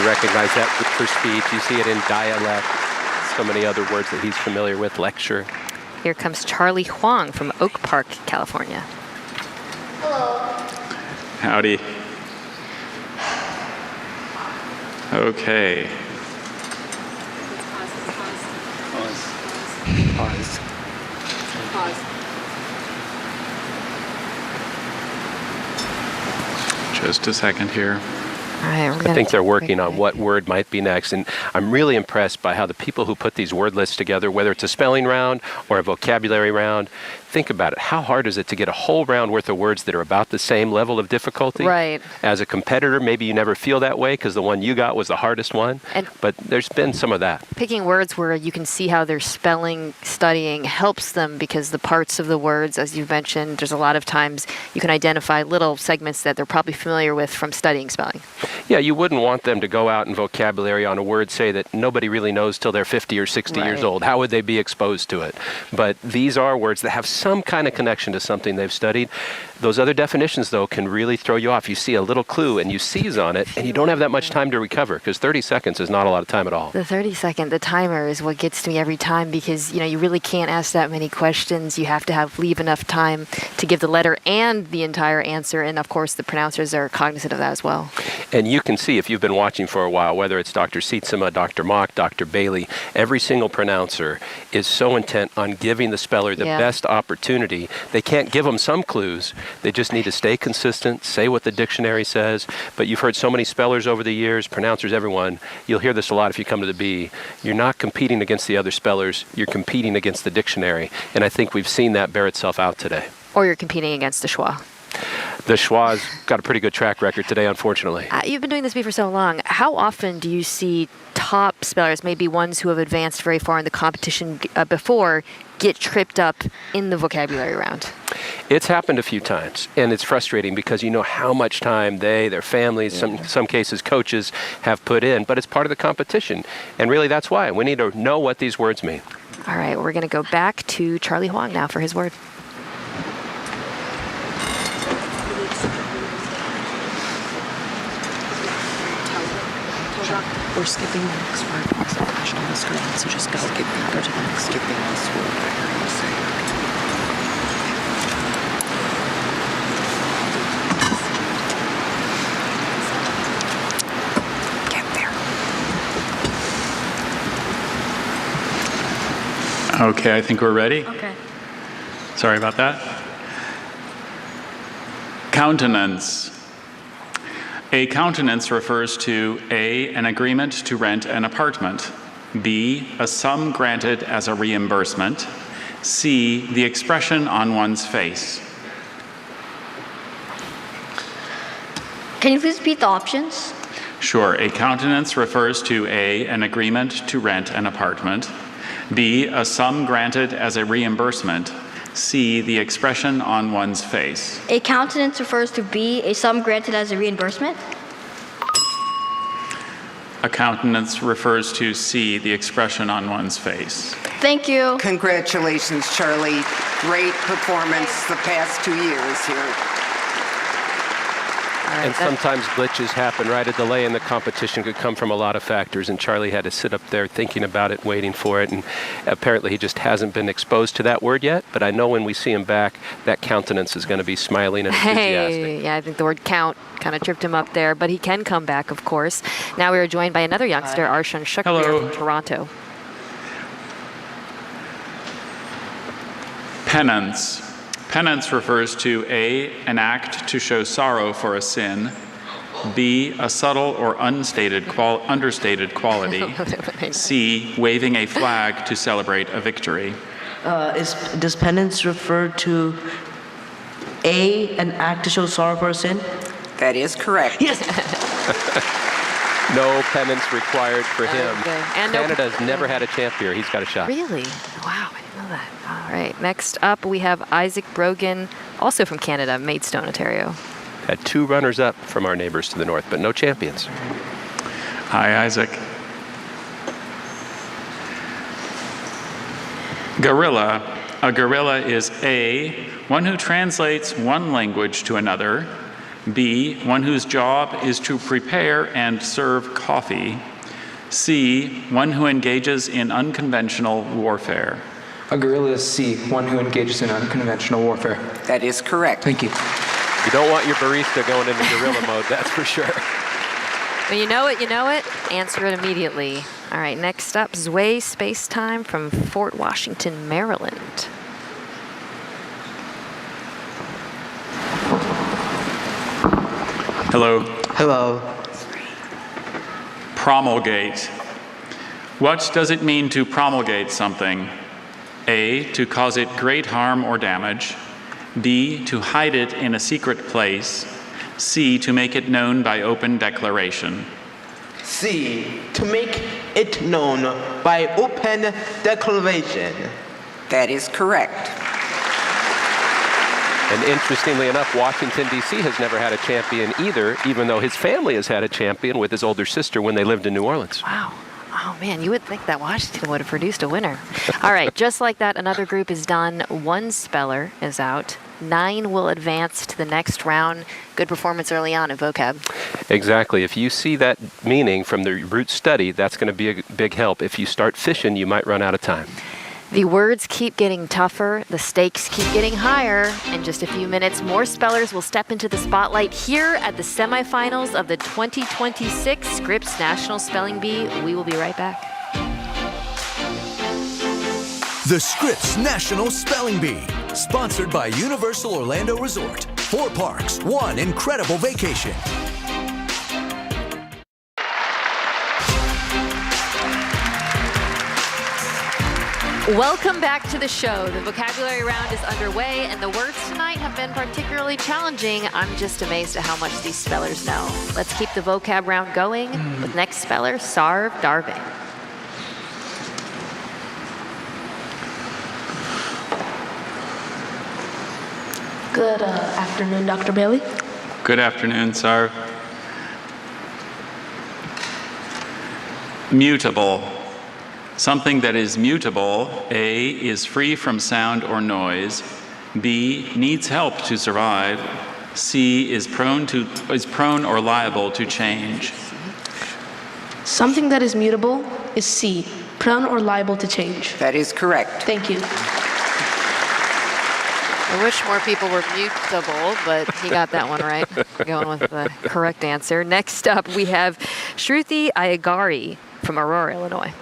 Speaker 17: recognize that for speech. You see it in dialect, so many other words that he's familiar with, lecture.
Speaker 11: Here comes Charlie Huang from Oak Park, California.
Speaker 12: Hello.
Speaker 5: Howdy. Okay.
Speaker 23: Pause.
Speaker 5: Just a second here.
Speaker 11: All right,
Speaker 17: I think they're working on what word might be next, and I'm really impressed by how the people who put these word lists together, whether it's a spelling round or a vocabulary round, think about it. How hard is it to get a whole round worth of words that are about the same level of difficulty?
Speaker 11: Right.
Speaker 17: As a competitor, maybe you never feel that way because the one you got was the hardest one, but there's been some of that.
Speaker 11: Picking words where you can see how their spelling studying helps them because the parts of the words, as you've mentioned, there's a lot of times you can identify little segments that they're probably familiar with from studying spelling.
Speaker 17: Yeah, you wouldn't want them to go out and vocabulary on a word, say, that nobody really knows till they're 50 or 60 years old. How would they be exposed to it? But these are words that have some kind of connection to something they've studied. Those other definitions, though, can really throw you off. You see a little clue and you seize on it, and you don't have that much time to recover because 30 seconds is not a lot of time at all.
Speaker 11: The 30-second, the timer is what gets to me every time because, you really can't ask that many questions. You have to leave enough time to give the letter and the entire answer, and of course the pronouncers are cognizant of that as well.
Speaker 17: And you can see if you've been watching for a while, whether it's Dr. Sietsema, Dr. Mock, Dr. Bailey, every single pronouncer is so intent on giving the speller the best opportunity. They can't give them some clues. They just need to stay consistent, say what the dictionary says. But you've heard so many spellers over the years, pronouncers, everyone, you'll hear this a lot if you come to the B. You're not competing against the other spellers, you're competing against the dictionary. And I think we've seen that bear itself out today.
Speaker 11: Or you're competing against the schwa.
Speaker 17: The schwa's got a pretty good track record today, unfortunately.
Speaker 11: You've been doing this for so long. How often do you see top spellers, maybe ones who have advanced very far in the competition before, get tripped up in the vocabulary round?
Speaker 17: It's happened a few times, and it's frustrating because you know how much time they, their families, some cases coaches have put in, but it's part of the competition. And really that's why. We need to know what these words mean.
Speaker 11: All right, we're going to go back to Charlie Huang now for his word.
Speaker 13: We're skipping the next word. It's not flashing on the screen, so just go to the next. Skipping this word. I heard you say. Get there.
Speaker 5: Okay, I think we're ready.
Speaker 12: Okay.
Speaker 5: Sorry about that. Countenance. A countenance refers to A, an agreement to rent an apartment, B, a sum granted as a reimbursement, C, the expression on one's face.
Speaker 4: Can you please repeat the options?
Speaker 5: Sure. A countenance refers to A, an agreement to rent an apartment, B, a sum granted as a reimbursement, C, the expression on one's face.
Speaker 4: A countenance refers to B, a sum granted as a reimbursement.
Speaker 5: A countenance refers to C, the expression on one's face.
Speaker 4: Thank you.
Speaker 23: Congratulations, Charlie. Great performance the past 2 years here.
Speaker 17: And sometimes glitches happen, right? A delay in the competition could come from a lot of factors, and Charlie had to sit up there thinking about it, waiting for it, and apparently he just hasn't been exposed to that word yet, but I know when we see him back, that countenance is going to be smiling and enthusiastic.
Speaker 11: Hey, yeah, I think the word count kind of tripped him up there, but he can come back, of course. Now we are joined by another youngster, R7-9 from Toronto.
Speaker 5: Penance. Penance refers to A, an act to show sorrow for a sin, B, a subtle or understated quality, C, waving a flag to celebrate a victory.
Speaker 20: Does penance refer to A, an act to show sorrow for a sin?
Speaker 23: That is correct.
Speaker 20: Yes.
Speaker 17: No penance required for him.
Speaker 11: Okay. And
Speaker 17: Canada's never had a champ here. He's got a shot.
Speaker 11: Really? Wow, I didn't know that. All right, next up we have Isaac Brogan, also from Canada, Maidstone, Ontario.
Speaker 17: Had 2 runners-up from our neighbors to the north, but no champions.
Speaker 5: Hi, Isaac. Guerrilla. A guerrilla is A, one who translates one language to another, B, one whose job is to prepare and serve coffee, C, one who engages in unconventional warfare.
Speaker 9: A guerrilla is C, one who engages in unconventional warfare.
Speaker 23: That is correct.
Speaker 9: Thank you.
Speaker 17: You don't want your barista going into guerrilla mode, that's for sure.
Speaker 11: When you know it, answer it immediately. All right, next up, Zwei Spacetime from Fort Washington, Maryland.
Speaker 5: Hello.
Speaker 16: Hello.
Speaker 5: Promulgate. What does it mean to promulgate something? A, to cause it great harm or damage. B, to hide it in a secret place. C, to make it known by open declaration.
Speaker 16: C, to make it known by open declaration.
Speaker 23: That is correct.
Speaker 17: And interestingly enough, Washington, D.C. has never had a champion either, even though his family has had a champion with his older sister when they lived in New Orleans.
Speaker 11: Wow. Oh, man, you would think that Washington would have produced a winner. All right, just like that, another group is done. 1 speller is out. 9 will advance to the next round. Good performance early on in vocab.
Speaker 17: Exactly. If you see that meaning from the root study, that's going to be a big help. If you start fishing, you might run out of time.
Speaker 11: The words keep getting tougher, the stakes keep getting higher. In just a few minutes, more spellers will step into the spotlight here at the semifinals of the 2026 Scripps National Spelling Bee. We will be right back.
Speaker 19: The Scripps National Spelling Bee, sponsored by Universal Orlando Resort. 4 parks, 1 incredible vacation.
Speaker 11: Welcome back to the show. The vocabulary round is underway, and the words tonight have been particularly challenging. I'm just amazed at how much these spellers know. Let's keep the vocab round going with next speller, Sarv Darving.
Speaker 24: Good afternoon, Dr. Bailey.
Speaker 5: Good afternoon, Sarv. Mutable. Something that is mutable, A, is free from sound or noise, B, needs help to survive, C, is prone or liable to change.
Speaker 18: Something that is mutable is C, prone or liable to change.
Speaker 23: That is correct.
Speaker 18: Thank you.
Speaker 11: I wish more people were mutable, but he got that one right. Going with the correct answer. Next up, we have Shruti Ayagari from Aurora, Illinois.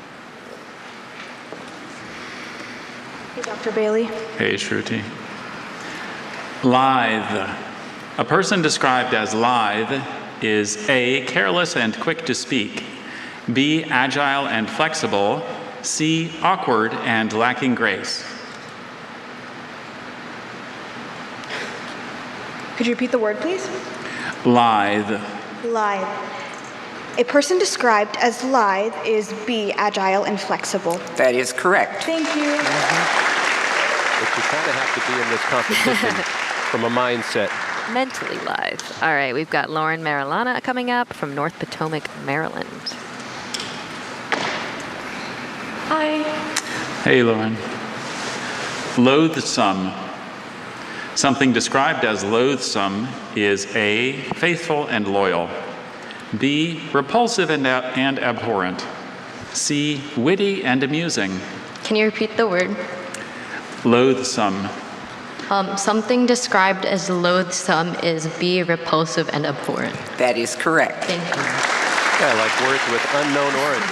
Speaker 24: Hey, Dr. Bailey.
Speaker 5: Hey, Shruti. Lithe. A person described as lithe is A, careless and quick to speak, B, agile and flexible, C, awkward and lacking grace.
Speaker 21: Could you repeat the word, please?
Speaker 5: Lithe.
Speaker 21: Lithe. A person described as lithe is B, agile and flexible.
Speaker 23: That is correct.
Speaker 21: Thank you.
Speaker 17: But you kind of have to be in this competition from a mindset.
Speaker 11: Mentally lithe. All right, we've got Lauren Marilana coming up from North Potomac, Maryland.
Speaker 21: Hi.
Speaker 5: Hey, Lauren. Loathsome. Something described as loathsome is A, faithful and loyal, B, repulsive and abhorrent, C, witty and amusing.
Speaker 2: Can you repeat the word?
Speaker 5: Loathsome.
Speaker 2: Something described as loathsome is B, repulsive and abhorrent.
Speaker 23: That is correct.
Speaker 2: Thank you.
Speaker 17: Yeah, like words with unknown origins.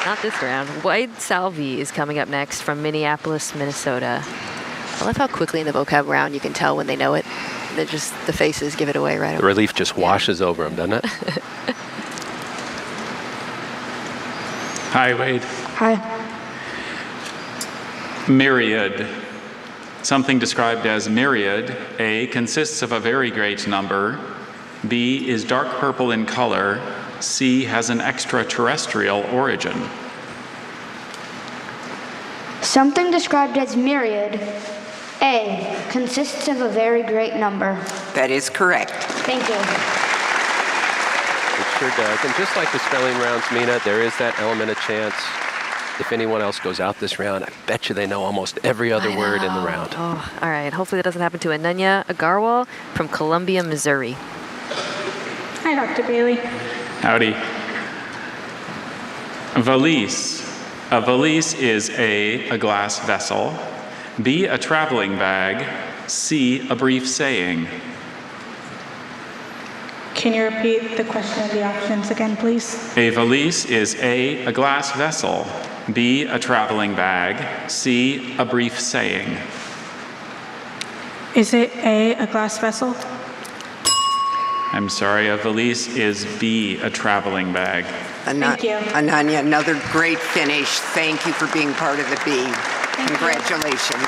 Speaker 11: Not this round. Wade Salvi is coming up next from Minneapolis, Minnesota. I love how quickly in the vocab round you can tell when they know it. They're just, the faces give it away right away.
Speaker 17: The relief just washes over them, doesn't it?
Speaker 5: Hi, Wade.
Speaker 24: Hi.
Speaker 5: Myriad. Something described as myriad, A, consists of a very great number, B, is dark purple in color, C, has an extraterrestrial origin.
Speaker 4: Something described as myriad. A, consists of a very great number.
Speaker 23: That is correct.
Speaker 4: Thank you.
Speaker 17: It sure does. And just like the spelling rounds, Mina, there is that element of chance. If anyone else goes out this round, I bet you they know almost every other word in the round.
Speaker 11: Oh, all right. Hopefully that doesn't happen to Ananya Agarwal from Columbia, Missouri.
Speaker 24: Hi, Dr. Bailey.
Speaker 5: Howdy. Valise. A valise is A, glass vessel, B, a traveling bag, C, a brief saying.
Speaker 24: Can you repeat the question of the options again, please?
Speaker 5: A valise is A, glass vessel, B, a traveling bag, C, a brief saying.
Speaker 24: Is it A, glass vessel?
Speaker 5: I'm sorry, a valise is B, a traveling bag.
Speaker 24: Thank you.
Speaker 23: Ananya, another great finish. Thank you for being part of the B. Congratulations.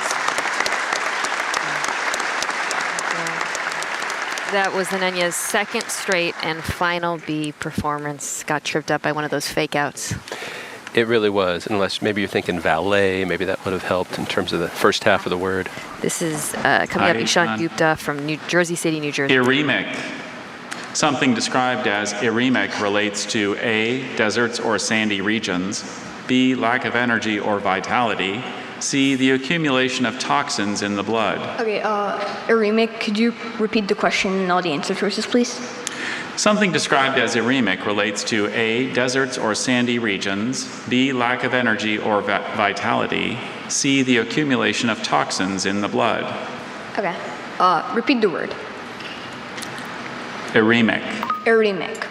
Speaker 11: That was Ananya's second straight and final B performance. Got tripped up by one of those fake outs.
Speaker 17: It really was, unless maybe you're thinking valet, maybe that would have helped in terms of the first half of the word.
Speaker 11: This is coming up, Ishan Gupta from New Jersey City, New Jersey.
Speaker 5: Eremic. Something described as eremic relates to A, deserts or sandy regions, B, lack of energy or vitality, C, the accumulation of toxins in the blood.
Speaker 8: Okay, eremic, could you repeat the question and all the answer choices, please?
Speaker 5: Something described as eremic relates to A, deserts or sandy regions, B, lack of energy or vitality, C, the accumulation of toxins in the blood.
Speaker 8: Okay, repeat the word.
Speaker 5: Eremic.
Speaker 8: Eremic.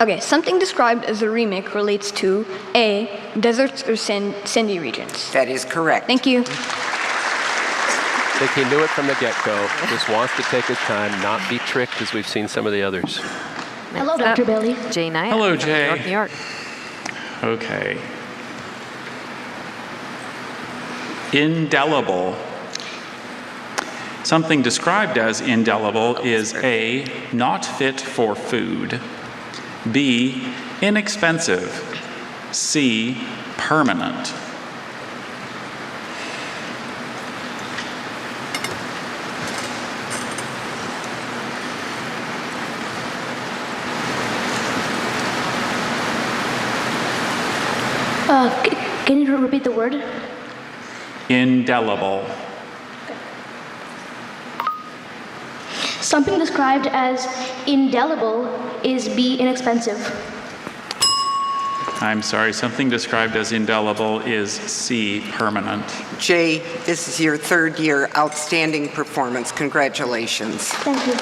Speaker 8: Okay, something described as eremic relates to A, deserts or sandy regions.
Speaker 23: That is correct.
Speaker 8: Thank you.
Speaker 17: I think he knew it from the get-go. Just wants to take his time, not be tricked as we've seen some of the others.
Speaker 4: Hello, Dr. Bailey.
Speaker 11: Jay Knight.
Speaker 5: Hello, Jay.
Speaker 11: New York.
Speaker 5: Okay. Indelible. Something described as indelible is A, not fit for food, B, inexpensive, C, permanent.
Speaker 4: Can you repeat the word?
Speaker 5: Indelible.
Speaker 4: Something described as indelible is B, inexpensive.
Speaker 5: I'm sorry, something described as indelible is C, permanent.
Speaker 23: Jay, this is your third year outstanding performance. Congratulations.
Speaker 4: Thank you.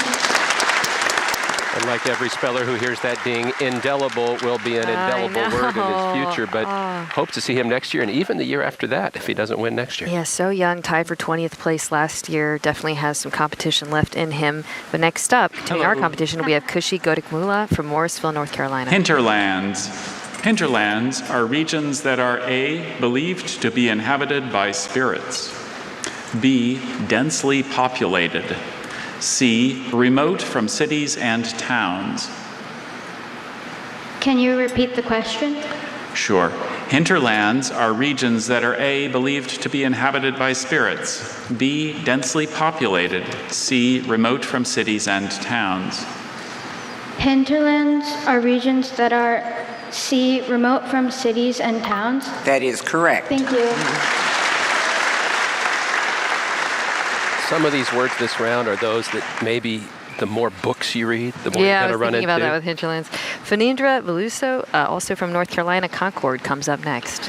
Speaker 17: And like every speller who hears that ding, indelible will be an indelible word in his future, but hope to see him next year and even the year after that if he doesn't win next year.
Speaker 11: Yeah, so young, tied for 20th place last year. Definitely has some competition left in him. But next up, continuing our competition, we have Kushi Godikmula from Morrisville, North Carolina.
Speaker 5: Hinterlands. Hinterlands are regions that are A, believed to be inhabited by spirits, B, densely populated, C, remote from cities and towns.
Speaker 4: Can you repeat the question?
Speaker 5: Sure. Hinterlands are regions that are A, believed to be inhabited by spirits, B, densely populated, C, remote from cities and towns.
Speaker 4: Hinterlands are regions that are C, remote from cities and towns.
Speaker 23: That is correct.
Speaker 4: Thank you.
Speaker 17: some of these words this round are those that maybe the more books you read, the more you're going to run into.
Speaker 11: Yeah, I was thinking about that with hinterlands. Phanindra Veluso, also from North Carolina, Concord, comes up next.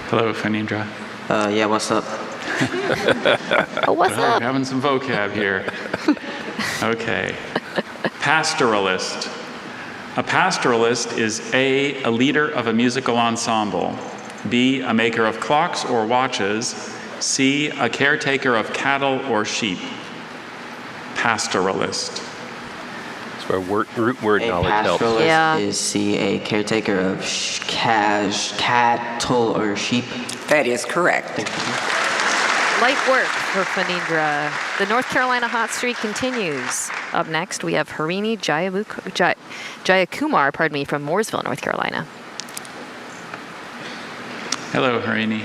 Speaker 5: Hello, Phanindra.
Speaker 3: Yeah, what's up?
Speaker 11: Oh, what's up?
Speaker 5: We're having some vocab here. Okay. Pastoralist. A pastoralist is A, a leader of a musical ensemble, B, a maker of clocks or watches, C, a caretaker of cattle or sheep. Pastoralist.
Speaker 17: That's where root word knowledge helps.
Speaker 3: Pastoralist is C, a caretaker of cattle or sheep.
Speaker 23: That is correct.
Speaker 11: Light work for Phanindra. The North Carolina hot streak continues. Up next, we have Harini Jayakumar, from Mooresville, North Carolina.
Speaker 5: Hello, Harini.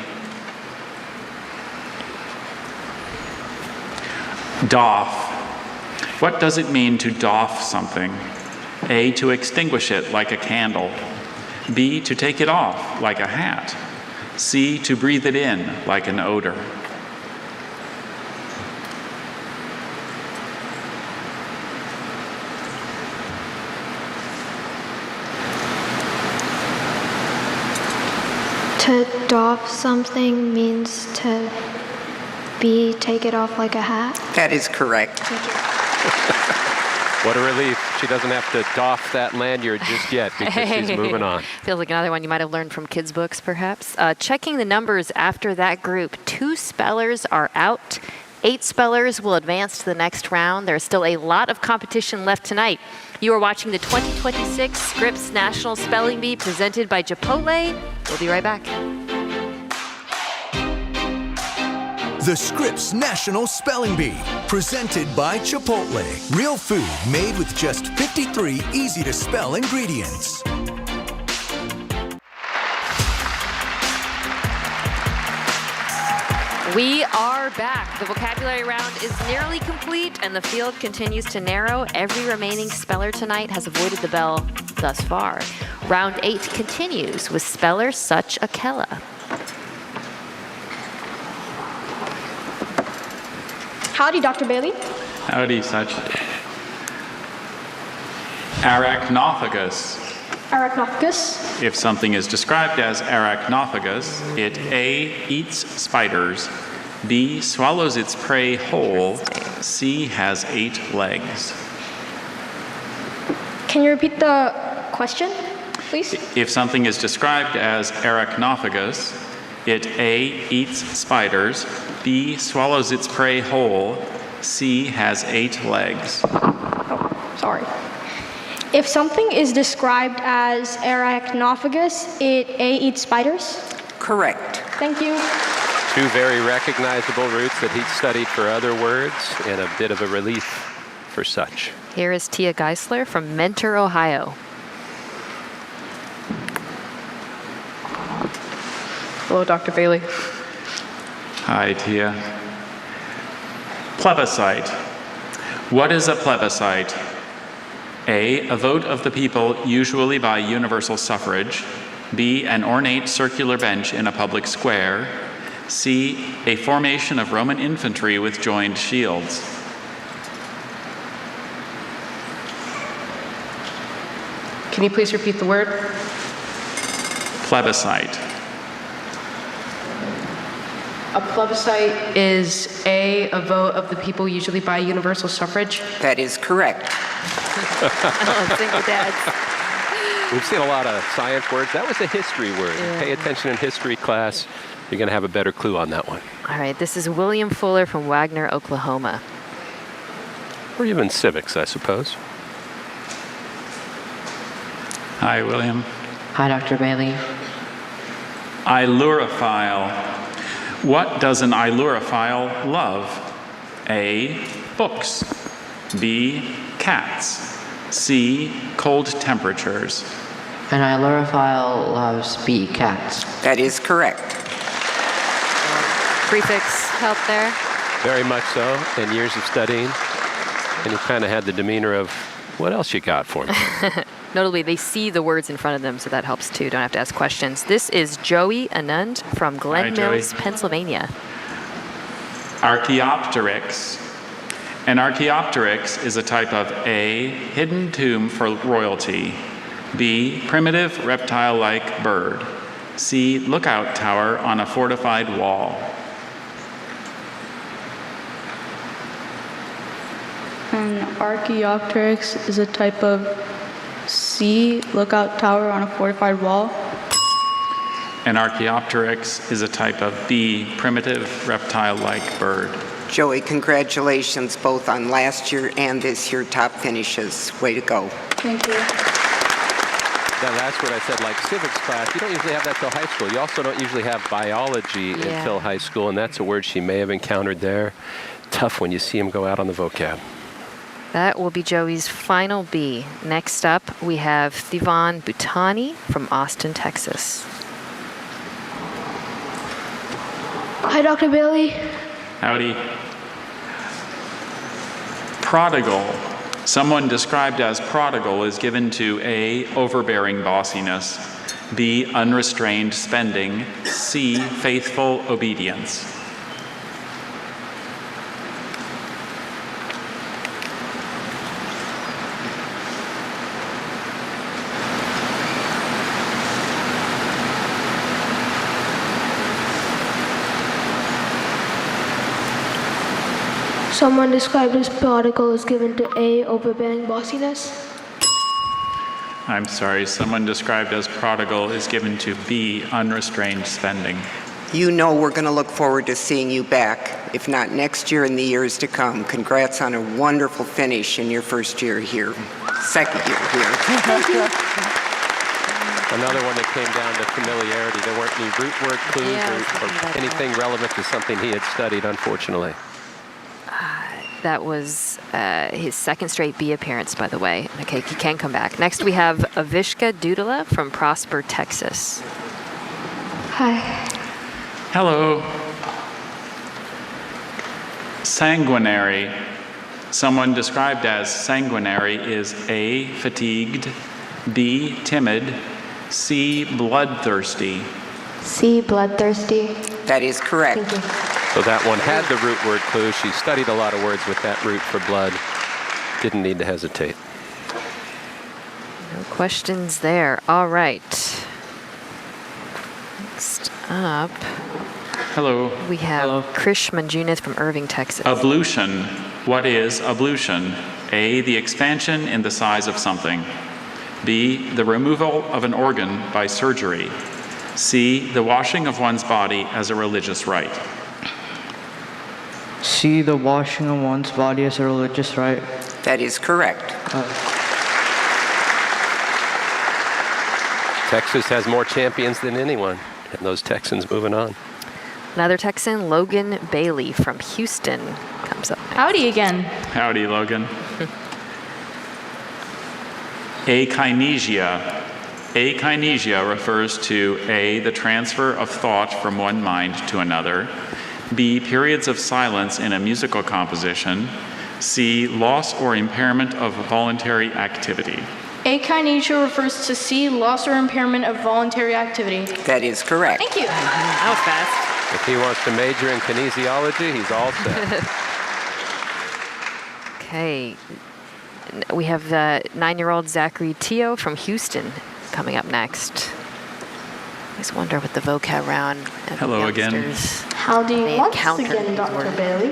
Speaker 5: Doff. What does it mean to doff something? A, to extinguish it like a candle. B, to take it off like a hat. C, to breathe it in like an odor.
Speaker 6: To doff something means to take it off like a hat.
Speaker 23: That is correct.
Speaker 17: What a relief. She doesn't have to doff that lanyard just yet because she's moving on.
Speaker 11: Feels like another one you might have learned from kids' books, perhaps. Checking the numbers after that group, 2 spellers are out. 8 spellers will advance to the next round. There's still a lot of competition left tonight. You are watching the 2026 Scripps National Spelling Bee presented by Chipotle. We'll be right back.
Speaker 19: The Scripps National Spelling Bee, presented by Chipotle. Real food made with just 53 easy-to-spell ingredients.
Speaker 11: We are back. The vocabulary round is nearly complete, and the field continues to narrow. Every remaining speller tonight has avoided the bell thus far. Round 8 continues with speller Such Akella.
Speaker 18: Howdy, Dr. Bailey.
Speaker 5: Howdy, Such. Arachnophagus.
Speaker 18: Arachnophagus.
Speaker 5: If something is described as arachnophagus, it A, eats spiders, B, swallows its prey whole, C, has 8 legs.
Speaker 18: Can you repeat the question, please?
Speaker 5: If something is described as arachnophagus, it A, eats spiders, B, swallows its prey whole, C, has 8 legs.
Speaker 18: Oh, sorry. If something is described as arachnophagus, it A, eats spiders?
Speaker 23: Correct.
Speaker 18: Thank you.
Speaker 17: 2 very recognizable roots that he'd studied for other words, and a bit of a relief for Such.
Speaker 11: Here is Tia Geisler from Mentor, Ohio.
Speaker 15: Hello, Dr. Bailey.
Speaker 5: Hi, Tia. Plebiscite. What is a plebiscite? A, a vote of the people, usually by universal suffrage. B, an ornate circular bench in a public square. C, a formation of Roman infantry with joined shields.
Speaker 15: Can you please repeat the word?
Speaker 5: Plebiscite.
Speaker 15: A plebiscite is A, a vote of the people, usually by universal suffrage.
Speaker 23: That is correct.
Speaker 11: Single dads.
Speaker 17: We've seen a lot of science words. That was a history word. Yeah. Pay attention in history class. You're going to have a better clue on that one.
Speaker 11: All right, this is William Fuller from Wagner, Oklahoma.
Speaker 17: Or even civics, I suppose.
Speaker 5: Hi, William.
Speaker 3: Hi, Dr. Bailey.
Speaker 5: Ailurophile. What does an ailurophile love? A, books. B, cats. C, cold temperatures.
Speaker 3: An ailurophile loves B, cats.
Speaker 23: That is correct.
Speaker 11: Prefix help there?
Speaker 17: Very much so, in years of studying. And he kind of had the demeanor of, what else you got for me?
Speaker 11: Notably, they see the words in front of them, so that helps too. Don't have to ask questions. This is Joey Anand from Glen Mills, Pennsylvania.
Speaker 5: Archaeopteryx. An Archaeopteryx is a type of A, hidden tomb for royalty, B, primitive reptile-like bird, C, lookout tower on a fortified wall.
Speaker 24: An Archaeopteryx is a type of C, lookout tower on a fortified wall.
Speaker 5: An Archaeopteryx is a type of B, primitive reptile-like bird.
Speaker 23: Joey, congratulations both on last year and this year top finishes. Way to go.
Speaker 24: Thank you.
Speaker 17: That last word I said, like civics class, you don't usually have that till high school. You also don't usually have biology until high school, and that's a word she may have encountered there. Tough when you see him go out on the vocab.
Speaker 11: That will be Joey's final B. Next up, we have Thivan Bhutani from Austin, Texas.
Speaker 18: Hi, Dr. Bailey.
Speaker 5: Howdy. Prodigal. Someone described as prodigal is given to A, overbearing bossiness, B, unrestrained spending, C, faithful obedience.
Speaker 18: Someone described as prodigal is given to A, overbearing bossiness.
Speaker 5: I'm sorry, someone described as prodigal is given to B, unrestrained spending.
Speaker 23: You know we're going to look forward to seeing you back, if not next year, in the years to come. Congrats on a wonderful finish in your first year here, second year here.
Speaker 18: Thank you.
Speaker 17: Another one that came down to familiarity. There weren't any root word clues or anything relevant to something he had studied, unfortunately.
Speaker 11: That was his second straight B appearance, by the way. Okay, he can come back. Next, we have Avishka Dudala from Prosper, Texas.
Speaker 18: Hi.
Speaker 5: Hello. Sanguinary. Someone described as sanguinary is A, fatigued, B, timid, C, bloodthirsty.
Speaker 6: C, bloodthirsty.
Speaker 23: That is correct.
Speaker 6: Thank you.
Speaker 17: So that one had the root word clue. She studied a lot of words with that root for blood. Didn't need to hesitate.
Speaker 11: No questions there. All right. Next up,
Speaker 5: Hello.
Speaker 11: we have Krish Manjunath from Irving, Texas.
Speaker 5: Ablution. What is ablution? A, the expansion in the size of something. B, the removal of an organ by surgery. C, the washing of one's body as a religious rite.
Speaker 20: C, the washing of one's body as a religious rite.
Speaker 23: That is correct.
Speaker 17: Texas has more champions than anyone, and those Texans moving on.
Speaker 11: Another Texan, Logan Bailey from Houston, comes up next.
Speaker 24: Howdy again.
Speaker 5: Howdy, Logan. Akinesia. Akinesia refers to A, the transfer of thought from one mind to another, B, periods of silence in a musical composition, C, loss or impairment of voluntary activity.
Speaker 18: Akinesia refers to C, loss or impairment of voluntary activity.
Speaker 23: That is correct.
Speaker 18: Thank you.
Speaker 11: That was fast.
Speaker 17: If he wants to major in kinesiology, he's all set.
Speaker 11: Okay. We have 9-year-old Zachary Teo from Houston coming up next. I just wonder what the vocab round and
Speaker 5: Hello again.
Speaker 18: Howdy once again, Dr. Bailey.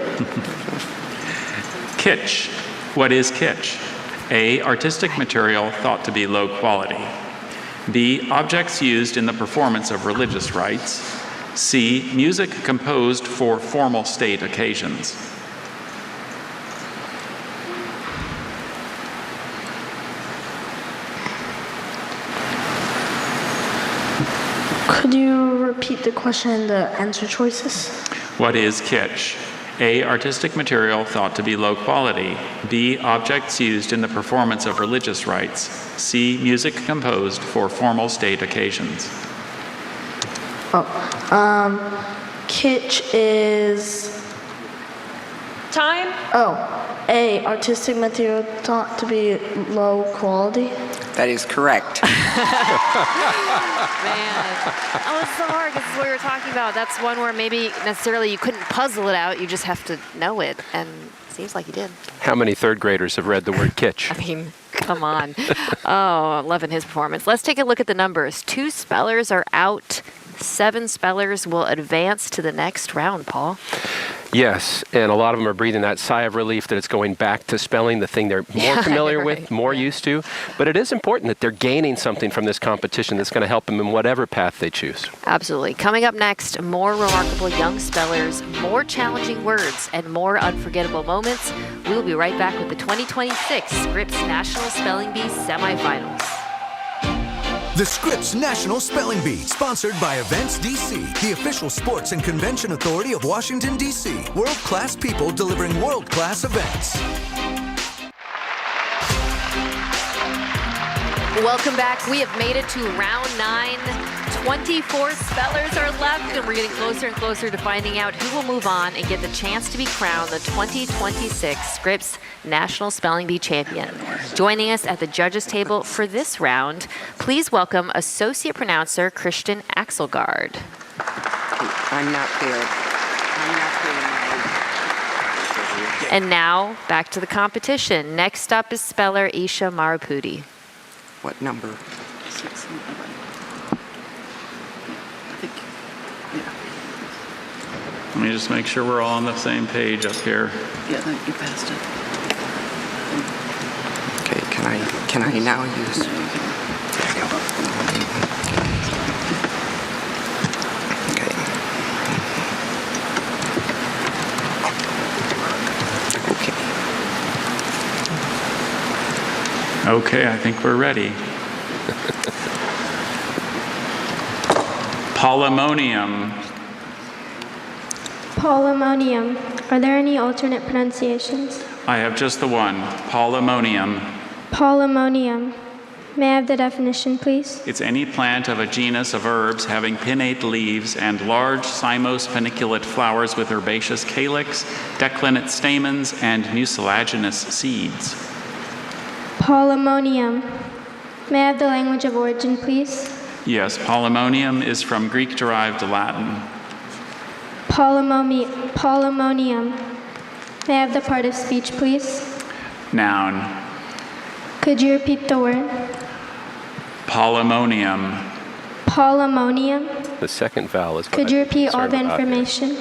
Speaker 5: Kitsch. What is kitsch? A, artistic material thought to be low quality. B, objects used in the performance of religious rites. C, music composed for formal state occasions.
Speaker 4: Could you repeat the question and the answer choices?
Speaker 5: What is kitsch? A, artistic material thought to be low quality. B, objects used in the performance of religious rites. C, music composed for formal state occasions.
Speaker 4: Kitsch is...
Speaker 18: Time?
Speaker 4: A, artistic material thought to be low quality.
Speaker 23: That is correct.
Speaker 11: Man, that was so hard because what we were talking about. That's one where maybe necessarily you couldn't puzzle it out. You just have to know it, and it seems like you did.
Speaker 17: How many third graders have read the word kitsch?
Speaker 11: I mean, come on. Oh, loving his performance. Let's take a look at the numbers. 2 spellers are out. 7 spellers will advance to the next round, Paul.
Speaker 17: Yes, and a lot of them are breathing that sigh of relief that it's going back to spelling, the thing they're more familiar with, more used to. But it is important that they're gaining something from this competition that's going to help them in whatever path they choose.
Speaker 11: Absolutely. Coming up next, more remarkable young spellers, more challenging words, and more unforgettable moments. We'll be right back with the 2026 Scripps National Spelling Bee Semifinals.
Speaker 19: The Scripps National Spelling Bee, sponsored by Events DC, the official sports and convention authority of Washington, D.C. World-class people delivering world-class events.
Speaker 11: Welcome back. We have made it to round 9. 24 spellers are left, and we're getting closer and closer to finding out who will move on and get the chance to be crowned the 2026 Scripps National Spelling Bee champion. Joining us at the judges' table for this round, please welcome Associate Pronouncer Christian Axelgard.
Speaker 23: I'm not there.
Speaker 11: And now, back to the competition. Next up is speller Isha Marupudi.
Speaker 23: What number?
Speaker 13: 6 and 11. I think, yeah.
Speaker 5: Let me just make sure we're all on the same page up here.
Speaker 13: Yeah, you passed it.
Speaker 23: Okay, can I now use? There you go.
Speaker 5: Okay, I think we're ready. Polymonium.
Speaker 6: Polymonium. Are there any alternate pronunciations?
Speaker 5: I have just the one, polymonium.
Speaker 6: Polymonium. May I have the definition, please?
Speaker 5: It's any plant of a genus of herbs having pinnate leaves and large cymose paniculate flowers with herbaceous calyx, declinate stamens, and mucilaginous seeds.
Speaker 6: Polymonium. May I have the language of origin, please?
Speaker 5: Yes, polymonium is from Greek-derived Latin.
Speaker 6: Polymonium. May I have the part of speech, please?
Speaker 5: Noun.
Speaker 6: Could you repeat the word?
Speaker 5: Polymonium.
Speaker 6: Polymonium.
Speaker 17: The second vowel is.
Speaker 6: Could you repeat all the information?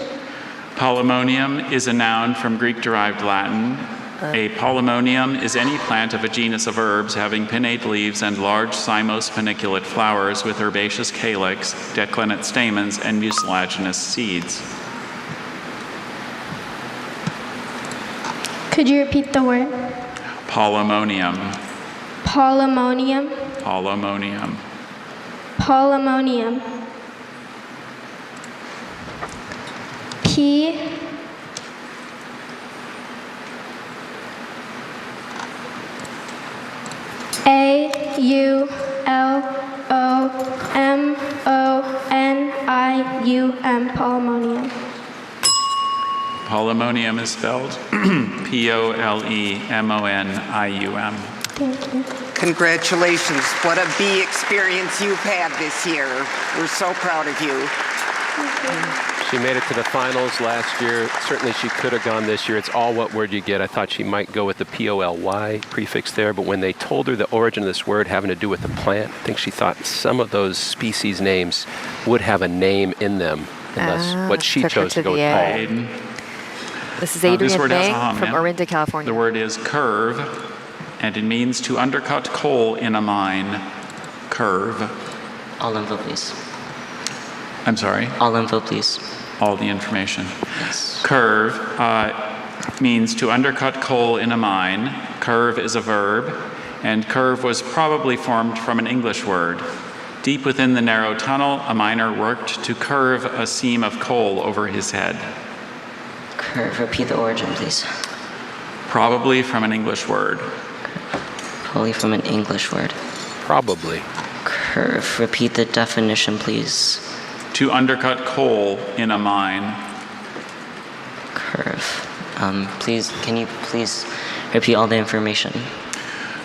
Speaker 5: Polymonium is a noun from Greek-derived Latin. A polymonium is any plant of a genus of herbs having pinnate leaves and large cymose paniculate flowers with herbaceous calyx, declinate stamens, and mucilaginous seeds.
Speaker 6: Could you repeat the word?
Speaker 5: Polymonium.
Speaker 6: Polymonium.
Speaker 5: Polymonium.
Speaker 6: Polymonium. P. A-U-L-O-M-O-N-I-U-M. Polymonium.
Speaker 5: Polymonium is spelled P-O-L-E-M-O-N-I-U-M.
Speaker 6: Thank you.
Speaker 23: Congratulations. What a bee experience you've had this year. We're so proud of you.
Speaker 17: She made it to the finals last year. Certainly she could have gone this year. It's all what word you get. I thought she might go with the P-O-L-Y prefix there, but when they told her the origin of this word having to do with the plant, I think she thought some of those species names would have a name in them, unless what she chose to go with.
Speaker 5: Aiden.
Speaker 11: This is Adrian May
Speaker 5: from
Speaker 11: from Orinda, California.
Speaker 5: The word is curve, and it means to undercut coal in a mine. Curve.
Speaker 3: All info, please.
Speaker 5: I'm sorry?
Speaker 3: All info, please.
Speaker 5: All the information.
Speaker 3: Yes.
Speaker 5: Curve means to undercut coal in a mine. Curve is a verb, and curve was probably formed from an English word. Deep within the narrow tunnel, a miner worked to curve a seam of coal over his head.
Speaker 3: Curve, repeat the origin, please.
Speaker 5: Probably from an English word.
Speaker 3: Probably from an English word.
Speaker 17: Probably.
Speaker 3: Curve, repeat the definition, please.
Speaker 5: To undercut coal in a mine.
Speaker 3: Curve. Can you please repeat all the information?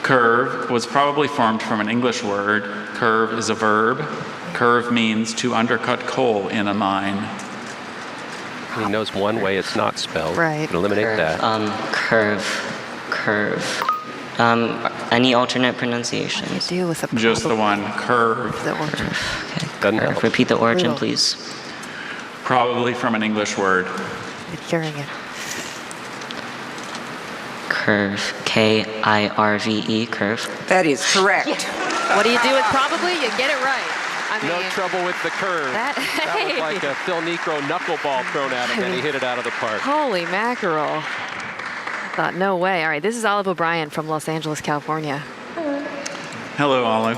Speaker 5: Curve was probably formed from an English word. Curve is a verb. Curve means to undercut coal in a mine.
Speaker 17: He knows one way it's not spelled.
Speaker 11: Right.
Speaker 17: Eliminate that.
Speaker 3: Curve. Any alternate pronunciations?
Speaker 11: Deal with
Speaker 5: Just the one, curve.
Speaker 11: The origin.
Speaker 17: Doesn't help.
Speaker 3: Repeat the origin,
Speaker 11: Brutal.
Speaker 3: please.
Speaker 5: Probably from an English word.
Speaker 11: Hearing it.
Speaker 3: Curve. K-I-R-V-E, curve.
Speaker 23: That is correct.
Speaker 11: What do you do with probably? You get it right. I mean,
Speaker 17: No trouble with the curve. That was like a Phil Necro knuckleball thrown at him, and he hit it out of the park.
Speaker 11: Holy mackerel. Thought, no way. All right, this is Olive O'Brien from Los Angeles, California.
Speaker 5: Hello, Olive.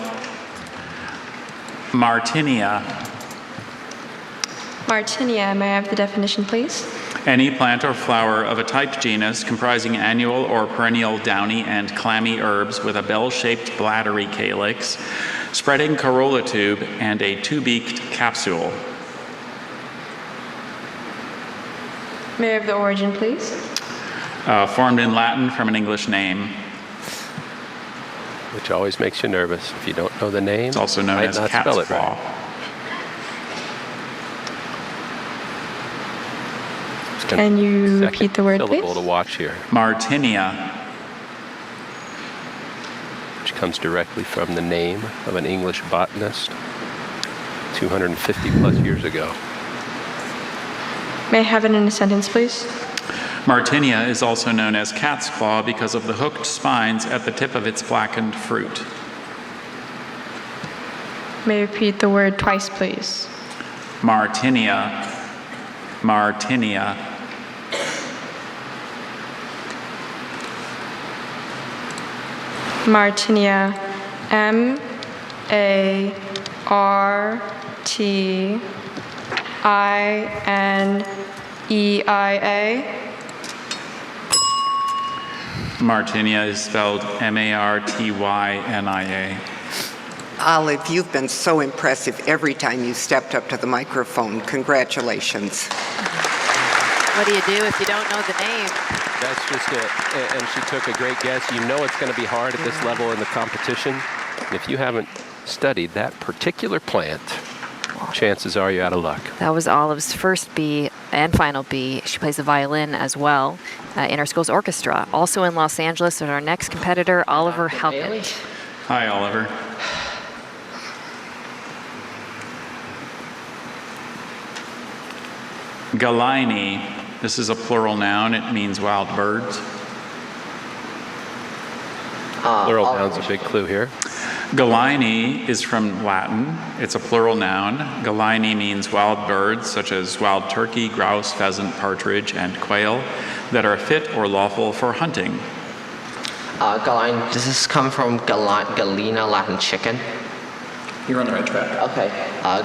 Speaker 5: Martinia.
Speaker 1: Martinia, may I have the definition, please?
Speaker 5: Any plant or flower of a type genus comprising annual or perennial downy and clammy herbs with a bell-shaped bladdery calyx, spreading corolla tube, and a two-beaked capsule.
Speaker 1: May I have the origin, please?
Speaker 5: Formed in Latin from an English name.
Speaker 17: Which always makes you nervous. If you don't know the name,
Speaker 5: It's also known
Speaker 17: might
Speaker 5: as
Speaker 17: not
Speaker 5: cat's
Speaker 17: spell it
Speaker 5: claw.
Speaker 17: right.
Speaker 1: Can you repeat the word,
Speaker 17: syllable
Speaker 1: please?
Speaker 17: to watch here,
Speaker 5: Martinia.
Speaker 17: which comes directly from the name of an English botanist 250 plus years ago.
Speaker 1: May I have it in a sentence, please?
Speaker 5: Martinia is also known as cat's claw because of the hooked spines at the tip of its blackened fruit.
Speaker 1: May I repeat the word twice, please?
Speaker 5: Martinia. Martinia.
Speaker 1: Martinia. M-A-R-T-I-N-E-I-A.
Speaker 5: Martinia is spelled M-A-R-T-Y-N-I-A.
Speaker 23: Olive, you've been so impressive every time you stepped up to the microphone. Congratulations.
Speaker 11: What do you do if you don't know the name?
Speaker 17: That's just it. And she took a great guess. You know it's going to be hard at this level in the competition. If you haven't studied that particular plant, chances are you're out of luck.
Speaker 11: That was Olive's first B and final B. She plays the violin as well in our school's orchestra. Also in Los Angeles is our next competitor, Oliver Halpin.
Speaker 5: Hi, Oliver. Galaini. This is a plural noun. It means wild birds.
Speaker 17: Plural noun's a big clue here.
Speaker 5: Galaini is from Latin. It's a plural noun. Galaini means wild birds such as wild turkey, grouse, pheasant, partridge, and quail that are fit or lawful for hunting.
Speaker 3: Galine, does this come from Galina, Latin chicken?
Speaker 9: You're on the right track.
Speaker 3: Okay.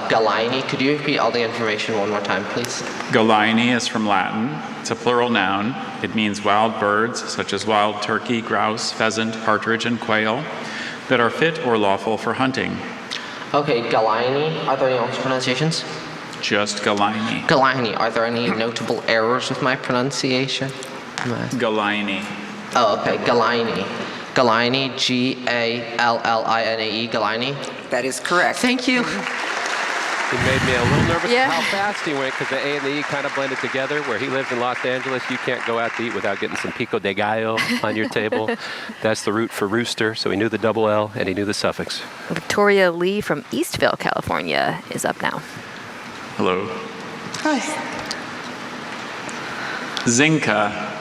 Speaker 3: Galaini, could you repeat all the information one more time, please?
Speaker 5: Galaini is from Latin. It's a plural noun. It means wild birds such as wild turkey, grouse, pheasant, partridge, and quail that are fit or lawful for hunting.
Speaker 3: Okay, Galaini, are there any alternate pronunciations?
Speaker 5: Just Galaini.
Speaker 3: Galaini, are there any notable errors with my pronunciation?
Speaker 5: Galaini.
Speaker 3: Oh, okay, Galaini. Galaini, G-A-L-L-I-N-A-E, Galaini.
Speaker 23: That is correct.
Speaker 3: Thank you.
Speaker 17: He made me a little nervous how fast he went because the A and the E kind of blended together. Where he lives in Los Angeles, you can't go out to eat without getting some pico de gallo on your table. That's the root for rooster, so he knew the double L and he knew the suffix.
Speaker 11: Victoria Lee from Eastville, California is up now.
Speaker 5: Hello.
Speaker 1: Hi.
Speaker 5: Zinca.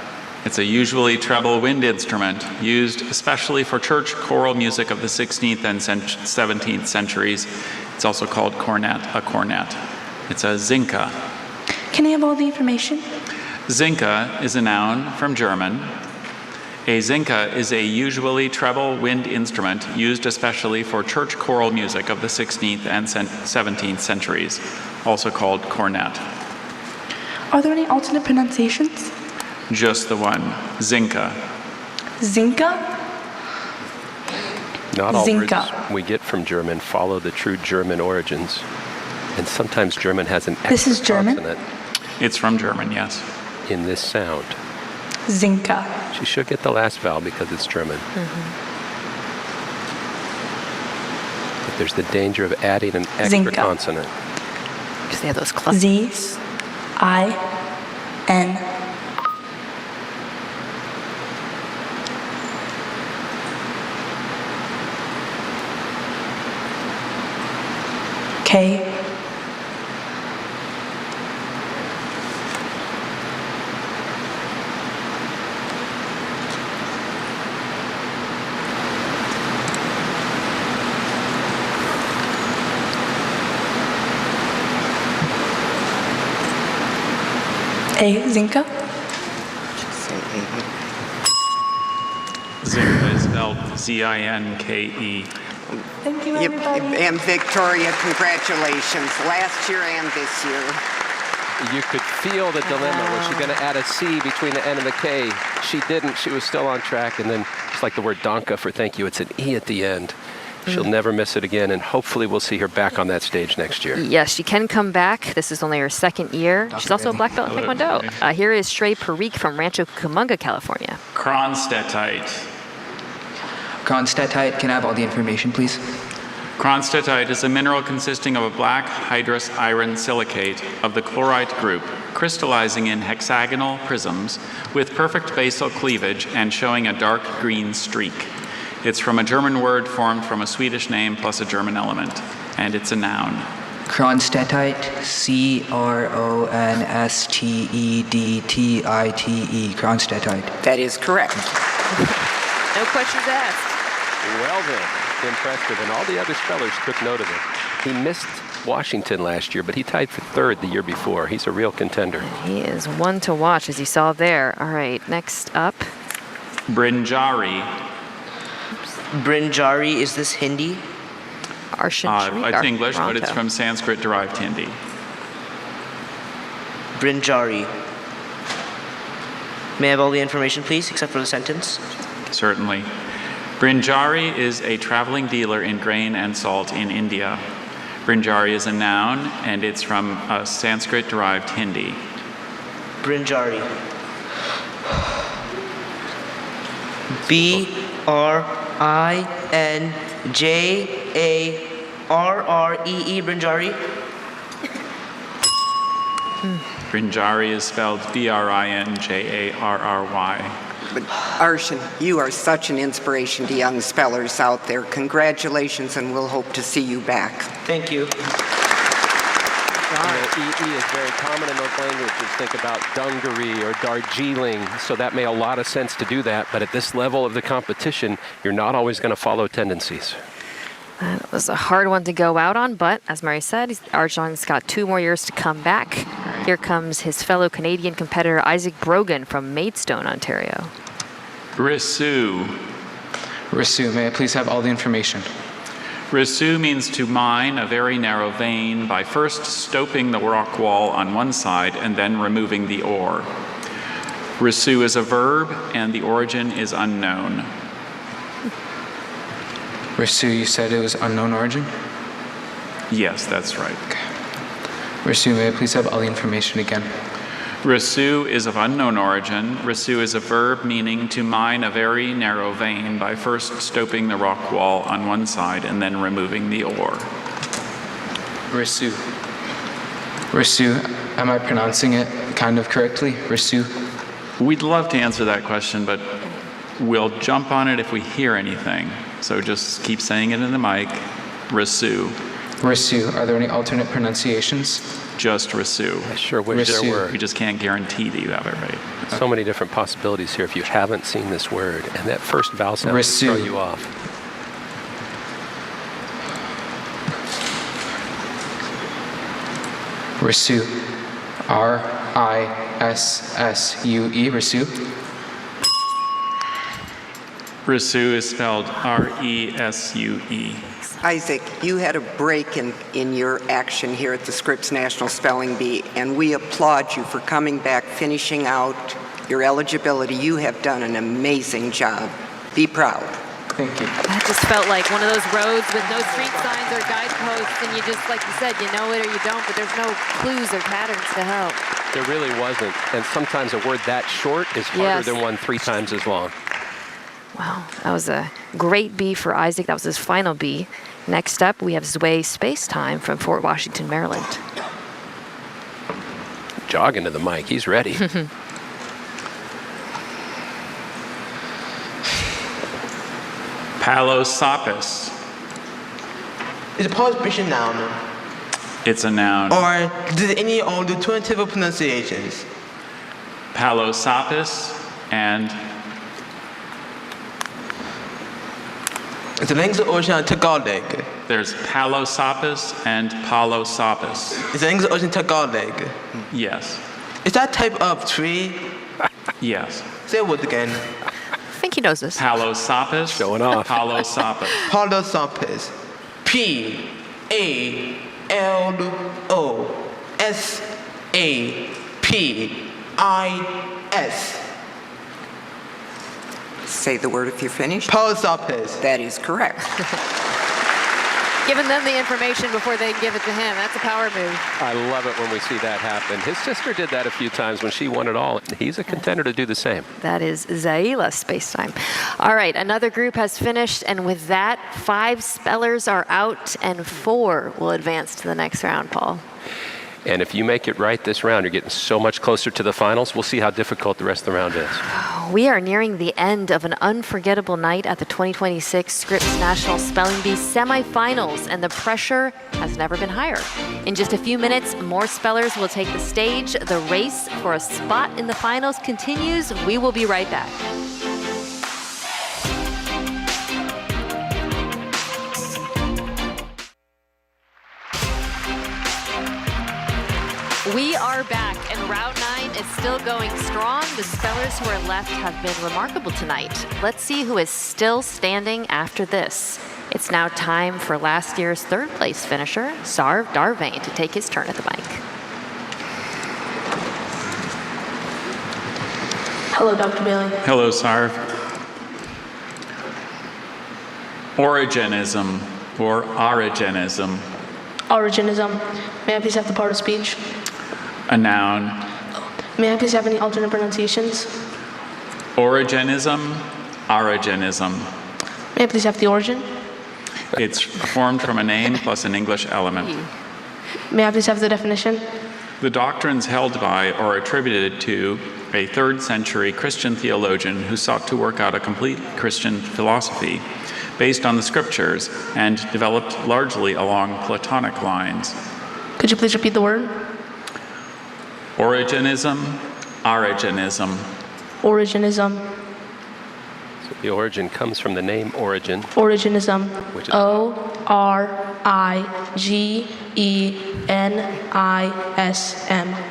Speaker 5: It's a usually treble wind instrument used especially for church choral music of the 16th and 17th centuries. It's also called cornet, a cornet. It's a Zinca.
Speaker 1: Can I have all the information?
Speaker 5: Zinca is a noun from German. A Zinca is a usually treble wind instrument used especially for church choral music of the 16th and 17th centuries, also called cornet.
Speaker 1: Are there any alternate pronunciations?
Speaker 5: Just the one, Zinca.
Speaker 1: Zinca?
Speaker 17: Not all words
Speaker 1: Zinca.
Speaker 17: we get from German follow the true German origins. And sometimes German has an
Speaker 1: This is
Speaker 17: extra
Speaker 1: German?
Speaker 17: consonant
Speaker 5: It's from German, yes.
Speaker 17: in this sound.
Speaker 1: Zinca.
Speaker 17: She should get the last vowel because it's German. there's the danger of adding an extra
Speaker 24: Zinka.
Speaker 17: consonant.
Speaker 11: Because they have those clusters.
Speaker 24: Z-I-N. K. A. Zinka.
Speaker 5: Zinka is spelled Z-I-N-K-E.
Speaker 24: Thank you,
Speaker 23: Yep,
Speaker 24: everybody.
Speaker 23: and Victoria, congratulations. Last year and this year.
Speaker 17: You could feel the dilemma. Was she going to add a C between the N and the K? She didn't. She was still on track. And then just like the word Danka for thank you, it's an E at the end. She'll never miss it again, and hopefully we'll see her back on that stage next year.
Speaker 11: Yes, she can come back. This is only her second year. She's also a black belt in Taekwondo. Here is Shrey Parikh from Rancho Cucamonga, California.
Speaker 5: Kronstadtite.
Speaker 9: Kronstadtite, can I have all the information, please?
Speaker 5: Kronstadtite is a mineral consisting of a black hydrous iron silicate of the chlorite group, crystallizing in hexagonal prisms with perfect basal cleavage and showing a dark green streak. It's from a German word formed from a Swedish name plus a German element, and it's a noun.
Speaker 9: Kronstadtite, C-R-O-N-S-T-E-D-T-I-T-E, Kronstadtite.
Speaker 23: That is correct.
Speaker 11: No questions asked.
Speaker 17: Well then, impressive. And all the other spellers took note of it. He missed Washington last year, but he tied for third the year before. He's a real contender.
Speaker 11: He is one to watch, as you saw there. All right, next up.
Speaker 5: Brinjari.
Speaker 20: Brinjari, is this Hindi?
Speaker 5: It's English, but it's from Sanskrit-derived Hindi.
Speaker 20: Brinjari. May I have all the information, please, except for the sentence?
Speaker 5: Certainly. Brinjari is a traveling dealer in grain and salt in India. Brinjari is a noun, and it's from Sanskrit-derived Hindi.
Speaker 20: Brinjari. B-R-I-N-J-A-R-R-E-E, Brinjari.
Speaker 5: Brinjari is spelled B-R-I-N-J-A-R-R-Y.
Speaker 23: But Arshan, you are such an inspiration to young spellers out there. Congratulations, and we'll hope to see you back.
Speaker 20: Thank you.
Speaker 17: EE is very common in those languages. Think about Dungaree or Darjeeling, so that made a lot of sense to do that. But at this level of the competition, you're not always going to follow tendencies.
Speaker 11: That was a hard one to go out on, but as Murray said, Arjun's got 2 more years to come back. Here comes his fellow Canadian competitor, Isaac Brogan from Maidstone, Ontario.
Speaker 5: Risu.
Speaker 9: Risu, may I please have all the information?
Speaker 5: Risu means to mine a very narrow vein by first stoping the rock wall on one side and then removing the ore. Risu is a verb, and the origin is unknown.
Speaker 9: Risu, you said it was unknown origin?
Speaker 5: Yes, that's right.
Speaker 9: Risu, may I please have all the information again?
Speaker 5: Risu is of unknown origin. Risu is a verb meaning to mine a very narrow vein by first stoping the rock wall on one side and then removing the ore.
Speaker 9: Risu. Risu, am I pronouncing it kind of correctly? Risu?
Speaker 5: We'd love to answer that question, but we'll jump on it if we hear anything. So just keep saying it in the mic. Risu.
Speaker 9: Risu. Are there any alternate pronunciations?
Speaker 5: Just Risu.
Speaker 17: I sure wish there were.
Speaker 5: We just can't guarantee that you have it right.
Speaker 17: So many different possibilities here if you haven't seen this word. And that first vowel sound will throw you off.
Speaker 9: Risu. R-I-S-S-U-E. Risu.
Speaker 5: Risu is spelled R-E-S-U-E.
Speaker 23: Isaac, you had a break in your action here at the Scripps National Spelling Bee, and we applaud you for coming back, finishing out your eligibility. You have done an amazing job. Be proud.
Speaker 9: Thank you.
Speaker 11: That just felt like one of those roads with no street signs or guideposts, and you just, like you said, you know it or you don't, but there's no clues or patterns to help.
Speaker 17: There really wasn't. And sometimes a word that short is harder than one 3 times as long.
Speaker 11: Wow, that was a great B for Isaac. That was his final B. Next up, we have Zwei Spacetime from Fort Washington, Maryland.
Speaker 17: Jogging to the mic. He's ready.
Speaker 5: Palosopis.
Speaker 16: Is a participation noun?
Speaker 5: It's a noun.
Speaker 16: Or does any alternative pronunciations?
Speaker 5: Palosopis and
Speaker 16: It's the language origin of Tagalog.
Speaker 5: there's Palosopis and Palosopis.
Speaker 16: It's the language origin of Tagalog.
Speaker 5: Yes.
Speaker 16: Is that type of tree?
Speaker 5: Yes.
Speaker 16: Say it again.
Speaker 11: I think he knows this.
Speaker 5: Palosopis.
Speaker 17: Showing off.
Speaker 5: Palosopis.
Speaker 16: Palosopis. Palosopis.
Speaker 23: Say the word if you're finished.
Speaker 16: Palosopis.
Speaker 23: That is correct.
Speaker 11: Giving them the information before they give it to him. That's a power move.
Speaker 17: I love it when we see that happen. His sister did that a few times when she won it all. He's a contender to do the same.
Speaker 11: That is Zaila Spacetime. All right, another group has finished, and with that, 5 spellers are out, and 4 will advance to the next round, Paul.
Speaker 17: And if you make it right this round, you're getting so much closer to the finals. We'll see how difficult the rest of the round is.
Speaker 11: We are nearing the end of an unforgettable night at the 2026 Scripps National Spelling Bee Semifinals, and the pressure has never been higher. In just a few minutes, more spellers will take the stage. The race for a spot in the finals continues. We will be right back. We are back, and round 9 is still going strong. The spellers who are left have been remarkable tonight. Let's see who is still standing after this. It's now time for last year's 3rd place finisher, Sarv Darvain, to take his turn at the mic.
Speaker 1: Hello, Dr. Bailey.
Speaker 5: Hello, Sarv. Originism or originism.
Speaker 1: Originism. May I please have the part of speech?
Speaker 5: A noun.
Speaker 1: May I please have any alternate pronunciations?
Speaker 5: Originism, originism.
Speaker 1: May I please have the origin?
Speaker 5: It's formed from a name plus an English element.
Speaker 1: May I please have the definition?
Speaker 5: The doctrines held by or attributed to a 3rd century Christian theologian who sought to work out a complete Christian philosophy based on the scriptures and developed largely along Platonic lines.
Speaker 1: Could you please repeat the word?
Speaker 5: Originism, originism.
Speaker 1: Originism.
Speaker 17: So the origin comes from the name origin.
Speaker 1: Originism.
Speaker 17: Which is
Speaker 1: O-R-I-G-E-N-I-S-M.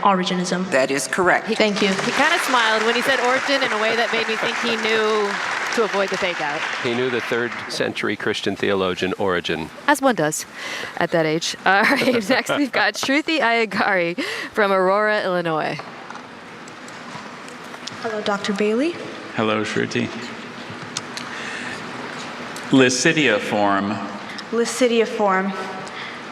Speaker 1: Originism.
Speaker 23: That is correct.
Speaker 1: Thank you.
Speaker 11: He kind of smiled when he said origin in a way that made me think he knew to avoid the fake out.
Speaker 17: He knew the 3rd century Christian theologian Origen.
Speaker 11: As one does at that age. All right, next we've got Shruti Ayagari from Aurora, Illinois.
Speaker 21: Hello, Dr. Bailey.
Speaker 5: Hello, Shruti. Licidiform.
Speaker 21: Licidiform.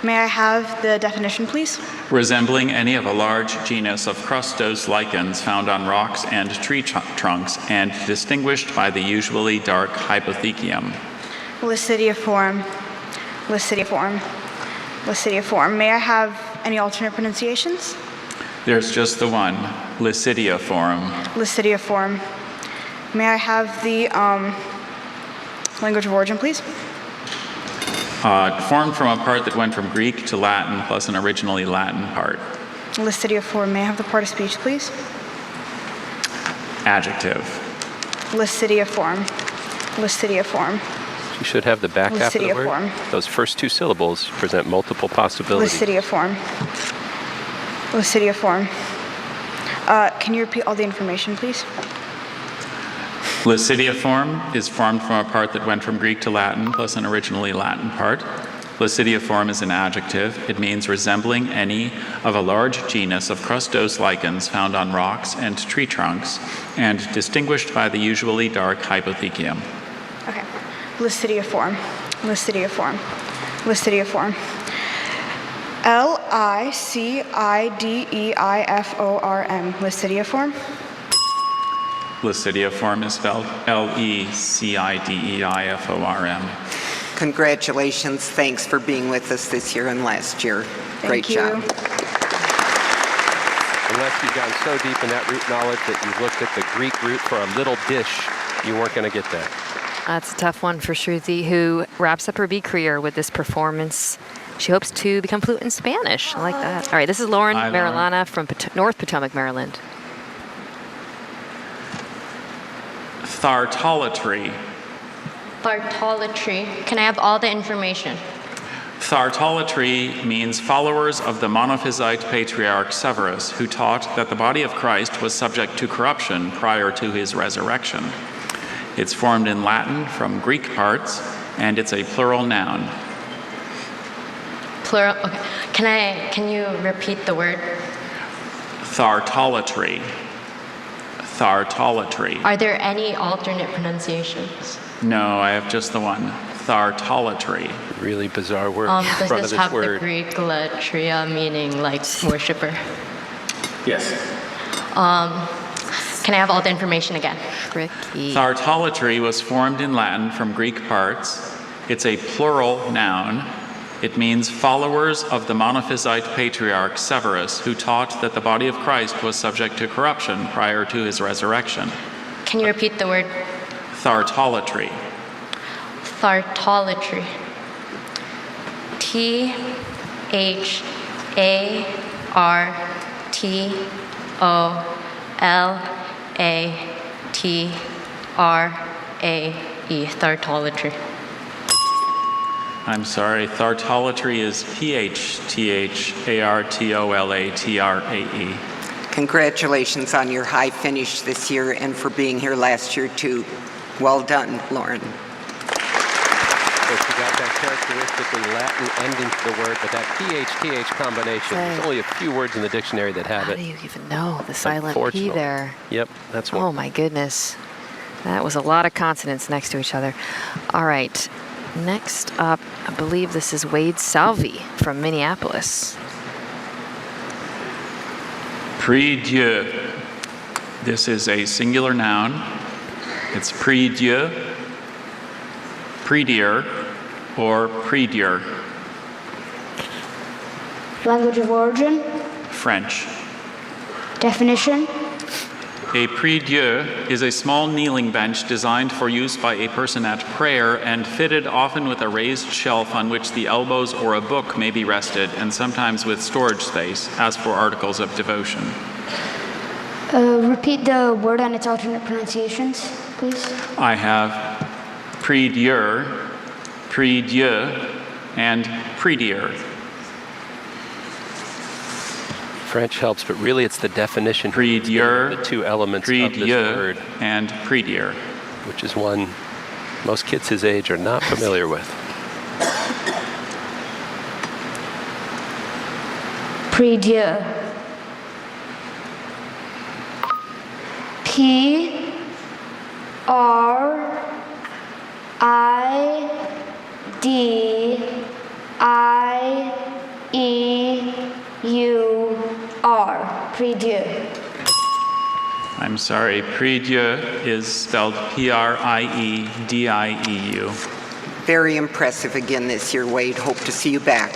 Speaker 21: May I have the definition, please?
Speaker 5: Resembling any of a large genus of crustose lichens found on rocks and tree trunks and distinguished by the usually dark hypothecium.
Speaker 21: Licidiform. Licidiform. Licidiform. May I have any alternate pronunciations?
Speaker 5: There's just the one, Licidiform.
Speaker 21: Licidiform. May I have the language of origin, please?
Speaker 5: Formed from a part that went from Greek to Latin plus an originally Latin part.
Speaker 21: Licidiform. May I have the part of speech, please?
Speaker 5: Adjective.
Speaker 21: Licidiform. Licidiform.
Speaker 17: You should have the back half of the word.
Speaker 21: Licidiform.
Speaker 17: Those first 2 syllables present multiple possibilities.
Speaker 21: Licidiform. Licidiform. Can you repeat all the information, please?
Speaker 5: Licidiform is formed from a part that went from Greek to Latin plus an originally Latin part. Licidiform is an adjective. It means resembling any of a large genus of crustose lichens found on rocks and tree trunks and distinguished by the usually dark hypothecium.
Speaker 21: Okay. Licidiform. Licidiform. Licidiform. L-I-C-I-D-E-I-F-O-R-M. Licidiform.
Speaker 5: Lecidiform is spelled Leccideiform.
Speaker 23: Congratulations. Thanks for being with us this year and last year. Great job.
Speaker 17: Unless you've gone so deep in that root knowledge that you've looked at the Greek root for a little dish, you weren't going to get that.
Speaker 11: That's a tough one for Shruti, who wraps up her B career with this performance. She hopes to become fluent in Spanish. I like that. All right, this is Lauren
Speaker 5: Hi, Lauren.
Speaker 11: Marilana from North Potomac, Maryland.
Speaker 5: Thartolatry.
Speaker 2: Thartolatry. Can I have all the information?
Speaker 5: Thartolatry means followers of the monophysite patriarch Severus, who taught that the body of Christ was subject to corruption prior to his resurrection. It's formed in Latin from Greek parts, and it's a plural noun.
Speaker 2: Plural. Okay. Can you repeat the word?
Speaker 5: Thartolatry. Thartolatry.
Speaker 2: Are there any alternate pronunciations?
Speaker 5: No, I have just the one. Thartolatry.
Speaker 17: Really bizarre word in
Speaker 2: Does
Speaker 17: front of
Speaker 2: this
Speaker 17: this
Speaker 2: have
Speaker 17: word.
Speaker 2: the Greek latria, meaning like worshiper?
Speaker 5: Yes.
Speaker 2: Can I have all the information again?
Speaker 11: Tricky.
Speaker 5: Thartolatry was formed in Latin from Greek parts. It's a plural noun. It means followers of the monophysite patriarch Severus, who taught that the body of Christ was subject to corruption prior to his resurrection.
Speaker 2: Can you repeat the word?
Speaker 5: Thartolatry.
Speaker 2: Thartolatry. Thartolatry. Thartolatry.
Speaker 5: I'm sorry, thartolatry is Phthartolatray.
Speaker 23: Congratulations on your high finish this year and for being here last year, too. Well done, Lauren.
Speaker 17: So she got that characteristically Latin ending to the word, but that PH-TH combination, there's only a few words in the dictionary that have
Speaker 11: How
Speaker 17: it.
Speaker 11: do you even know the silent P
Speaker 17: Unfortunately.
Speaker 11: there?
Speaker 17: Yep, that's one.
Speaker 11: Oh my goodness. That was a lot of consonants next to each other. All right. Next up, I believe this is Wade Salvi from Minneapolis.
Speaker 5: Prie-dieu. This is a singular noun. It's prie-dieu, prie-dieu, or prie-dieu.
Speaker 18: Language of origin,
Speaker 5: French.
Speaker 18: definition,
Speaker 5: A prie-dieu is a small kneeling bench designed for use by a person at prayer and fitted often with a raised shelf on which the elbows or a book may be rested, and sometimes with storage space, as for articles of devotion.
Speaker 18: repeat the word and its alternate pronunciations, please.
Speaker 5: I have prie-dieu, prie-dieu, and prie-dieu.
Speaker 17: French helps, but really it's the definition.
Speaker 5: Prie-dieu,
Speaker 17: the two elements of this word.
Speaker 5: And prie-dieu.
Speaker 17: Which is one most kids his age are not familiar with.
Speaker 18: Prie-dieu. P-R-I-D-I-E-U-R. Prie-dieu.
Speaker 5: I'm sorry, prie-dieu is spelled P-R-I-E-D-I-E-U.
Speaker 23: Very impressive again this year, Wade. Hope to see you back.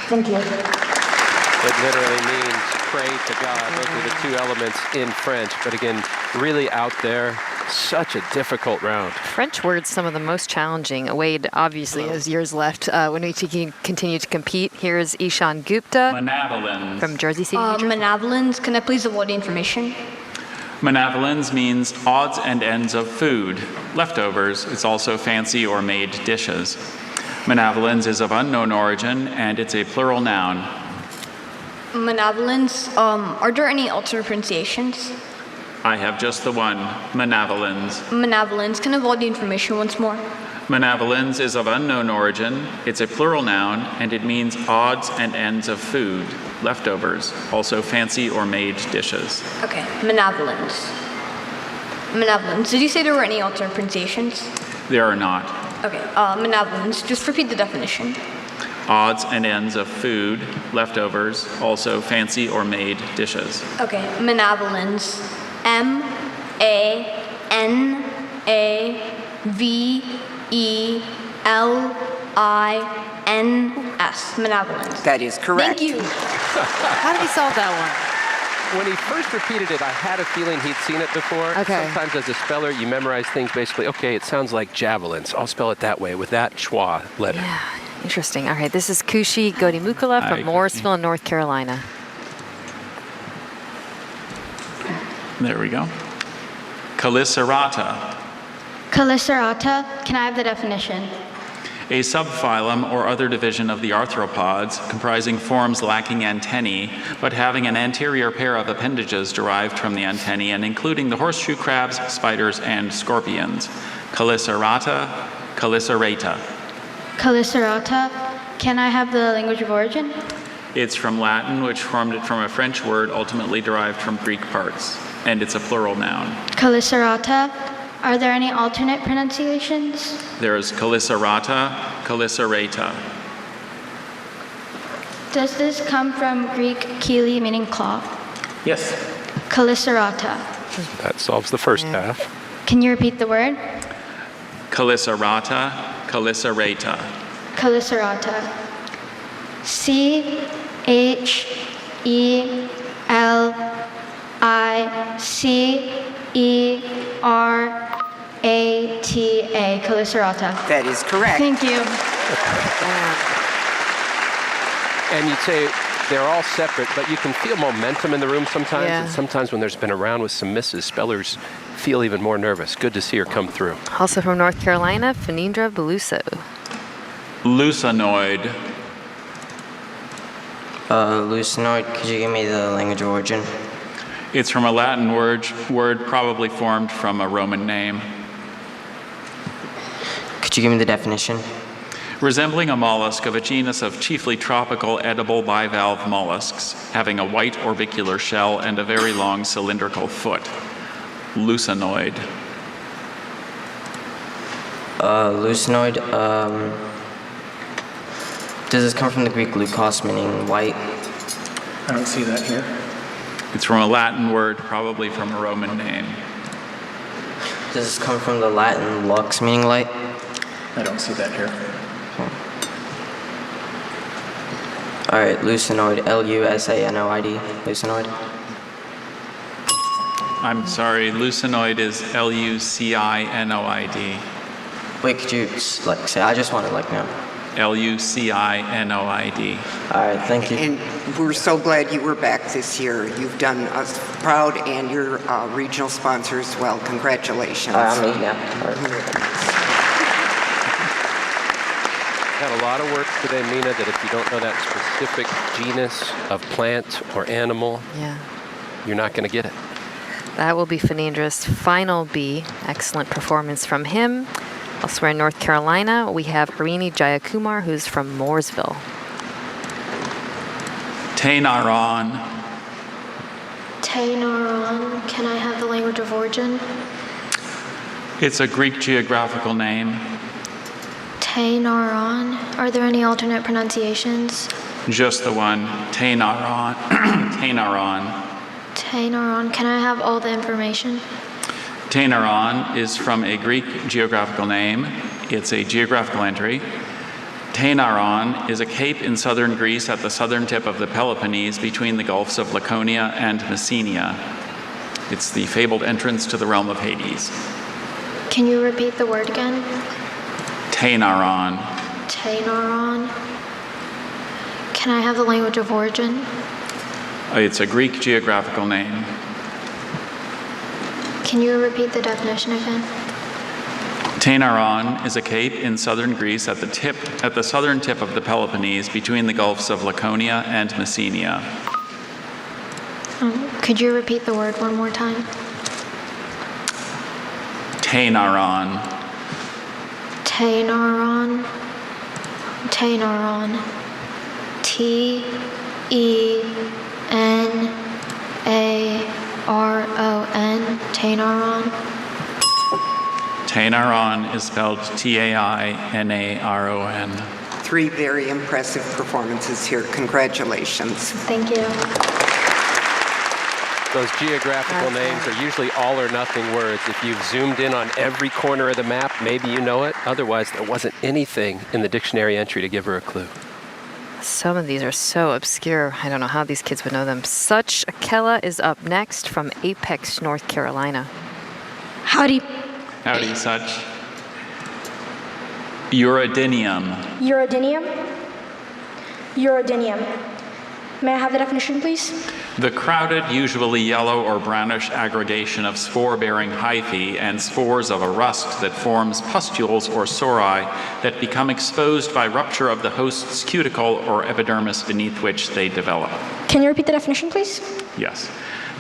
Speaker 18: Thank you.
Speaker 17: It literally means pray to God. Those are the two elements in French. But again, really out there, such a difficult round.
Speaker 11: French words, some of the most challenging. Wade obviously has years left when we can continue to compete. Here's Ishan Gupta
Speaker 5: Manavolins.
Speaker 11: from Jersey City, New Jersey.
Speaker 8: Manavolins, can I please avoid the information?
Speaker 5: Manavolins means odds and ends of food, leftovers. It's also fancy or made dishes. Manavolins is of unknown origin, and it's a plural noun.
Speaker 8: Manavolins, are there any alternate pronunciations?
Speaker 5: I have just the one, manavolins.
Speaker 8: Manavolins, can I avoid the information once more?
Speaker 5: Manavolins is of unknown origin. It's a plural noun, and it means odds and ends of food, leftovers, also fancy or made dishes.
Speaker 8: Okay, manavolins. Manavolins, did you say there were any alternate pronunciations?
Speaker 5: There are not.
Speaker 8: Okay, manavolins, just repeat the definition.
Speaker 5: Odds and ends of food, leftovers, also fancy or made dishes.
Speaker 8: Okay, manavolins. M-A-N-A-V-O-L-I-N-S. N-A-V-E-L-I-N-S. Malevolence.
Speaker 23: That is correct.
Speaker 8: Thank you.
Speaker 11: How did he solve that one?
Speaker 17: When he first repeated it, I had a feeling he'd seen it before.
Speaker 11: Okay.
Speaker 17: Sometimes as a speller, you memorize things basically, okay, it sounds like javelins. I'll spell it that way with that schwa letter.
Speaker 11: Yeah, interesting. All right, this is Kushi Godimukala
Speaker 5: Hi,
Speaker 11: from Morrisville, North Carolina.
Speaker 5: There we go. Caliceratta,
Speaker 18: Caliceratta, can I have the definition?
Speaker 5: a subphylum or other division of the arthropods comprising forms lacking antennae, but having an anterior pair of appendages derived from the antennae and including the horseshoe crabs, spiders, and scorpions. Caliceratta, Calicerata.
Speaker 18: Caliceratta, can I have the language of origin?
Speaker 5: It's from Latin, which formed it from a French word ultimately derived from Greek parts, and it's a plural noun.
Speaker 18: Caliceratta, are there any alternate pronunciations?
Speaker 5: There's Calicerata, Calicerata.
Speaker 18: Does this come from Greek kili, meaning claw?
Speaker 5: Yes.
Speaker 18: Caliceratta.
Speaker 17: That solves the first half.
Speaker 18: Can you repeat the word?
Speaker 5: Calicerata, Calicerata.
Speaker 18: Caliceratta. C-H-E-L-I-C-E-R-A-T-A. Caliceratta.
Speaker 23: That is correct.
Speaker 18: Thank you.
Speaker 17: And you'd say they're all separate, but you can feel momentum in the room sometimes.
Speaker 11: Yeah.
Speaker 17: And sometimes when there's been a round with some misses, spellers feel even more nervous. Good to see her come through.
Speaker 11: Also from North Carolina, Phanindra Beluso.
Speaker 5: Lucinoid,
Speaker 3: Lucinoid, could you give me the language of origin?
Speaker 5: it's from a Latin word probably formed from a Roman name.
Speaker 3: Could you give me the definition?
Speaker 5: Resembling a mollusk of a genus of chiefly tropical edible bivalve mollusks, having a white orbicular shell and a very long cylindrical foot. Lucinoid.
Speaker 3: Lucinoid, does this come from the Greek leukos, meaning white?
Speaker 5: I don't see that here. It's from a Latin word, probably from a Roman name.
Speaker 3: Does this come from the Latin lux, meaning light?
Speaker 5: I don't see that here.
Speaker 3: All right, lucinoid, L-U-S-A-N-O-I-D, lucinoid.
Speaker 5: I'm sorry, lucinoid is L-U-C-I-N-O-I-D.
Speaker 3: Wait, could you say? I just want to know.
Speaker 5: L-U-C-I-N-O-I-D.
Speaker 3: All right, thank you.
Speaker 23: And we're so glad you were back this year. You've done us proud and your regional sponsor as well. Congratulations.
Speaker 3: I'm me now.
Speaker 17: Got a lot of words today, Mina, that if you don't know that specific genus of plant or animal, you're not going to get it.
Speaker 11: That will be Phanindra's final B. Excellent performance from him. Elsewhere in North Carolina, we have Harini Jayakumar, who's from Mooresville.
Speaker 5: Tainaron.
Speaker 6: Tainaron, can I have the language of origin?
Speaker 5: It's a Greek geographical name.
Speaker 6: Tainaron, are there any alternate pronunciations?
Speaker 5: Just the one, Tainaron. Tainaron.
Speaker 6: Tainaron, can I have all the information?
Speaker 5: Tainaron is from a Greek geographical name. It's a geographical entry. Tainaron is a cape in southern Greece at the southern tip of the Peloponnese between the gulfs of Laconia and Messenia. It's the fabled entrance to the realm of Hades.
Speaker 6: Can you repeat the word again?
Speaker 5: Tainaron.
Speaker 6: Tainaron. Can I have the language of origin?
Speaker 5: It's a Greek geographical name.
Speaker 6: Can you repeat the definition again?
Speaker 5: Tainaron is a cape in southern Greece at the southern tip of the Peloponnese between the gulfs of Laconia and Messenia.
Speaker 6: Could you repeat the word one more time?
Speaker 5: Tainaron.
Speaker 6: Tainaron. Tainaron. T-E-N-A-R-O-N. Tainaron.
Speaker 5: Tainaron is spelled T-A-I-N-A-R-O-N.
Speaker 23: 3 very impressive performances here. Congratulations.
Speaker 6: Thank you.
Speaker 17: Those geographical names are usually all or nothing words. If you've zoomed in on every corner of the map, maybe you know it. Otherwise, there wasn't anything in the dictionary entry to give her a clue.
Speaker 11: Some of these are so obscure. I don't know how these kids would know them. Such Akela is up next from Apex, North Carolina.
Speaker 18: Howdy.
Speaker 5: Howdy, Such. Uridinium.
Speaker 18: Uridinium. May I have the definition, please?
Speaker 5: The crowded, usually yellow or brownish aggregation of spore-bearing hyphae and spores of a rust that forms pustules or sori that become exposed by rupture of the host's cuticle or epidermis beneath which they develop.
Speaker 18: Can you repeat the definition, please?
Speaker 5: Yes.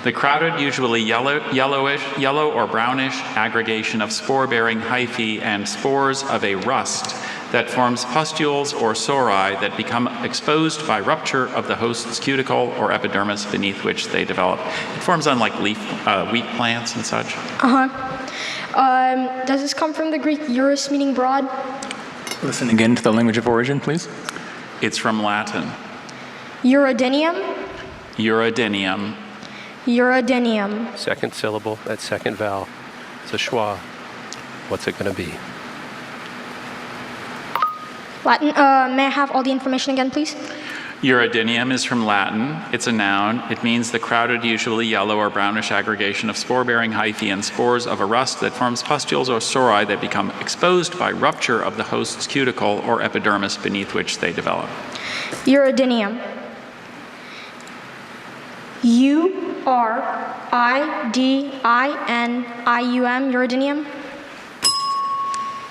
Speaker 5: The crowded, usually yellow or brownish aggregation of spore-bearing hyphae and spores of a rust that forms pustules or sori that become exposed by rupture of the host's cuticle or epidermis beneath which they develop. It forms on like wheat plants and such.
Speaker 18: Does this come from the Greek eurus, meaning broad?
Speaker 9: Listen again to the language of origin, please.
Speaker 5: It's from Latin.
Speaker 18: Uridinium? Uridinium.
Speaker 17: Second syllable, that second vowel. It's a schwa. What's it going to be?
Speaker 18: Latin. May I have all the information again, please?
Speaker 5: Uridinium is from Latin. It's a noun. It means the crowded, usually yellow or brownish aggregation of spore-bearing hyphae and spores of a rust that forms pustules or sori that become exposed by rupture of the host's cuticle or epidermis beneath which they develop.
Speaker 18: Uridinium. Uridinium. Uridinium.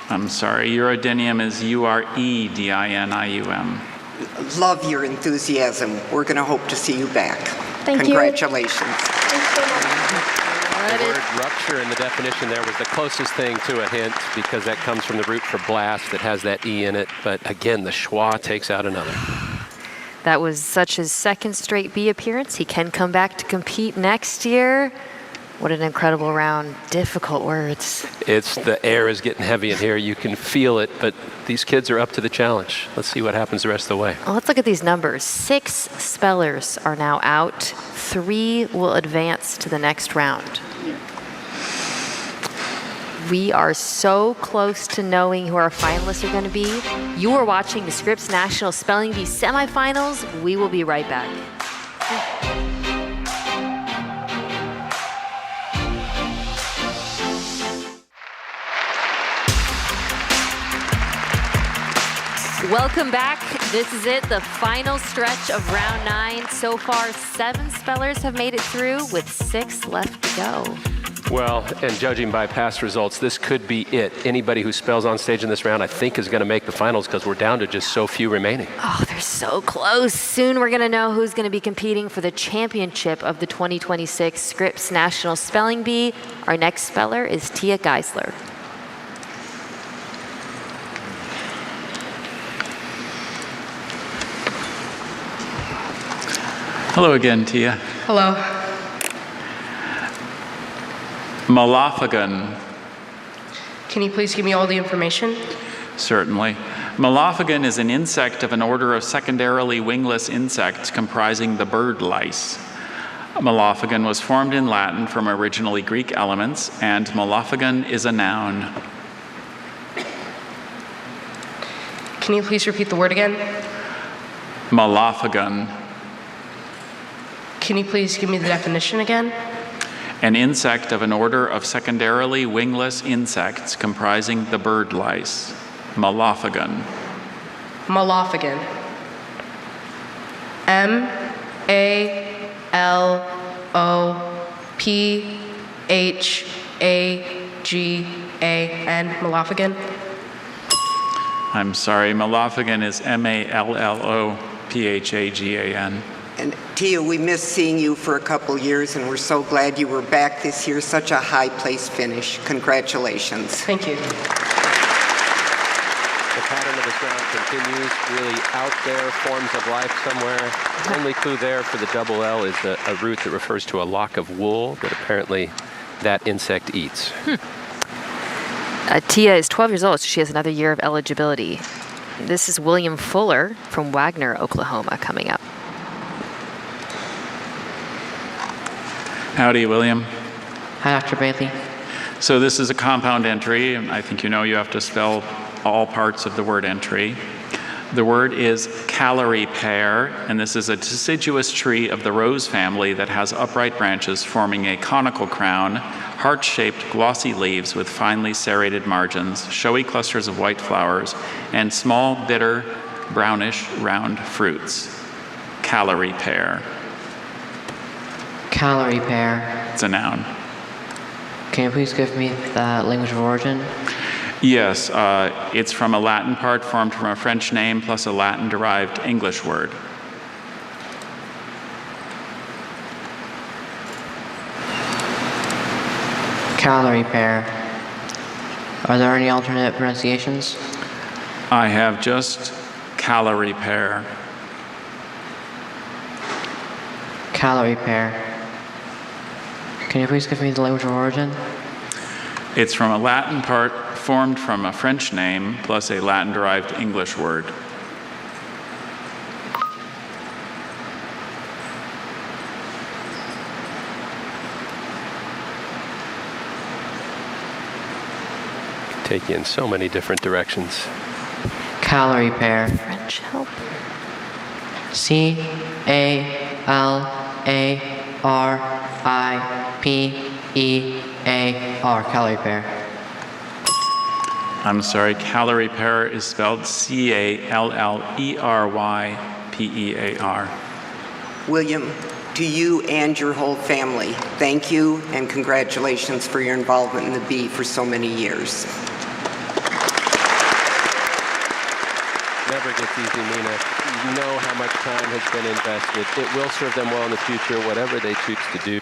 Speaker 5: I'm sorry, uridinium is Uredinium.
Speaker 23: Love your enthusiasm. We're going to hope to see you back.
Speaker 18: Thank you.
Speaker 23: Congratulations.
Speaker 18: Thanks so much.
Speaker 17: The word rupture in the definition there was the closest thing to a hint because that comes from the root for blast that has that E in it. But again, the schwa takes out another.
Speaker 11: That was Such's second straight B appearance. He can come back to compete next year. What an incredible round. Difficult words.
Speaker 17: The air is getting heavy in here. You can feel it, but these kids are up to the challenge. Let's see what happens the rest of the way.
Speaker 11: Well, let's look at these numbers. 6 spellers are now out. 3 will advance to the next round. We are so close to knowing who our finalists are going to be. You are watching the Scripps National Spelling Bee Semifinals. We will be right back. Welcome back. This is it, the final stretch of round 9. So far, 7 spellers have made it through with 6 left to go.
Speaker 17: Well, and judging by past results, this could be it. Anybody who spells on stage in this round, I think, is going to make the finals because we're down to just so few remaining.
Speaker 11: Oh, they're so close. Soon we're going to know who's going to be competing for the championship of the 2026 Scripps National Spelling Bee. Our next speller is Tia Geisler.
Speaker 5: Hello again, Tia.
Speaker 15: Hello.
Speaker 5: Malophagon.
Speaker 15: Can you please give me all the information?
Speaker 5: Certainly. Malophagon is an insect of an order of secondarily wingless insects comprising the bird lice. Malophagon was formed in Latin from originally Greek elements, and Malophagon is a noun.
Speaker 15: Can you please repeat the word again?
Speaker 5: Malophagon.
Speaker 15: Can you please give me the definition again?
Speaker 5: An insect of an order of secondarily wingless insects comprising the bird lice. Malophagon.
Speaker 15: Malophagon. M-A-L-O-P-H-A-G-A-N. Malophagon.
Speaker 5: I'm sorry, Malophagon is M-A-L-L-O-P-H-A-G-A-N.
Speaker 23: And Tia, we missed seeing you for a couple years, and we're so glad you were back this year. Such a high place finish. Congratulations.
Speaker 15: Thank you.
Speaker 17: The pattern of this round continues, really out there, forms of life somewhere. The only clue there for the double L is a root that refers to a lock of wool that apparently that insect eats.
Speaker 11: Tia is 12 years old, so she has another year of eligibility. This is William Fuller from Wagner, Oklahoma, coming up.
Speaker 5: Howdy, William.
Speaker 7: Hi, Dr. Bailey.
Speaker 5: So this is a compound entry, and I think you know you have to spell all parts of the word entry. The word is calorie pear, and this is a deciduous tree of the rose family that has upright branches forming a conical crown, heart-shaped glossy leaves with finely serrated margins, showy clusters of white flowers, and small, bitter, brownish, round fruits. Calorie pear.
Speaker 7: Calorie pear.
Speaker 5: It's a noun.
Speaker 7: Can you please give me the language of origin?
Speaker 5: Yes, it's from a Latin part formed from a French name plus a Latin-derived English word.
Speaker 7: Calorie pear. Are there any alternate pronunciations?
Speaker 5: I have just calorie pear.
Speaker 7: Calorie pear. Can you please give me the language of origin?
Speaker 5: It's from a Latin part formed from a French name plus a Latin-derived English word.
Speaker 17: Take you in so many different directions.
Speaker 7: Calorie pear.
Speaker 11: French help.
Speaker 7: C-A-L-A-R-I-P-E-A-R. Calorie pear.
Speaker 5: I'm sorry, calorie pear is spelled C-A-L-L-E-R-Y-P-E-A-R.
Speaker 23: William, to you and your whole family, thank you and congratulations for your involvement in the Bee for so many years.
Speaker 17: Never gets easy, Nina. You know how much time has been invested. It will serve them well in the future, whatever they choose to do,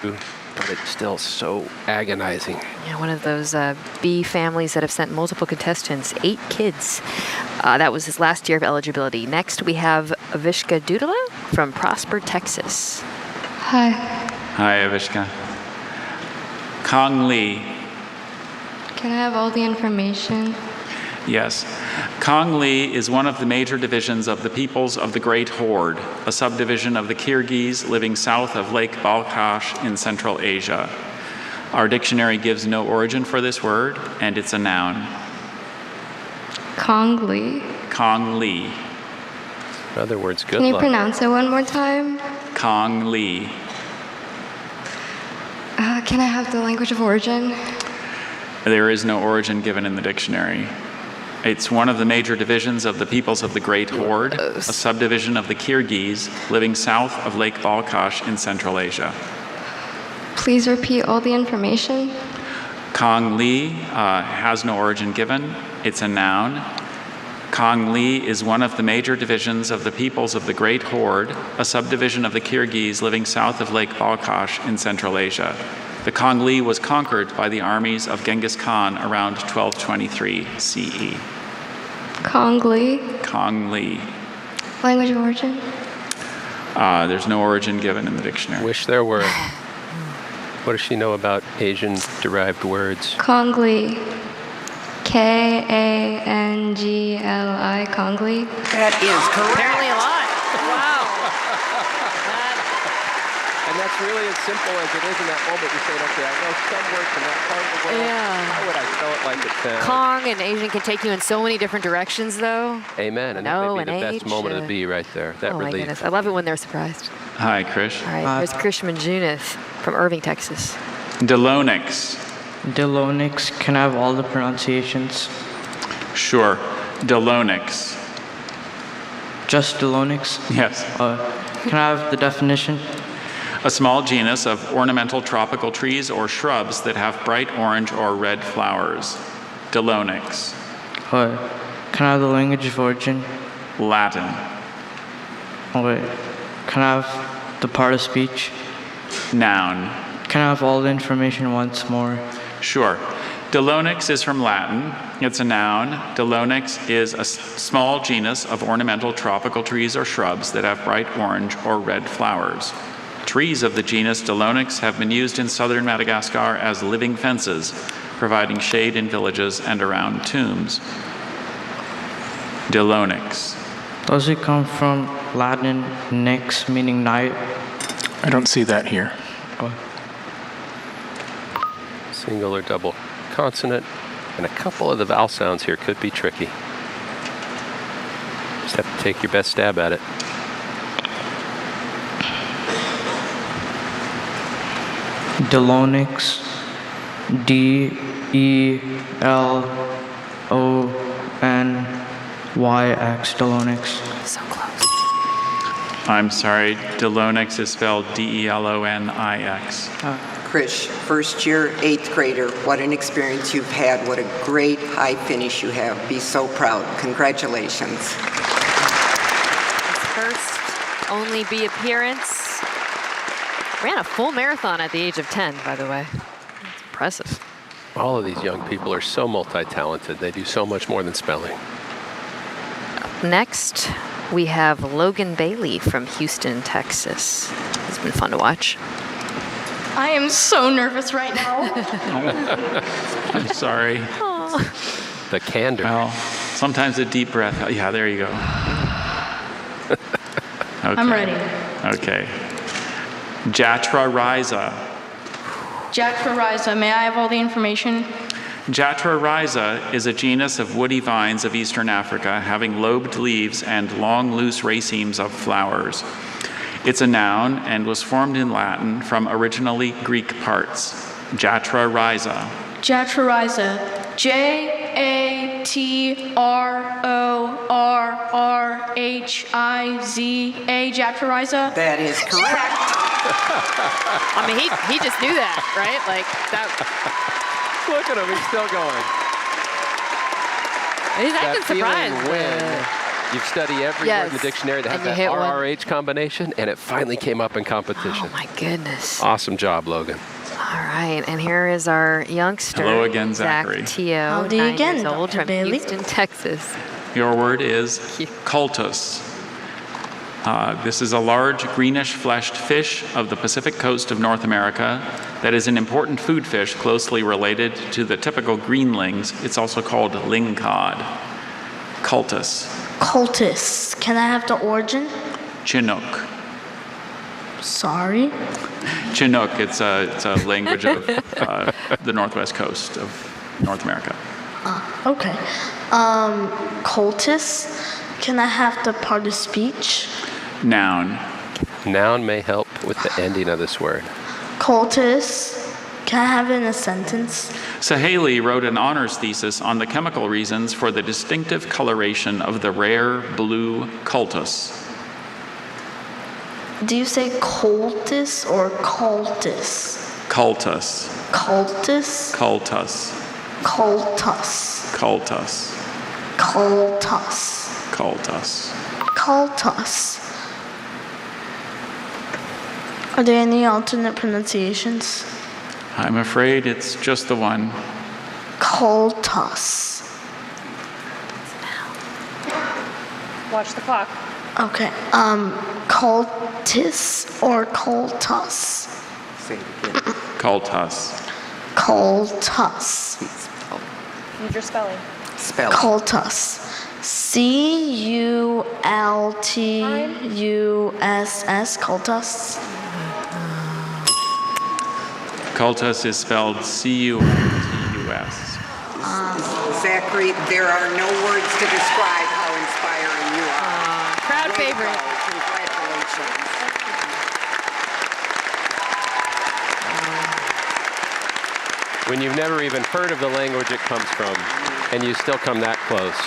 Speaker 17: but it's still so agonizing.
Speaker 11: Yeah, one of those Bee families that have sent multiple contestants, 8 kids. That was his last year of eligibility. Next, we have Avishka Dudala from Prosper, Texas.
Speaker 6: Hi.
Speaker 5: Hi, Avishka. Kong Lee.
Speaker 6: Can I have all the information?
Speaker 5: Yes. Kong Lee is one of the major divisions of the peoples of the Great Horde, a subdivision of the Kyrgyz living south of Lake Balkhash in Central Asia. Our dictionary gives no origin for this word, and it's a noun.
Speaker 6: Kong Lee.
Speaker 5: Kong Lee.
Speaker 17: In other words, good
Speaker 6: Can you
Speaker 17: luck.
Speaker 6: pronounce it one more time?
Speaker 5: Kong Lee.
Speaker 6: Can I have the language of origin?
Speaker 5: There is no origin given in the dictionary. It's one of the major divisions of the peoples of the Great Horde, a subdivision of the Kyrgyz living south of Lake Balkhash in Central Asia.
Speaker 6: Please repeat all the information.
Speaker 5: Kong Lee has no origin given. It's a noun. Kong Lee is one of the major divisions of the peoples of the Great Horde, a subdivision of the Kyrgyz living south of Lake Balkhash in Central Asia. The Kong Lee was conquered by the armies of Genghis Khan around 1223 CE.
Speaker 6: Kong Lee.
Speaker 5: Kong Lee.
Speaker 6: Language of origin.
Speaker 5: There's no origin given in the dictionary.
Speaker 17: Wish there were. What does she know about Asian-derived words?
Speaker 6: Kong Lee. K-A-N-G-L-I. Kong Lee.
Speaker 23: That is correct.
Speaker 11: Apparently a lot. Wow.
Speaker 17: And that's really as simple as it is in that moment. You say, okay, I know some words from that part of the world.
Speaker 11: Yeah.
Speaker 17: How would I spell it like it sounds?
Speaker 11: Kong and Asian can take you in so many different directions, though.
Speaker 17: Amen. And
Speaker 11: No,
Speaker 17: that may be the
Speaker 11: and
Speaker 17: best
Speaker 11: H,
Speaker 17: moment of the Bee right there. That
Speaker 11: Oh my
Speaker 17: relief.
Speaker 11: goodness. I love it when they're surprised.
Speaker 5: Hi, Krish.
Speaker 11: All right, here's Krishman Junith from Irving, Texas.
Speaker 5: Delonix.
Speaker 10: Delonix. Can I have all the pronunciations?
Speaker 5: Sure. Delonix.
Speaker 10: Just Delonix?
Speaker 5: Yes.
Speaker 10: Can I have the definition?
Speaker 5: A small genus of ornamental tropical trees or shrubs that have bright orange or red flowers. Delonix.
Speaker 10: Can I have the language of origin?
Speaker 5: Latin.
Speaker 10: Can I have the part of speech?
Speaker 5: Noun.
Speaker 10: Can I have all the information once more?
Speaker 5: Sure. Delonix is from Latin. It's a noun. Delonix is a small genus of ornamental tropical trees or shrubs that have bright orange or red flowers. Trees of the genus Delonix have been used in southern Madagascar as living fences, providing shade in villages and around tombs. Delonix.
Speaker 10: Does it come from Latin nix, meaning night?
Speaker 14: I don't see that here.
Speaker 17: Single or double consonant. And a couple of the vowel sounds here could be tricky. Just have to take your best stab at it.
Speaker 10: Delonix. D-E-L-O-N-Y-X. Delonix.
Speaker 11: So close.
Speaker 5: I'm sorry, Delonix is spelled D-E-L-O-N-I-X.
Speaker 23: Krish, first year, 8th grader, what an experience you've had. What a great high finish you have. Be so proud. Congratulations.
Speaker 11: His first only B appearance. Ran a full marathon at the age of 10, by the way. That's impressive.
Speaker 17: All of these young people are so multi-talented. They do so much more than spelling.
Speaker 11: Next, we have Logan Bailey from Houston, Texas. It's been fun to watch.
Speaker 18: I am so nervous right now.
Speaker 5: I'm sorry.
Speaker 17: The candor.
Speaker 5: Well, sometimes a deep breath. Yeah, there you go. Okay.
Speaker 18: I'm ready.
Speaker 5: Okay. Jatra Rhiza.
Speaker 18: Jatra Rhiza, may I have all the information?
Speaker 5: Jatra Rhiza is a genus of woody vines of eastern Africa having lobed leaves and long, loose racemes of flowers. It's a noun and was formed in Latin from originally Greek parts. Jatra Rhiza.
Speaker 18: Jatra Rhiza. J-A-T-R-O-R-R-H-I-Z-A. Jatra Rhiza?
Speaker 23: That is correct.
Speaker 11: I mean, he just knew that, right? Like, that.
Speaker 17: Look at him, he's still going.
Speaker 11: He's acting
Speaker 17: That feeling
Speaker 11: surprised.
Speaker 17: when you study every word in the dictionary that has
Speaker 11: and you
Speaker 17: that
Speaker 11: hit one.
Speaker 17: RRH combination, and it finally came up in competition.
Speaker 11: Oh, my goodness.
Speaker 17: Awesome job, Logan.
Speaker 11: All right, and here is our youngster.
Speaker 5: Hello again, Zachary.
Speaker 11: Zach Teo,
Speaker 4: Howdy
Speaker 11: 9
Speaker 4: again,
Speaker 11: years old,
Speaker 4: Dr.
Speaker 11: from
Speaker 4: Bailey.
Speaker 11: Houston, Texas.
Speaker 5: Your word is cultus. This is a large greenish-fleshed fish of the Pacific coast of North America that is an important food fish closely related to the typical greenlings. It's also called lingcod. Cultus.
Speaker 4: Cultus. Can I have the origin?
Speaker 5: Chinook.
Speaker 4: Sorry.
Speaker 5: Chinook, it's a language of the northwest coast of North America.
Speaker 4: Okay. Cultus. Can I have the part of speech?
Speaker 5: Noun.
Speaker 17: Noun may help with the ending of this word.
Speaker 4: Cultus. Can I have it in a sentence?
Speaker 5: Sahaley wrote an honors thesis on the chemical reasons for the distinctive coloration of the rare blue cultus.
Speaker 4: Do you say cultus or cultus?
Speaker 5: Cultus.
Speaker 4: Cultus.
Speaker 5: Cultus.
Speaker 4: Cultus.
Speaker 5: Cultus.
Speaker 4: Cultus.
Speaker 5: Cultus.
Speaker 4: Cultus. Are there any alternate pronunciations?
Speaker 5: I'm afraid it's just the one.
Speaker 4: Cultus.
Speaker 1: Watch the clock.
Speaker 4: Okay. Cultus or cultus?
Speaker 5: Cultus.
Speaker 4: Cultus.
Speaker 1: Need your spelling.
Speaker 4: Cultus. C-U-L-T-U-S-S. Cultus.
Speaker 5: Cultus is spelled C-U-L-T-U-S.
Speaker 23: Zachary, there are no words to describe how inspiring you are.
Speaker 11: Crowd favorite.
Speaker 23: Congratulations.
Speaker 17: When you've never even heard of the language it comes from, and you still come that close,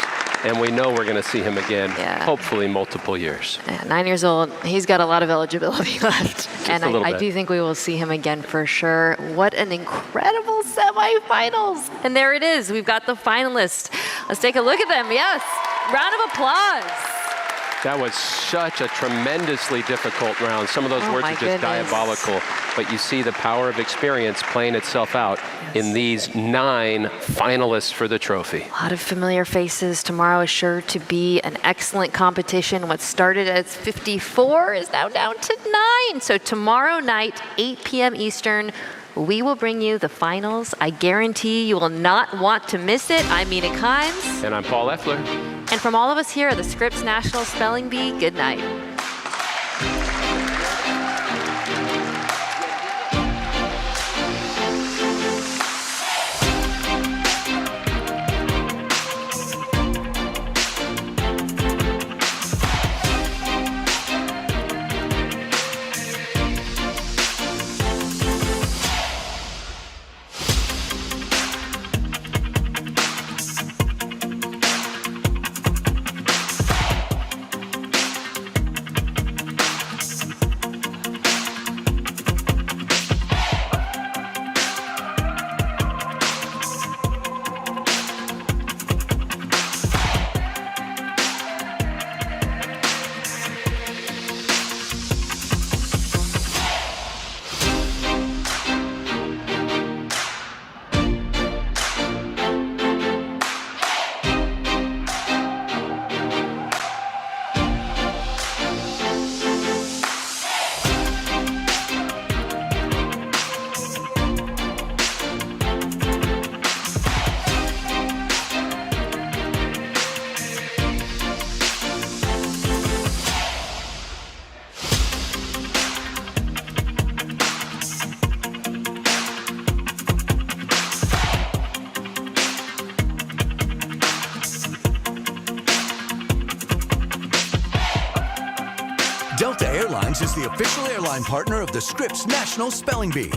Speaker 17: and we know we're going to see him again, hopefully multiple years.
Speaker 11: Yeah, 9 years old. He's got a lot of eligibility left. And
Speaker 17: a little
Speaker 11: I
Speaker 17: bit.
Speaker 11: do think we will see him again for sure. What an incredible semifinals. And there it is. We've got the finalists. Let's take a look at them. Yes. Round of applause.
Speaker 17: That was such a tremendously difficult round. Some of those words
Speaker 11: my
Speaker 17: are just
Speaker 11: goodness.
Speaker 17: diabolical, but you see the power of experience playing itself out in these 9 finalists for the trophy.
Speaker 11: A lot of familiar faces. Tomorrow is sure to be an excellent competition. What started as 54 is now down to 9. So tomorrow night, 8 p.m. Eastern, we will bring you the finals. I guarantee you will not want to miss it. I'm Mina Kimes.
Speaker 17: And I'm Paul Effler.
Speaker 11: And from all of us here at the Scripps National Spelling Bee, good night.
Speaker 12: Airlines is the official airline partner of the Scripps National Spelling Bee.